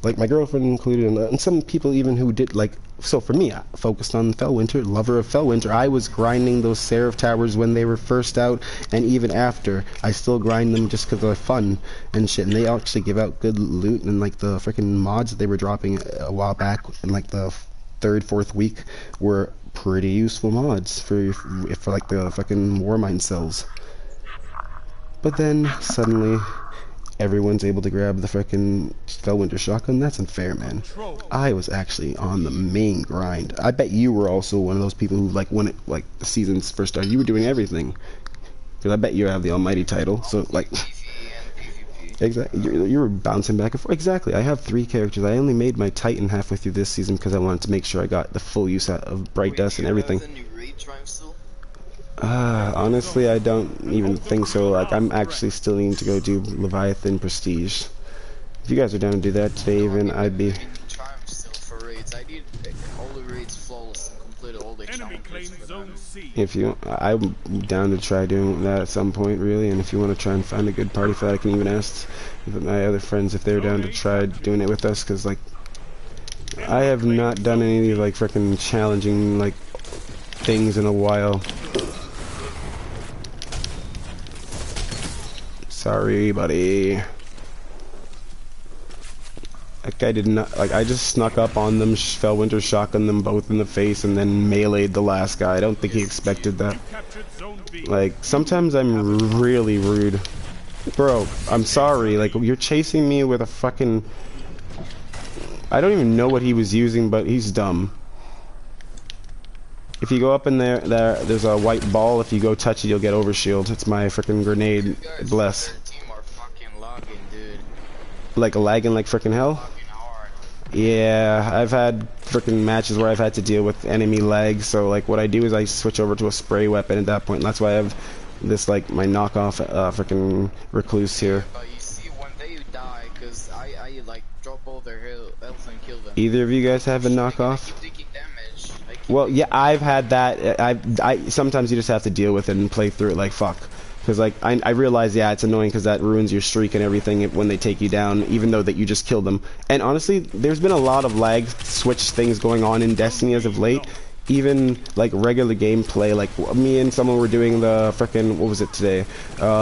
S1: like my girlfriend included, and some people even who did, like, so for me, I focused on Fellwinter, lover of Fellwinter. I was grinding those Seraph Towers when they were first out, and even after. I still grind them just because they're fun and shit, and they actually give out good loot, and like the freaking mods that they were dropping a while back in like the third, fourth week were pretty useful mods for like the fucking Warmind cells. But then suddenly everyone's able to grab the frickin' Fellwinter shotgun. That's unfair, man. I was actually on the main grind. I bet you were also one of those people who, like, when it, like, the seasons first started, you were doing everything. Because I bet you have the almighty title, so, like, exactly, you were bouncing back and forth. Exactly, I have 3 characters. I only made my Titan halfway through this season because I wanted to make sure I got the full use out of Brightdust and everything. Honestly, I don't even think so. Like, I'm actually still needing to go do Leviathan Prestige. If you guys are down to do that today, even, I'd be... If you... I'm down to try doing that at some point, really, and if you want to try and find a good party for that, I can even ask my other friends if they're down to try doing it with us, because, like, I have not done any, like, freaking challenging, like, things in a while. Sorry, buddy. That guy did not, like, I just snuck up on them, Fellwinter shotgun them both in the face, and then meleeed the last guy. I don't think he expected that. Like, sometimes I'm really rude. Bro, I'm sorry, like, you're chasing me with a fucking... I don't even know what he was using, but he's dumb. If you go up in there's a white ball. If you go touch it, you'll get overshield. It's my freaking grenade. Bless. Like lagging like freaking hell? Yeah, I've had freaking matches where I've had to deal with enemy lag, so like what I do is I switch over to a spray weapon at that point, and that's why I have this, like, my knockoff freaking recluse here.
S4: But you see, one day you die, cause I like drop all their health and kill them.
S1: Either of you guys have a knockoff? Well, yeah, I've had that. I sometimes you just have to deal with it and play through it like fuck. Because, like, I realize, yeah, it's annoying because that ruins your streak and everything when they take you down, even though that you just killed them. And honestly, there's been a lot of lag switch things going on in Destiny as of late. Even, like, regular gameplay, like, me and someone were doing the frickin', what was it today?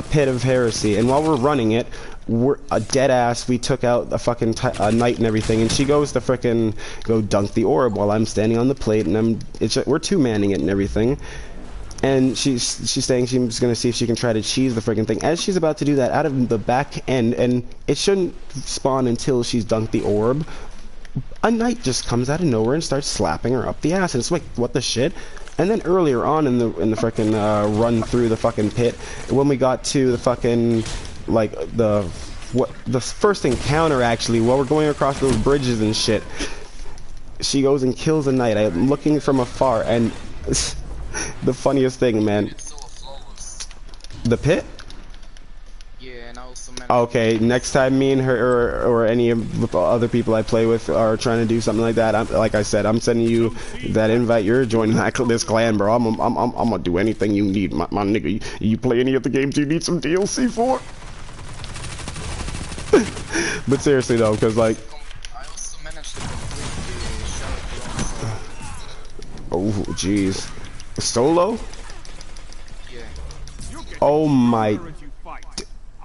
S1: Pit of Heresy. And while we're running it, we're a dead ass. We took out a fucking knight and everything, and she goes to frickin' go dunk the orb while I'm standing on the plate, and we're two-manning it and everything. And she's saying she's gonna see if she can try to cheese the friggin' thing. As she's about to do that, out of the back end, and it shouldn't spawn until she's dunked the orb, a knight just comes out of nowhere and starts slapping her up the ass. And it's like, what the shit? And then earlier on in the frickin' run through the fucking pit, when we got to the fucking, like, the first encounter, actually, while we're going across those bridges and shit, she goes and kills a knight. I'm looking from afar, and the funniest thing, man. The pit?
S4: Yeah, and I also
S1: okay, next time me and her or any of the other people I play with are trying to do something like that, like I said, I'm sending you that invite. You're joining this clan, bro. I'm gonna do anything you need, my nigga. You play any of the games you need some DLC for? But seriously though, because, like,
S4: I also managed to complete the Shadow
S1: oh jeez, solo?
S4: Yeah.
S1: Oh my.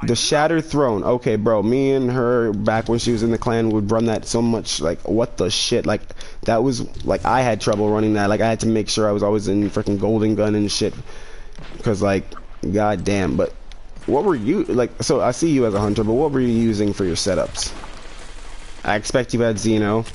S1: The Shattered Throne. Okay, bro. Me and her, back when she was in the clan, would run that so much. Like, what the shit? Like, that was, like, I had trouble running that. Like, I had to make sure I was always in freaking Golden Gun and shit. Because, like, goddamn. But what were you, like, so I see you as a hunter, but what were you using for your setups? I expect you had Xeno.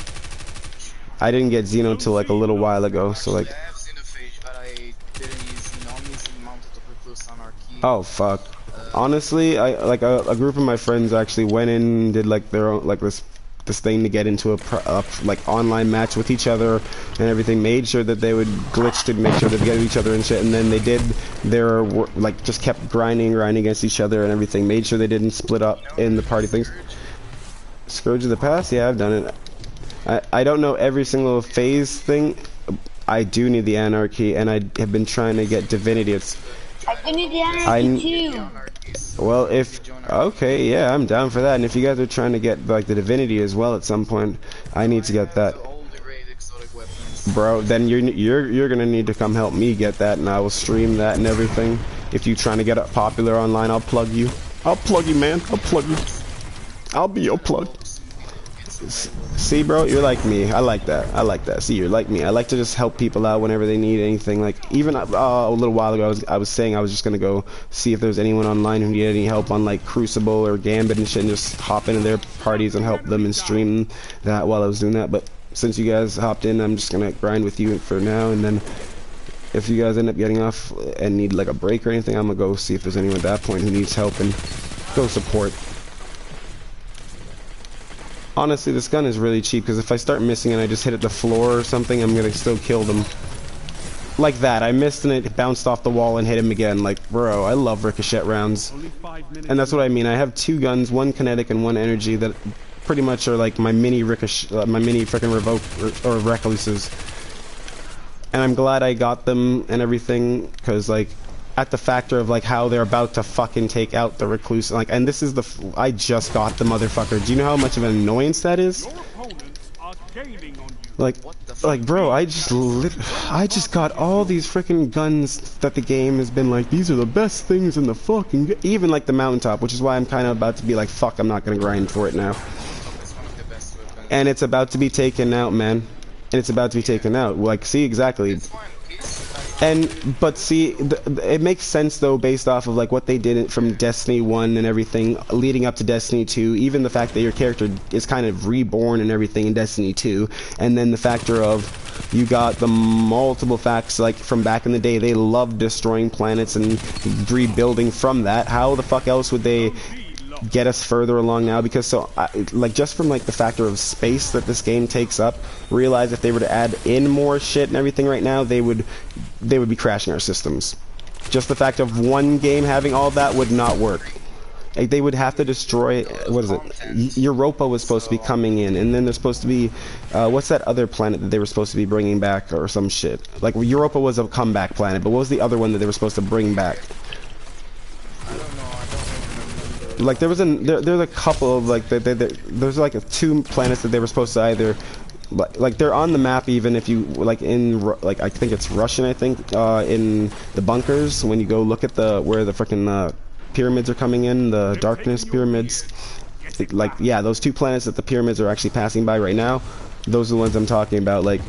S1: I didn't get Xeno till, like, a little while ago, so, like.
S4: I have Xenophage, but I didn't use Xeno. I'm using Mounted Recluse Anarchy.
S1: Oh, fuck. Honestly, I like a group of my friends actually went in and did like their own, like this this thing to get into a like online match with each other and everything. Made sure that they would glitch to make sure that they get each other and shit. And then they did their like just kept grinding against each other and everything. Made sure they didn't split up in the party things. Scourge of the Past, yeah, I've done it. I don't know every single phase thing. I do need the Anarchy, and I have been trying to get Divinity.
S3: I do need the Anarchy too.
S1: Well, okay, yeah, I'm down for that. And if you guys are trying to get like the Divinity as well at some point, I need to get that. Bro, then you're gonna need to come help me get that, and I will stream that and everything. If you're trying to get it popular online, I'll plug you. I'll plug you, man. I'll plug you. I'll be your plug. See, bro, you're like me. I like that. I like that. See, you're like me. I like to just help people out whenever they need anything. Like, even a little while ago, I was saying I was just gonna go see if there's anyone online who needed any help on like Crucible or Gambit and shit, and just hop into their parties and help them and stream that while I was doing that. But since you guys hopped in, I'm just gonna grind with you for now, and then if you guys end up getting off and need like a break or anything, I'm gonna go see if there's anyone at that point who needs help and go support. Honestly, this gun is really cheap, because if I start missing and I just hit at the floor or something, I'm gonna still kill them. Like that, I missed and it bounced off the wall and hit him again. Like, bro, I love ricochet rounds. And that's what I mean. I have two guns, one kinetic and one energy, that pretty much are like my mini ricochet, my mini freaking revoke or recluses. And I'm glad I got them and everything, because like, at the factor of like how they're about to fucking take out the recluse, like, and this is I just got the motherfucker. Do you know how much of an annoyance that is? Like, bro, I just got all these freaking guns that the game has been like, these are the best things in the fucking even like the mountaintop, which is why I'm kind of about to be like, fuck, I'm not gonna grind for it now. And it's about to be taken out, man. And it's about to be taken out. Like, see, exactly. But see, it makes sense though, based off of like what they did from Destiny 1 and everything leading up to Destiny 2, even the fact that your character is kind of reborn and everything in Destiny 2, and then the factor of you got the multiple facts like from back in the day. They loved destroying planets and rebuilding from that. How the fuck else would they get us further along now? Because so like just from like the factor of space that this game takes up, realize if they were to add in more shit and everything right now, they would be crashing our systems. Just the fact of one game having all that would not work. Like, they would have to destroy, what is it, Europa was supposed to be coming in, and then there's supposed to be what's that other planet that they were supposed to be bringing back or some shit. Like, Europa was a comeback planet, but what was the other one that they were supposed to bring back? Like, there's a couple of like there's like two planets that they were supposed to either like they're on the map, even if you like in like I think it's Russian, I think in the bunkers when you go look at where the freaking pyramids are coming in, the darkness pyramids. Like, yeah, those two planets that the pyramids are actually passing by right now, those are the ones I'm talking about. Like,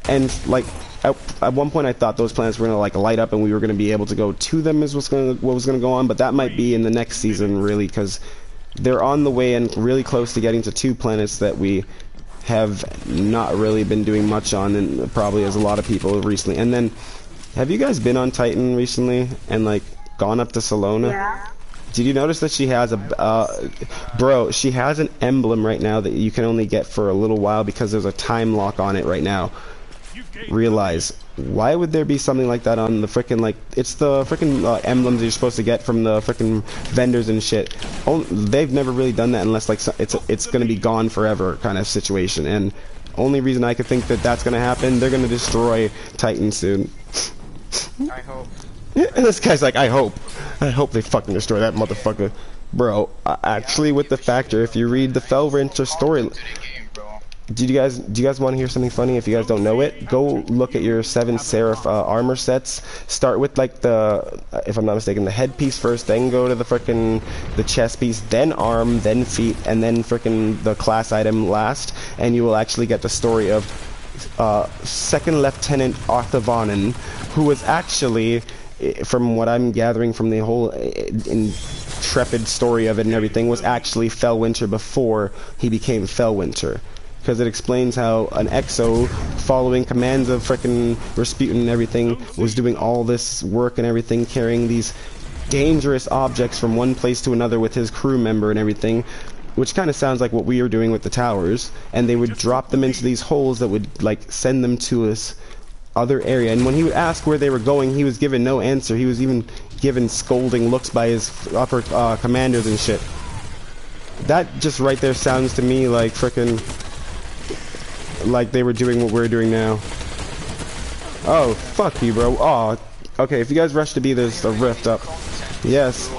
S1: and like at one point I thought those planets were gonna like light up and we were gonna be able to go to them is what was gonna go on, but that might be in the next season really, because they're on the way and really close to getting to two planets that we have not really been doing much on, and probably as a lot of people recently. And then, have you guys been on Titan recently and like gone up to Salona?
S3: Yeah.
S1: Did you notice that she has bro, she has an emblem right now that you can only get for a little while because there's a time lock on it right now. Realize, why would there be something like that on the frickin' like, it's the frickin' emblems you're supposed to get from the frickin' vendors and shit. They've never really done that unless like it's gonna be gone forever kind of situation, and only reason I could think that that's gonna happen, they're gonna destroy Titan soon.
S6: I hope.
S1: And this guy's like, I hope they fucking destroy that motherfucker. Bro, actually with the factor, if you read the Fellwinter story, do you guys want to hear something funny? If you guys don't know it, go look at your 7 Seraph armor sets. Start with like the, if I'm not mistaken, the headpiece first, then go to the chest piece, then arm, then feet, and then frickin' the class item last, and you will actually get the story of Second Lieutenant Arthur Vonnen, who was actually, from what I'm gathering from the whole intrepid story of it and everything, was actually Fellwinter before he became Fellwinter. Because it explains how an EXO, following commands of frickin' Rasputin and everything, was doing all this work and everything, carrying these dangerous objects from one place to another with his crew member and everything, which kind of sounds like what we were doing with the towers, and they would drop them into these holes that would like send them to us other area. And when he would ask where they were going, he was given no answer. He was even given scolding looks by his upper commanders and shit. That just right there sounds to me like frickin' like they were doing what we're doing now. Oh, fuck you, bro. Oh, okay, if you guys rush to B, there's a rift up. Yes.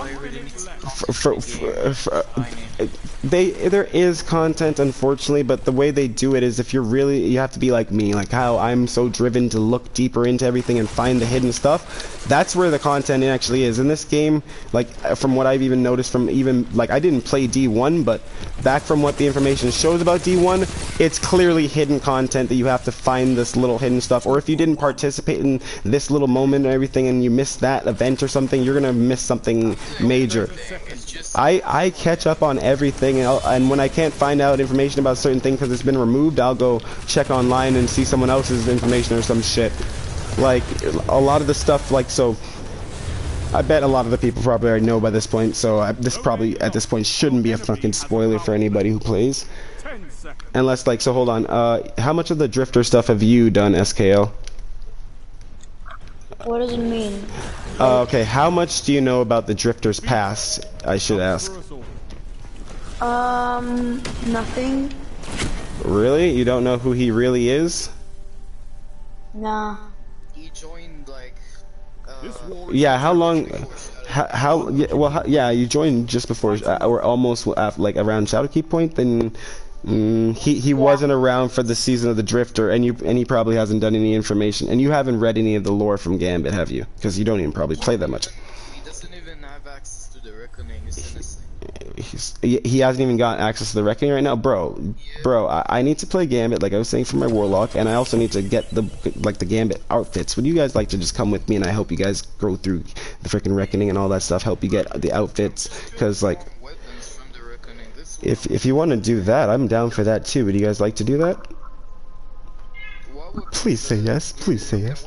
S1: There is content, unfortunately, but the way they do it is if you're really, you have to be like me, like how I'm so driven to look deeper into everything and find the hidden stuff. That's where the content actually is in this game. Like from what I've even noticed from even like I didn't play D1, but back from what the information shows about D1, it's clearly hidden content that you have to find this little hidden stuff. Or if you didn't participate in this little moment and everything, and you missed that event or something, you're gonna miss something major. I catch up on everything, and when I can't find out information about certain things because it's been removed, I'll go check online and see someone else's information or some shit. Like a lot of the stuff, like so. I bet a lot of the people probably already know by this point, so this probably at this point shouldn't be a fucking spoiler for anybody who plays. Unless like, so hold on. How much of the drifter stuff have you done, SKL?
S3: What does it mean?
S1: Okay, how much do you know about the drifter's past? I should ask.
S3: Nothing.
S1: Really? You don't know who he really is?
S3: Nah.
S4: He joined like.
S1: Yeah. How long? How? Yeah, well, yeah. You joined just before, or almost like around Shadowkeep Point. Then he wasn't around for the season of the Drifter, and he probably hasn't done any information. And you haven't read any of the lore from Gambit, have you? Because you don't even probably play that much.
S4: He doesn't even have access to the Reckoning. He's innocent.
S1: He hasn't even got access to the Reckoning right now, bro. I need to play Gambit, like I was saying, for my Warlock, and I also need to get the Gambit outfits. Would you guys like to just come with me, and I help you guys go through the freaking Reckoning and all that stuff, help you get the outfits, because like, if you want to do that, I'm down for that too. Would you guys like to do that? Please say yes. Please say yes.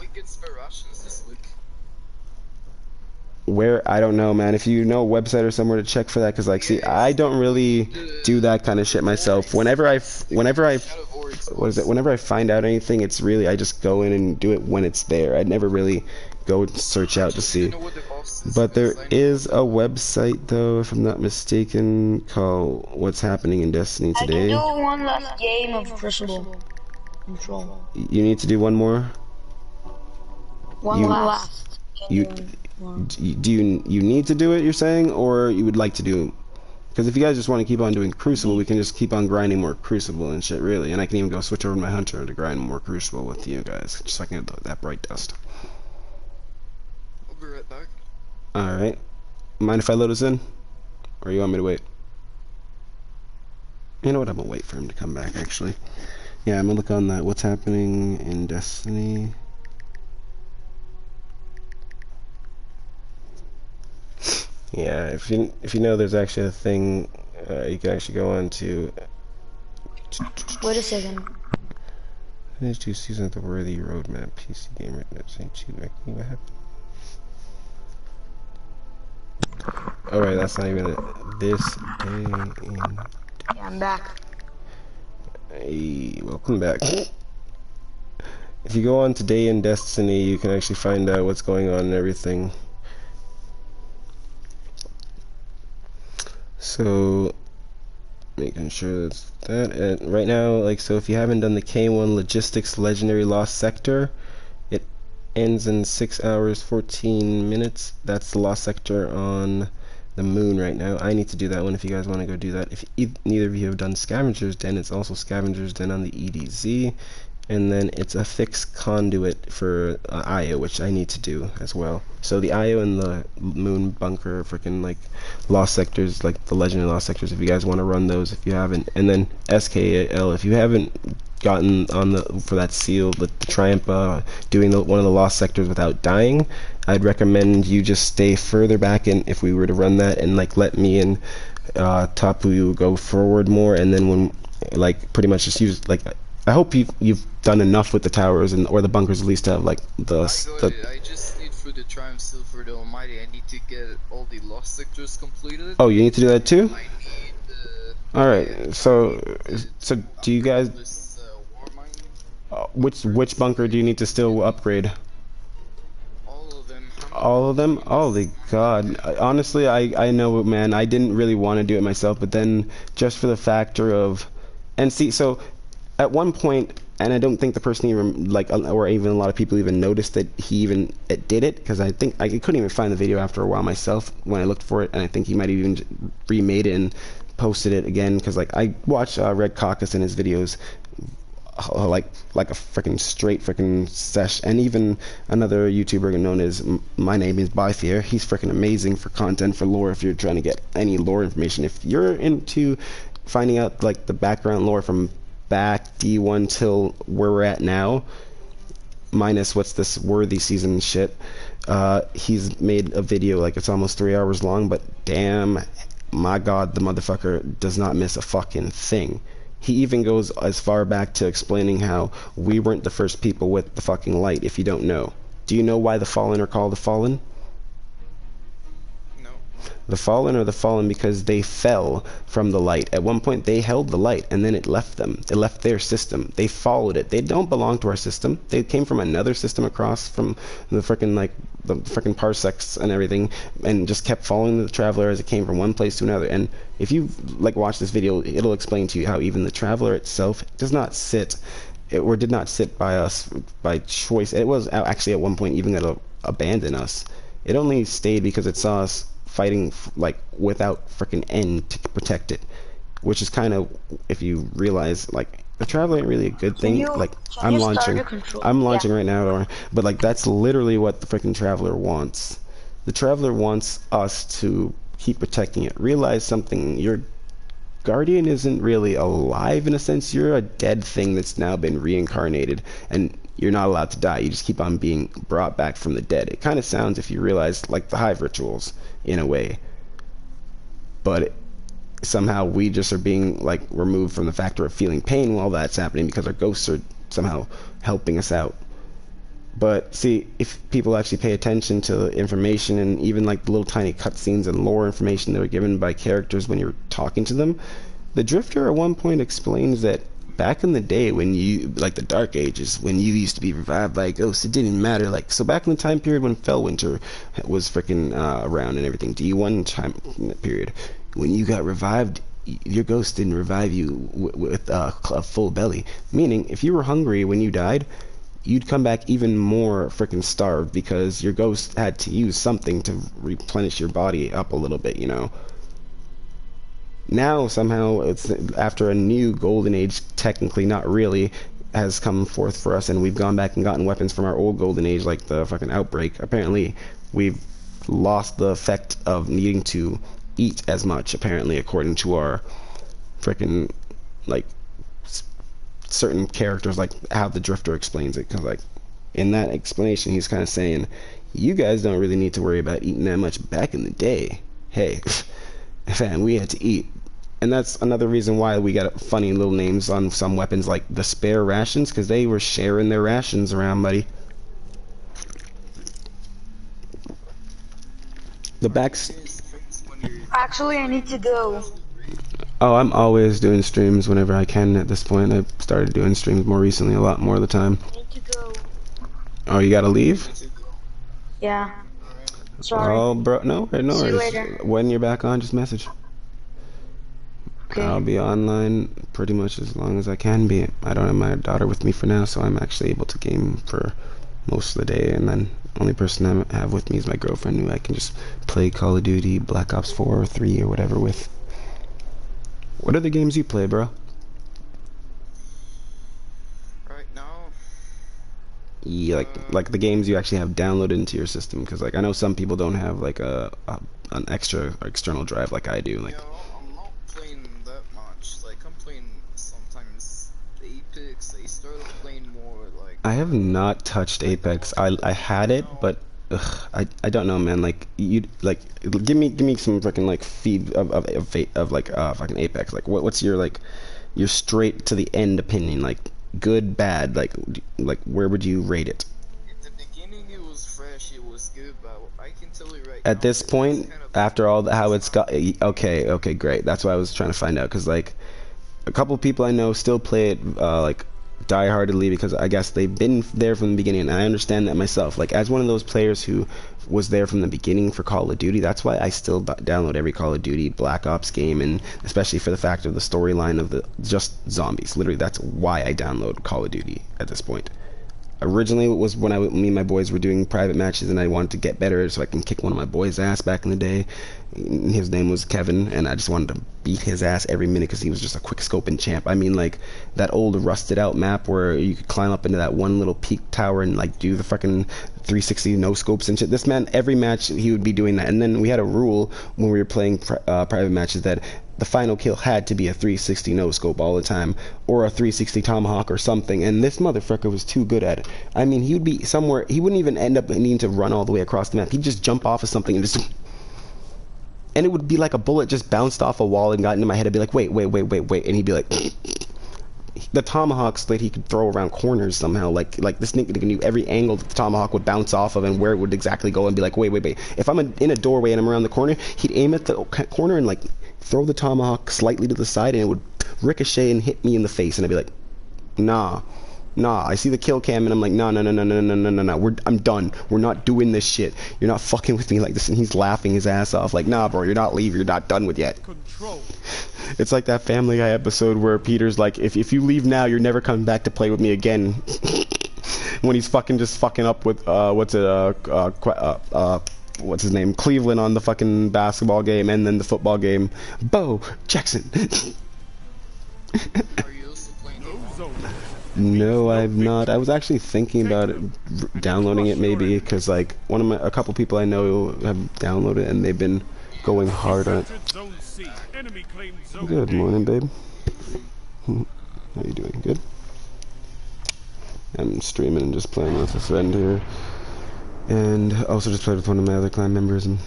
S1: Where? I don't know, man. If you know a website or somewhere to check for that, because like, see, I don't really do that kind of shit myself. Whenever I find out anything, it's really, I just go in and do it when it's there. I'd never really go and search out to see. But there is a website, though, if I'm not mistaken, called What's Happening in Destiny Today.
S3: I can do one last game of Crucible. Control.
S1: You need to do one more?
S3: One last.
S1: Do you need to do it, you're saying, or you would like to do? Because if you guys just want to keep on doing Crucible, we can just keep on grinding more Crucible and shit, really. And I can even go switch over to my Hunter to grind more Crucible with you guys, just so I can get that Brightdust.
S4: I'll be right back.
S1: Alright. Mind if I load us in? Or you want me to wait? You know what, I'm gonna wait for him to come back, actually. Yeah, I'm gonna look on that What's Happening in Destiny. Yeah, if you know, there's actually a thing you can actually go on to.
S3: Wait a second.
S1: Finish 2 seasons of the Worthy Roadmap PC game right now. What happened? Oh right, that's not even it. This day in.
S3: Yeah, I'm back.
S1: Hey, welcome back. If you go on Today in Destiny, you can actually find out what's going on and everything. So, making sure that's that. And right now, like, so if you haven't done the K1 Logistics Legendary Lost Sector, it ends in 6 hours 14 minutes. That's the Lost Sector on the moon right now. I need to do that one if you guys want to go do that. If neither of you have done Scavenger's Den, it's also Scavenger's Den on the EDZ. And then it's a fixed conduit for IO, which I need to do as well. So the IO and the moon bunker, freaking like lost sectors, like the legendary lost sectors, if you guys want to run those, if you haven't. And then SKL, if you haven't gotten on the for that seal, the triumph, doing one of the lost sectors without dying, I'd recommend you just stay further back in if we were to run that, and like let me and Tapu go forward more, and then when like pretty much just use like. I hope you've done enough with the towers and or the bunkers at least to have like
S4: I just need for the Triumph Seal for the Almighty. I need to get all the lost sectors completed.
S1: Oh, you need to do that too? All right. So do you guys?
S4: This war mine,
S1: Which bunker do you need to still upgrade?
S4: all of them.
S1: All of them? Holy God. Honestly, I know, man. I didn't really want to do it myself, but then just for the factor of, and see, so at one point, and I don't think the person even like, or even a lot of people even noticed that he even did it, because I think I couldn't even find the video after a while myself when I looked for it, and I think he might have even remade it and posted it again, because like I watch Red Caucus in his videos like a freaking straight freaking sesh, and even another YouTuber known as My Name is Byfear. He's freaking amazing for content, for lore. If you're trying to get any lore information, if you're into finding out like the background lore from back D1 till where we're at now, minus what's this worthy season shit, he's made a video like it's almost 3 hours long, but damn, my God, the motherfucker does not miss a fucking thing. He even goes as far back to explaining how we weren't the first people with the fucking light, if you don't know. Do you know why the Fallen are called the Fallen?
S4: No.
S1: The Fallen are the Fallen because they fell from the light. At one point they held the light and then it left them. It left their system. They followed it. They don't belong to our system. They came from another system across from the frickin' like the frickin' parsecs and everything, and just kept following the Traveler as it came from one place to another. And if you like watch this video, it'll explain to you how even the Traveler itself does not sit, or did not sit by us by choice. It was actually at one point even gonna abandon us. It only stayed because it saw us fighting like without freaking end to protect it, which is kind of, if you realize, like the Traveler ain't really a good thing. Like I'm launching right now, but like that's literally what the freaking Traveler wants. The Traveler wants us to keep protecting it. Realize something: your Guardian isn't really alive in a sense. You're a dead thing that's now been reincarnated, and you're not allowed to die. You just keep on being brought back from the dead. It kind of sounds, if you realize, like the Hive rituals in a way, but somehow we just are being like removed from the factor of feeling pain while that's happening, because our ghosts are somehow helping us out. But see, if people actually pay attention to the information, and even like the little tiny cutscenes and lore information that are given by characters when you're talking to them, the Drifter at one point explains that back in the day when you, like the Dark Ages, when you used to be revived by a ghost, it didn't matter. Like, so back in the time period when Fellwinter was freaking around and everything, D1 time period, when you got revived, your ghost didn't revive you with a full belly. Meaning, if you were hungry when you died, you'd come back even more freaking starved, because your ghost had to use something to replenish your body up a little bit, you know. Now, somehow, it's after a new golden age, technically not really, has come forth for us, and we've gone back and gotten weapons from our old golden age, like the fucking Outbreak. Apparently, we've lost the effect of needing to eat as much, apparently, according to our freaking, like, certain characters, like how the Drifter explains it. Because, like, in that explanation, he's kind of saying, you guys don't really need to worry about eating that much back in the day. Hey, fam, we had to eat. And that's another reason why we got funny little names on some weapons, like the spare rations, because they were sharing their rations around, buddy. The backs.
S3: Actually, I need to go.
S1: Oh, I'm always doing streams whenever I can at this point. I've started doing streams more recently, a lot more of the time.
S3: I need to go.
S1: Oh, you gotta leave?
S3: Yeah. Sorry.
S1: Oh, bro, no
S3: See you
S1: worries.
S3: later.
S1: When you're back on, just message.
S3: Okay.
S1: I'll be online pretty much as long as I can be. I don't have my daughter with me for now, so I'm actually able to game for most of the day, and then only person I have with me is my girlfriend, who I can just play Call of Duty, Black Ops 4 or 3 or whatever with. What are the games you play, bro?
S4: Right now,
S1: Yeah, like the games you actually have downloaded into your system, because like I know some people don't have like an extra external drive like I do. Like,
S4: yeah, I'm not playing that much. Like, I'm playing sometimes Apex. I started playing more like.
S1: I have not touched Apex. I had it, but I don't know, man. Like, you like give me some freaking like feed of like fucking Apex. Like, what's your like your straight to the end opinion? Like, good, bad. Like where would you rate it?
S4: At the beginning, it was fresh. It was good, but I can
S1: At this point, after all how it's got, okay, great. That's what I was trying to find out, because like a couple people I know still play it like die-heartedly, because I guess they've been there from the beginning, and I understand that myself. Like, as one of those players who was there from the beginning for Call of Duty, that's why I still download every Call of Duty Black Ops game, and especially for the fact of the storyline of the just zombies. Literally, that's why I download Call of Duty at this point. Originally, it was when me and my boys were doing private matches, and I wanted to get better so I can kick one of my boys' ass back in the day. His name was Kevin, and I just wanted to beat his ass every minute because he was just a quick scoping champ. I mean, like that old rusted out map where you could climb up into that one little peak tower and like do the fucking 360 no scopes and shit. This man, every match he would be doing that. And then we had a rule when we were playing private matches that the final kill had to be a 360 no scope all the time, or a 360 tomahawk or something, and this motherfucker was too good at it. I mean, he would be somewhere, he wouldn't even end up needing to run all the way across the map. He'd just jump off of something and just, and it would be like a bullet just bounced off a wall and got into my head. I'd be like, wait, and he'd be like, the tomahawks that he could throw around corners somehow, like this nigga knew every angle that the tomahawk would bounce off of and where it would exactly go, and be like, wait, if I'm in a doorway and I'm around the corner, he'd aim at the corner and like throw the tomahawk slightly to the side, and it would ricochet and hit me in the face, and I'd be like, nah, I see the kill cam, and I'm like, no, I'm done, we're not doing this shit, you're not fucking with me like this. And he's laughing his ass off like, nah bro, you're not leaving, you're not done with yet.
S2: Control.
S1: It's like that Family Guy episode where Peter's like, if you leave now, you're never coming back to play with me again. When he's fucking up with what's his name, Cleveland, on the fucking basketball game, and then the football game, Bo Jackson.
S6: Are you also playing
S1: No, I've not. I was actually thinking about it, downloading it maybe, because like a couple people I know have downloaded it and they've been going hard on it. Good morning, babe. How you doing? Good? I'm streaming and just playing with a friend here, and also just played with one of my other clan members, and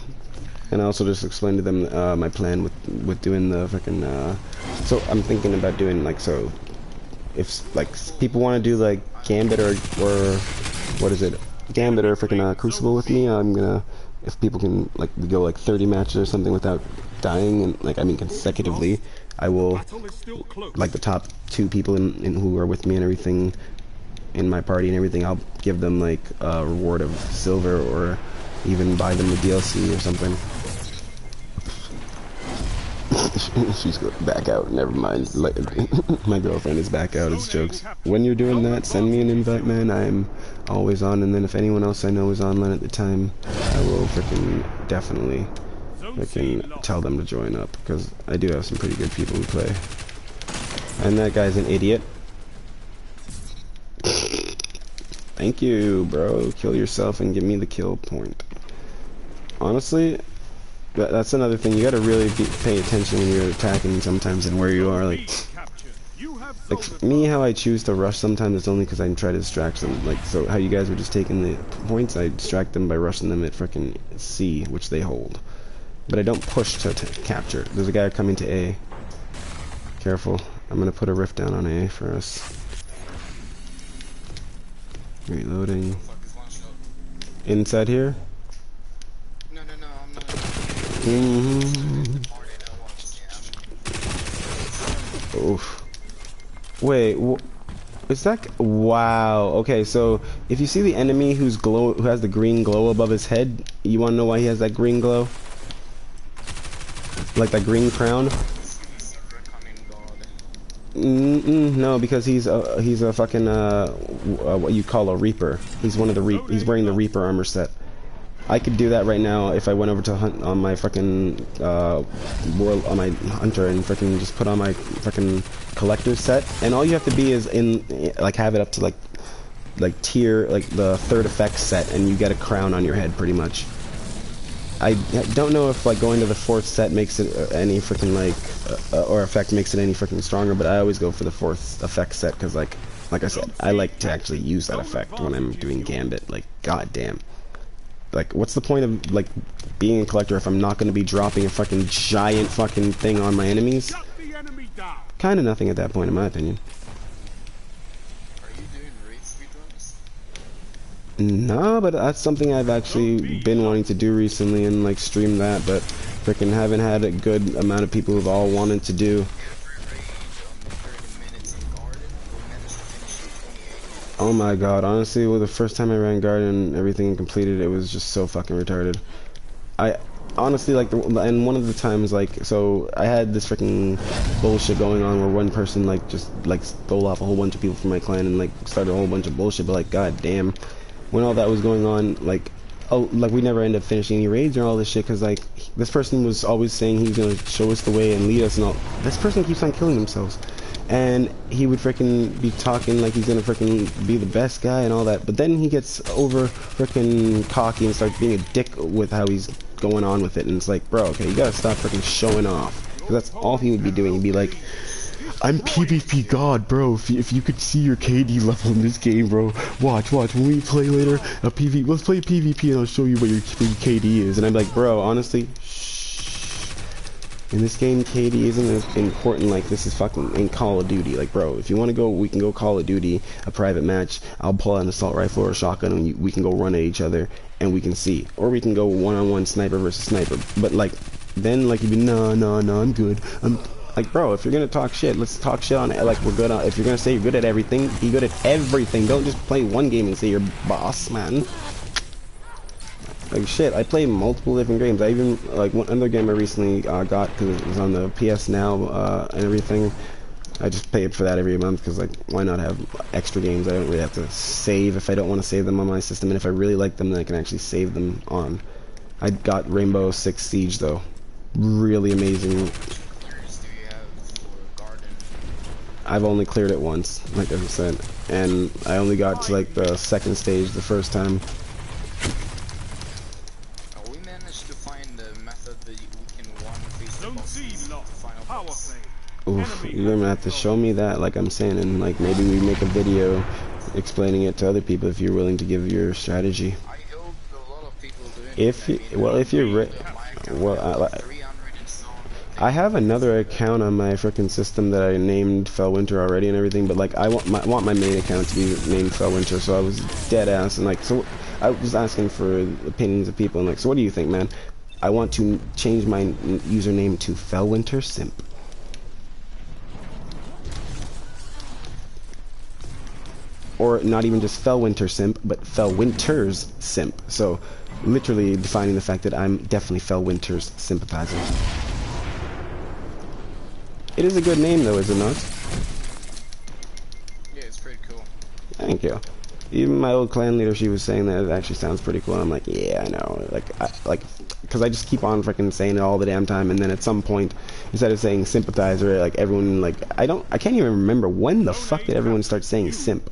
S1: I also just explained to them my plan with doing the freaking so I'm thinking about doing like, so if like people want to do like Gambit or what is it, Gambit or freaking Crucible with me, I'm gonna, if people can like go like 30 matches or something without dying, and like I mean consecutively, I will, like the top 2 people in who are with me and everything in my party and everything, I'll give them like a reward of silver, or even buy them the DLC or something. She's back out, never mind. Like, my girlfriend is back out, it's jokes. When you're doing that, send me an invite, man. I'm always on, and then if anyone else I know is online at the time, I will freaking definitely freaking tell them to join up, because I do have some pretty good people who play. And that guy's an idiot. Thank you, bro. Kill yourself and give me the kill point. Honestly, that's another thing. You gotta really pay attention when you're attacking sometimes, and where you are. Like me, how I choose to rush sometimes, it's only because I try to distract them. Like, so how you guys were just taking the points, I distract them by rushing them at frickin' C, which they hold. But I don't push to capture. There's a guy coming to A. Careful. I'm gonna put a rift down on A for us. Reloading. Inside here?
S6: No, I'm not.
S1: Oof. Wait, is that? Wow. Okay, so if you see the enemy who has the green glow above his head, you want to know why he has that green glow? Like that green crown? No, because he's a fucking what you call a Reaper. He's one of the he's wearing the Reaper armor set. I could do that right now if I went over to hunt on my fucking on my hunter and freaking just put on my fucking collector set, and all you have to be is like have it up to like tier, like the 3rd effect set, and you get a crown on your head pretty much. I don't know if like going to the 4th set makes it any freaking like or effect makes it any freaking stronger, but I always go for the 4th effect set, because like I said, I like to actually use that effect when I'm doing Gambit. Like, goddamn. Like, what's the point of like being a collector if I'm not going to be dropping a fucking giant fucking thing on my enemies? Kind of nothing at that point, in my opinion.
S6: Are you doing raid speedruns?
S1: Nah, but that's something I've actually been wanting to do recently and like stream that, but freaking haven't had a good amount of people who've all wanted to do. Oh my god, honestly, well, the first time I ran Garden and everything completed, it was just so fucking retarded. I honestly, like, and one of the times, like, so I had this freaking bullshit going on where one person, like, just, like, stole off a whole bunch of people from my clan and, like, started a whole bunch of bullshit, but, like, god damn, when all that was going on, like, oh, like, we never ended up finishing any raids or all this shit, because, like, this person was always saying he was gonna show us the way and lead us and all. This person keeps on killing themselves. And he would freaking be talking like he's gonna freaking be the best guy and all that, but then he gets over freaking cocky and starts being a dick with how he's going on with it, and it's like, bro, okay, you gotta stop freaking showing off, because that's all he would be doing. He'd be like, I'm PvP god, bro, if you could see your KD level in this game, bro, watch, when we play later, let's play PvP and I'll show you what your KD is, and I'm like, bro, honestly, in this game, KD isn't as important like this is fucking in Call of Duty. Like, bro, if you want to go, we can go Call of Duty, a private match. I'll pull out an assault rifle or a shotgun and we can go run at each other and we can see. Or we can go one-on-one sniper versus sniper. But, like, then, like, you'd be, no, I'm good. I'm, like, bro, if you're going to talk shit, let's talk shit on it. Like, we're good on, if you're going to say you're good at everything, be good at everything. Don't just play one game and say you're boss, man. Like shit, I play multiple different games. I even, like, one other game I recently got, because it was on the PS Now and everything. I just pay for that every month, because, like, why not have extra games? I don't really have to save if I don't want to save them on my system, and if I really like them, then I can actually save them on. I got Rainbow Six Siege, though. Really amazing. I've only cleared it once, like I said, and I only got to, like, the second stage the first time. Oof, you're gonna have to show me that, like I'm saying, and like maybe we make a video explaining it to other people if you're willing to give your strategy. If you, well, if you're I have another account on my freaking system that I named Fellwinter already and everything, but like I want my main account to be named Fellwinter, so I was dead ass and like, so I was asking for opinions of people and like, so what do you think, man? I want to change my username to Fellwinter Simp. Or not even just Fellwinter Simp, but Fellwinter's Simp. So, literally defining the fact that I'm definitely Fellwinter's sympathizer. It is a good name, though, is it not?
S6: Yeah, it's pretty cool.
S1: Thank you. Even my old clan leader, she was saying that it actually sounds pretty cool. And I'm like, yeah, I know. Like, because I just keep on freaking saying it all the damn time, and then at some point, instead of saying sympathizer, like everyone, like I can't even remember when the fuck did everyone start saying simp.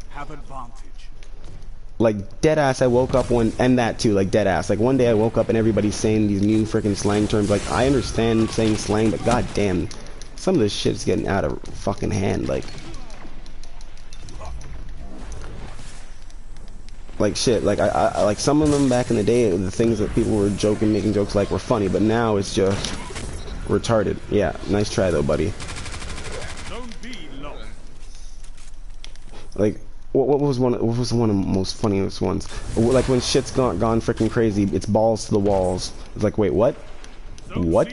S1: Like dead ass, I woke up one, and that too, like dead ass. Like one day I woke up and everybody's saying these new freaking slang terms. Like I understand saying slang, but god damn, some of this shit is getting out of fucking hand. Like shit, like I like some of them back in the day, the things that people were joking, making jokes like were funny, but now it's just retarded. Yeah, nice try though, buddy. Like, what was one of the most funniest ones? Like when shit's gone freaking crazy, it's balls to the walls. It's like, wait, what? What?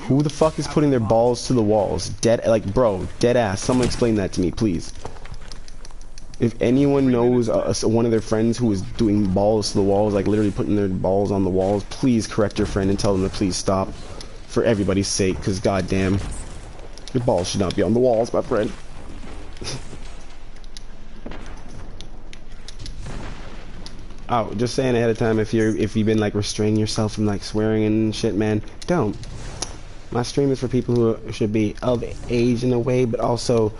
S1: Who the fuck is putting their balls to the walls? Dead, like, bro, dead ass. Someone explain that to me, please. If anyone knows one of their friends who is doing balls to the walls, like literally putting their balls on the walls, please correct your friend and tell them to please stop. For everybody's sake, because goddamn, your balls should not be on the walls, my friend. Oh, just saying ahead of time, if you've been like restraining yourself from like swearing and shit, man, don't. My stream is for people who should be of age in a way, but also,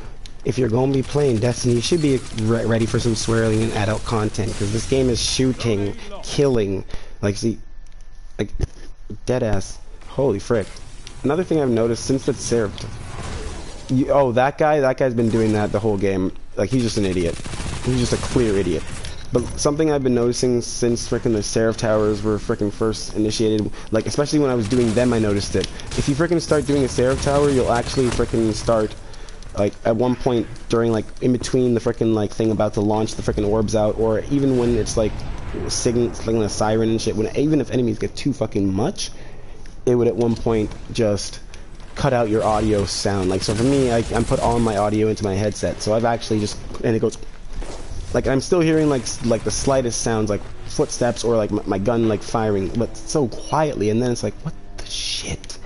S1: if you're going to be playing Destiny, you should be ready for some swearing and adult content, because this game is shooting, killing, like, see, like, dead ass. Holy frick. Another thing I've noticed since it's served. Oh, that guy's been doing that the whole game. Like, he's just an idiot. He's just a clear idiot. But something I've been noticing since frickin' the Seraph Towers were frickin' first initiated, like, especially when I was doing them, I noticed it. If you frickin' start doing a Seraph Tower, you'll actually frickin' start like at one point during like in between the freaking like thing about to launch the freaking orbs out, or even when it's like singing a siren and shit, when even if enemies get too fucking much, it would at one point just cut out your audio sound. Like, so for me, I put all my audio into my headset, so I've actually just, and it goes, like, I'm still hearing like the slightest sounds, like footsteps or like my gun like firing, but so quietly, and then it's like, what the shit?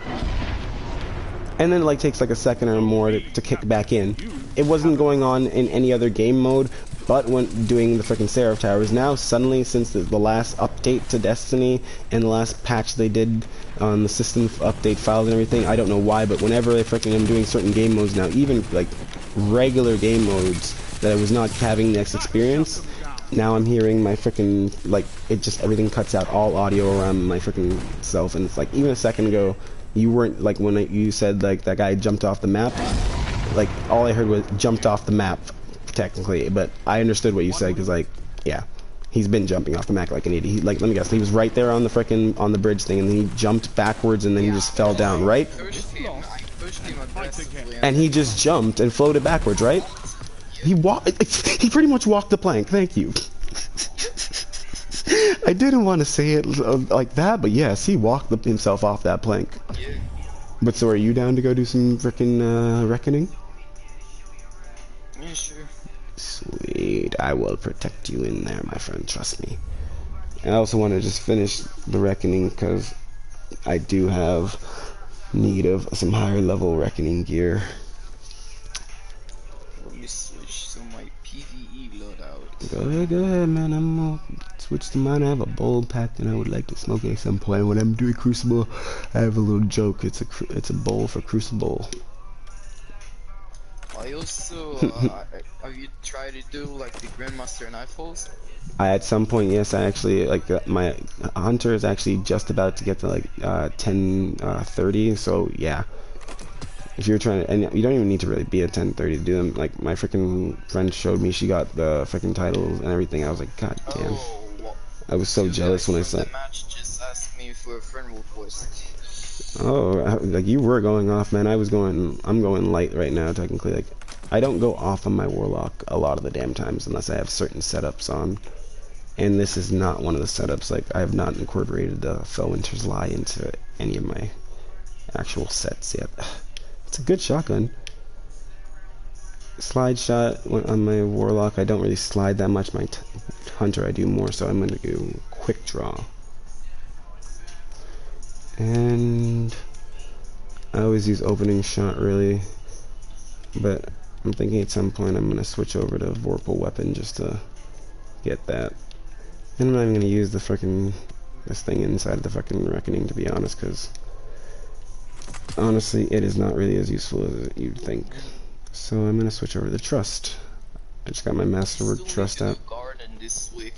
S1: And then it like takes like a second or more to kick back in. It wasn't going on in any other game mode, but when doing the freaking Seraph Towers, now suddenly since the last update to Destiny and the last patch they did on the system update files and everything, I don't know why, but whenever I freaking am doing certain game modes now, even like regular game modes that I was not having this experience, now I'm hearing my freaking, like, it just, everything cuts out all audio around my freaking self, and it's like, even a second ago, you weren't, like, when you said, like, that guy jumped off the map, like, all I heard was jumped off the map, technically, but I understood what you said, because, like, yeah, he's been jumping off the map like an idiot. He, like, let me guess, he was right there on the frickin', on the bridge thing, and then he jumped backwards, and then he just fell down, right?
S6: I pushed him aggressively.
S1: And he just jumped and floated backwards, right? He he pretty much walked the plank, thank you. I didn't want to say it like that, but yes, he walked himself off that plank.
S6: Yeah.
S1: But so are you down to go do some frickin' reckoning?
S6: Yeah, sure.
S1: Sweet, I will protect you in there, my friend, trust me. I also want to just finish the reckoning because I do have need of some higher level reckoning gear.
S6: Let me switch to my PvE loadout.
S1: Go ahead, man. I'm gonna switch to mine. I have a bowl pack that I would like to smoke at some point. When I'm doing Crucible, I have a little joke. It's a bowl for Crucible.
S6: I also, have you tried to do like the Grandmaster Nightfalls?
S1: At some point, yes, I actually, like, my hunter is actually just about to get to, like, 10:30, so, yeah. If you're trying to, and you don't even need to really be at 10:30 to do them, like, my freaking friend showed me, she got the freaking titles and everything, I was like, god damn.
S6: Oh, well,
S1: I was so jealous when I saw
S6: the match just asked me for a friend request.
S1: Oh, like, you were going off, man. I'm going light right now, technically. Like, I don't go off on my Warlock a lot of the damn times unless I have certain setups on. And this is not one of the setups. Like, I have not incorporated the Fellwinter's Lie into any of my actual sets yet. It's a good shotgun. Slide shot on my Warlock. I don't really slide that much. My Hunter I do more, so I'm going to do quick draw. And I always use opening shot, really, but I'm thinking at some point I'm going to switch over to Vorpal Weapon just to get that. And I'm not even going to use the frickin' this thing inside the fucking Reckoning, to be honest, because honestly it is not really as useful as you'd think. So I'm going to switch over to Trust. I just got my Masterwork Trust out.
S6: This week.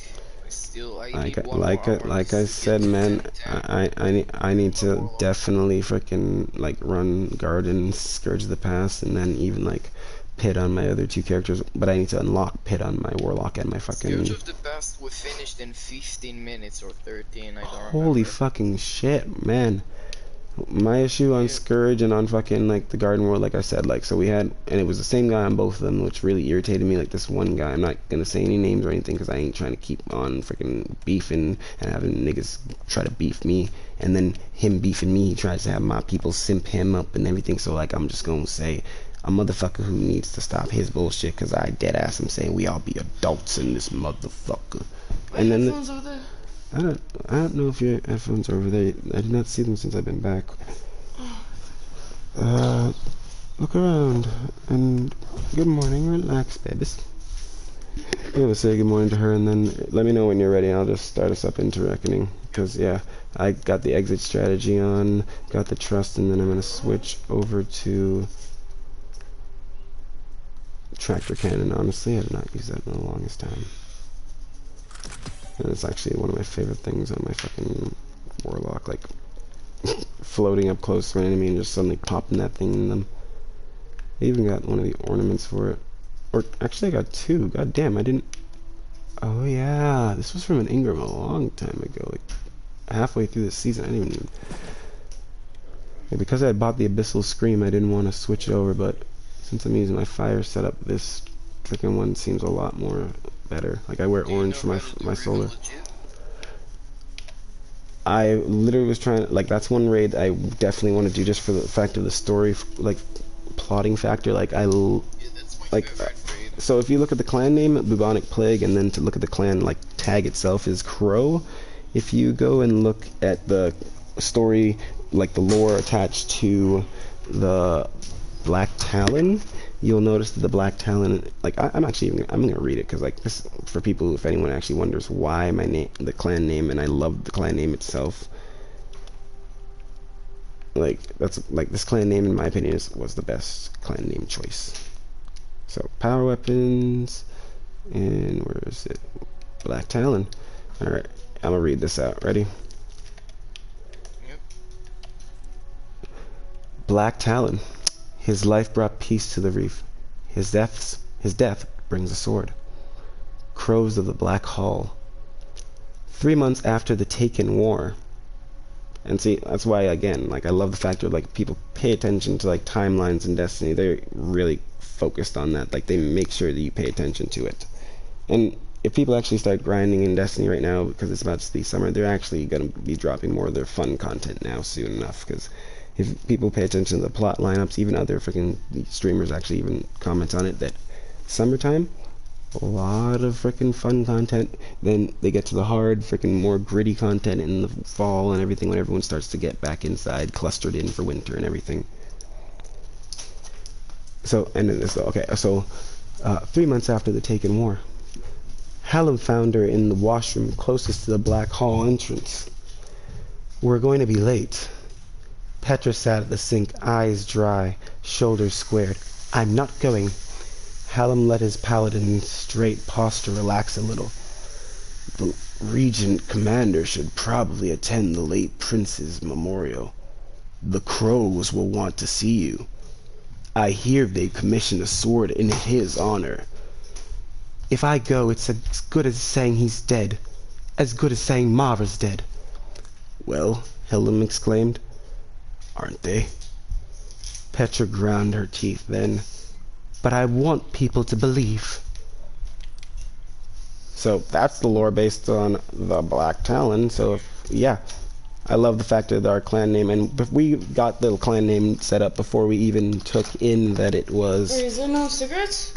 S1: Like I said, man, I need to definitely freaking like run Garden, Scourge of the Past, and then even like Pit on my other two characters. But I need to unlock Pit on my Warlock and my fucking.
S6: Scourge of the Past we finished in 15 minutes or 13. I don't remember.
S1: Holy fucking shit, man! My issue on Scourge and on fucking like the Garden World, like I said, like, so we had, and it was the same guy on both of them, which really irritated me. Like, this one guy, I'm not gonna say any names or anything because I ain't trying to keep on freaking beefing and having niggas try to beef me, and then him beefing me, he tries to have my people simp him up and everything. So like, I'm just gonna say a motherfucker who needs to stop his bullshit, because I dead ass him saying we all be adults in this motherfucker. And then I don't know if your headphones are over there. I did not see them since I've been back. Look around and good morning, relax, babies. I'm gonna say good morning to her, and then let me know when you're ready. I'll just start us up into Reckoning. Cause yeah, I got the exit strategy on, got the trust, and then I'm gonna switch over to tractor cannon. Honestly, I have not used that in the longest time. And it's actually one of my favorite things on my fucking Warlock, like floating up close to an enemy and just suddenly popping that thing in them. I even got one of the ornaments for it. Or actually I got two. God damn, I didn't. Oh yeah, this was from an Ingram a long time ago, like halfway through the season. I didn't even. Yeah, because I had bought the Abyssal Scream, I didn't want to switch it over, but Since I'm using my fire setup, this freaking one seems a lot more better. Like, I wear
S6: Do you
S1: orange
S6: know
S1: for
S6: how to do
S1: my
S6: Riven
S1: solar.
S6: legit?
S1: I literally was trying, like, that's one raid I definitely want to do just for the fact of the story, like, plotting factor. Like,
S6: Yeah, that's my
S1: like,
S6: favorite raid.
S1: so if you look at the clan name, Bubonic Plague, and then to look at the clan, like, tag itself is Crow. If you go and look at the story, like, the lore attached to the Black Talon, you'll notice that the Black Talon, like, I'm gonna read it, because, like, this, for people, if anyone actually wonders why my name, the clan name, and I love the clan name itself, like, that's, like, this clan name, in my opinion, was the best clan name choice. So, power weapons, and where is it? Black Talon. Alright, I'm gonna read this out. Ready?
S6: Yep.
S1: Black Talon. His life brought peace to the reef. His death brings a sword. Crows of the Black Hall. 3 months after the Taken War. And see, that's why, again, like, I love the fact that, like, people pay attention to, like, timelines in Destiny. They're really focused on that. Like, they make sure that you pay attention to it. And if people actually start grinding in Destiny right now, because it's about to be summer, they're actually going to be dropping more of their fun content now soon enough, because if people pay attention to the plot lineups, even other freaking streamers actually even comment on it, that summertime, a lot of freaking fun content. Then they get to the hard, freaking more gritty content in the fall and everything, when everyone starts to get back inside, clustered in for winter and everything. So, and then this though, okay, so 3 months after the Taken War, Hallam found her in the washroom closest to the Black Hall entrance. We're going to be late. Petra sat at the sink, eyes dry, shoulders squared. I'm not going. Hallam let his paladin straight posture relax a little. The Regent Commander should probably attend the late Prince's memorial. The Crows will want to see you. I hear they commissioned a sword in his honor. If I go, it's as good as saying he's dead. As good as saying Mara's dead. Well, Hallam exclaimed. Aren't they? Petra ground her teeth then. But I want people to believe. So that's the lore based on the Black Talon. So yeah, I love the fact that our clan name, and we got the clan name set up before we even took in that it was.
S3: Wait, is there no cigarettes?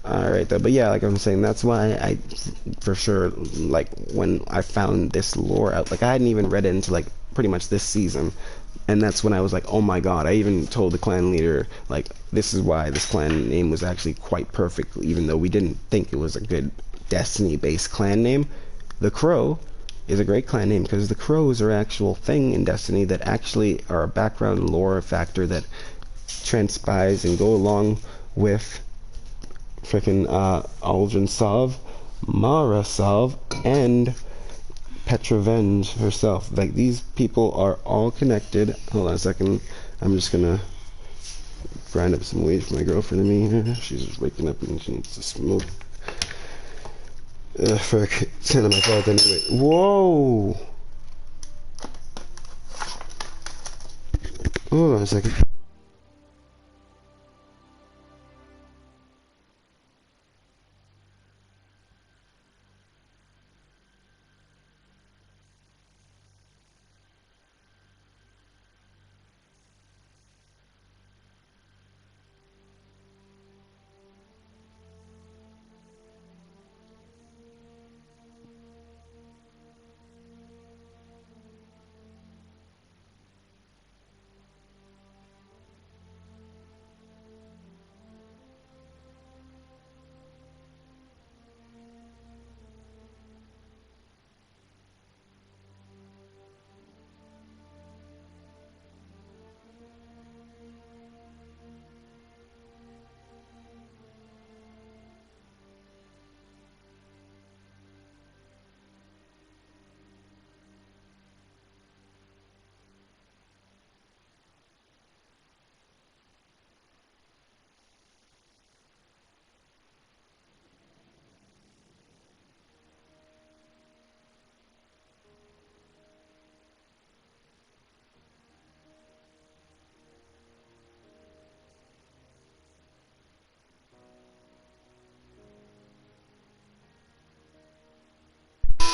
S1: Alright though, but yeah, like I'm saying, that's why I, for sure, like, when I found this lore out, like, I hadn't even read it into, like, pretty much this season, and that's when I was like, oh my god, I even told the clan leader, like, this is why this clan name was actually quite perfect, even though we didn't think it was a good Destiny-based clan name. The Crow is a great clan name, because the Crows are actual thing in Destiny that actually are a background lore factor that transpires and go along with freaking Aldrin Sov, Mara Sov, and Petrovenge herself. Like, these people are all connected. Hold on a second. I'm just gonna grind up some weed for my girlfriend and me. She's just waking up and she needs to smoke. Frick. It's kind of my fault anyway. Whoa! Hold on a second.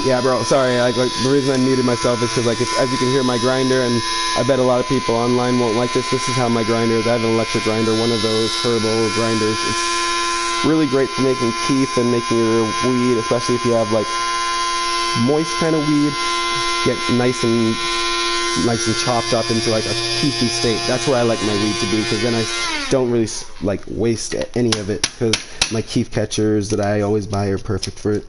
S1: Yeah, bro. Sorry. Like the reason I muted myself is because like as you can hear my grinder, and I bet a lot of people online won't like this. This is how my grinder is. I have an electric grinder, one of those turbo grinders. It's really great for making keef and making your weed, especially if you have like moist kind of weed, get nice and chopped up into like a keefy state. That's where I like my weed to be, because then I don't really like waste any of it, because my keef catchers that I always buy are perfect for it.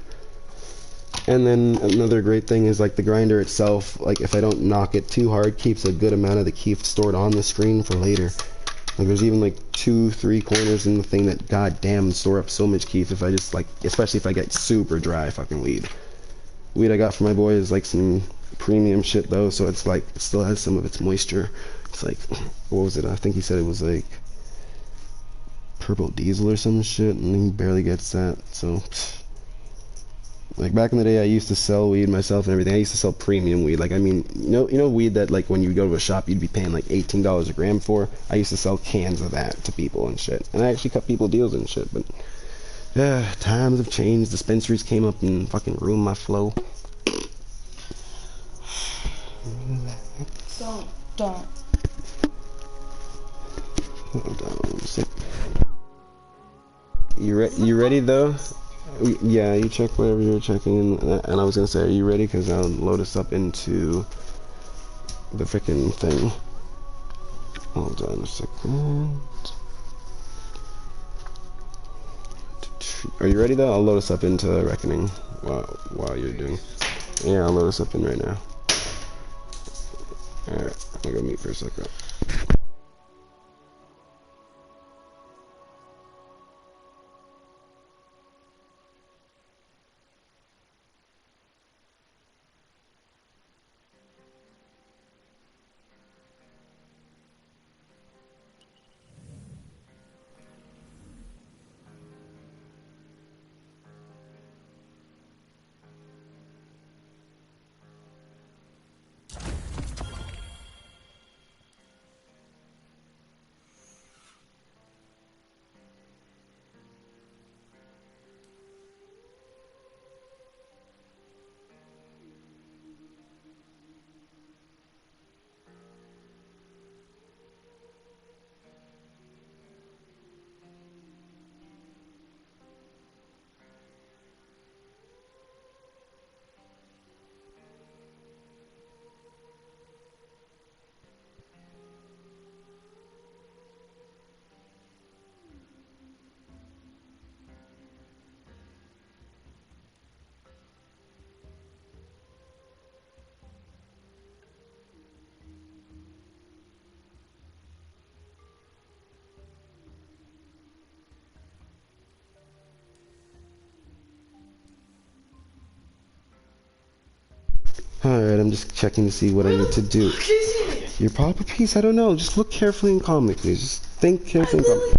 S1: And then another great thing is like the grinder itself, like if I don't knock it too hard, keeps a good amount of the keef stored on the screen for later. Like there's even like 2-3 corners in the thing that goddamn store up so much keef if I just like, especially if I get super dry fucking weed. Weed I got for my boy is like some premium shit though, so it's like it still has some of its moisture. It's like, what was it? I think he said it was like purple diesel or some shit, and he barely gets that. So like back in the day I used to sell weed myself and everything. I used to sell premium weed. Like I mean, you know weed that like when you go to a shop you'd be paying like $18 a gram for? I used to sell cans of that to people and shit. And I actually cut people deals and shit, but yeah, times have changed. Dispensaries came up and fucking ruined my flow.
S3: Don't.
S1: Hold on a sec. You ready though? Yeah, you check whatever you're checking, and I was gonna say, are you ready? Because I'll load us up into the freaking thing. Hold on a second. Are you ready though? I'll load us up into Reckoning while you're doing. Yeah, I'll load us up in right now. Alright, I'll go mute for a second. Alright, I'm just checking to see what I need to do. Your proper piece? I don't know. Just look carefully and calmly, please. Just think carefully and calmly.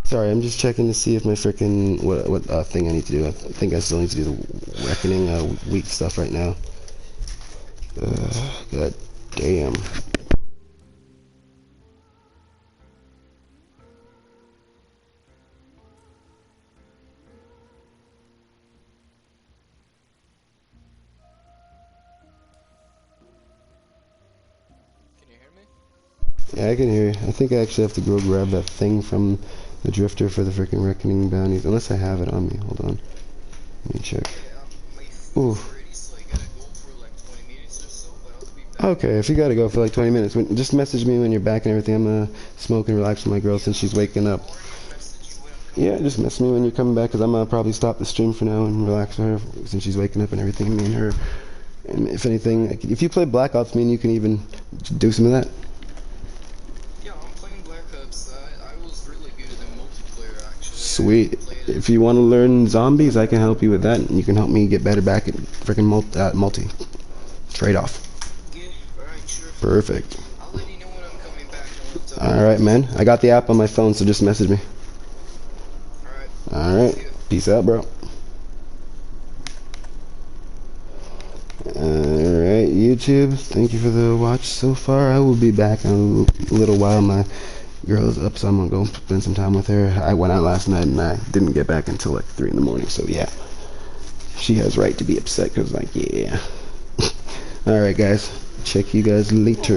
S1: Sorry, I'm just checking to see if my freaking what thing I need to do. I think I still need to do the Reckoning week stuff right now. God damn. Yeah, I can hear you. I think I actually have to go grab that thing from the drifter for the freaking Reckoning bounties. Unless I have it on me. Hold on. Let me check. Ooh. Okay, if you gotta go for like 20 minutes, just message me when you're back and everything. I'm gonna smoke and relax with my girl since she's waking up. Yeah, just message me when you're coming back, because I'm gonna probably stop the stream for now and relax with her since she's waking up and everything. Me and her. And if anything, if you play Black Ops, me and you can even do some of that.
S6: Yeah, I'm playing Black Ops. website. I was really good in multiplayer actually.
S1: Sweet. If you want to learn zombies, I can help you with that. And you can help me get better back at freaking multi. Trade off.
S6: Yeah, alright, sure.
S1: Perfect.
S6: I'll let you know when I'm coming back and we'll talk.
S1: Alright, man. I got the app on my phone, so just message me.
S6: Alright.
S1: Alright. Peace out, bro. Alright, YouTube. Thank you for the watch so far. I will be back in a little while. My girl's up, so I'm gonna go spend some time with her. I went out last night and I didn't get back until like 3 in the morning, so yeah. She has right to be upset because, like, yeah. Alright, guys. Check you guys later.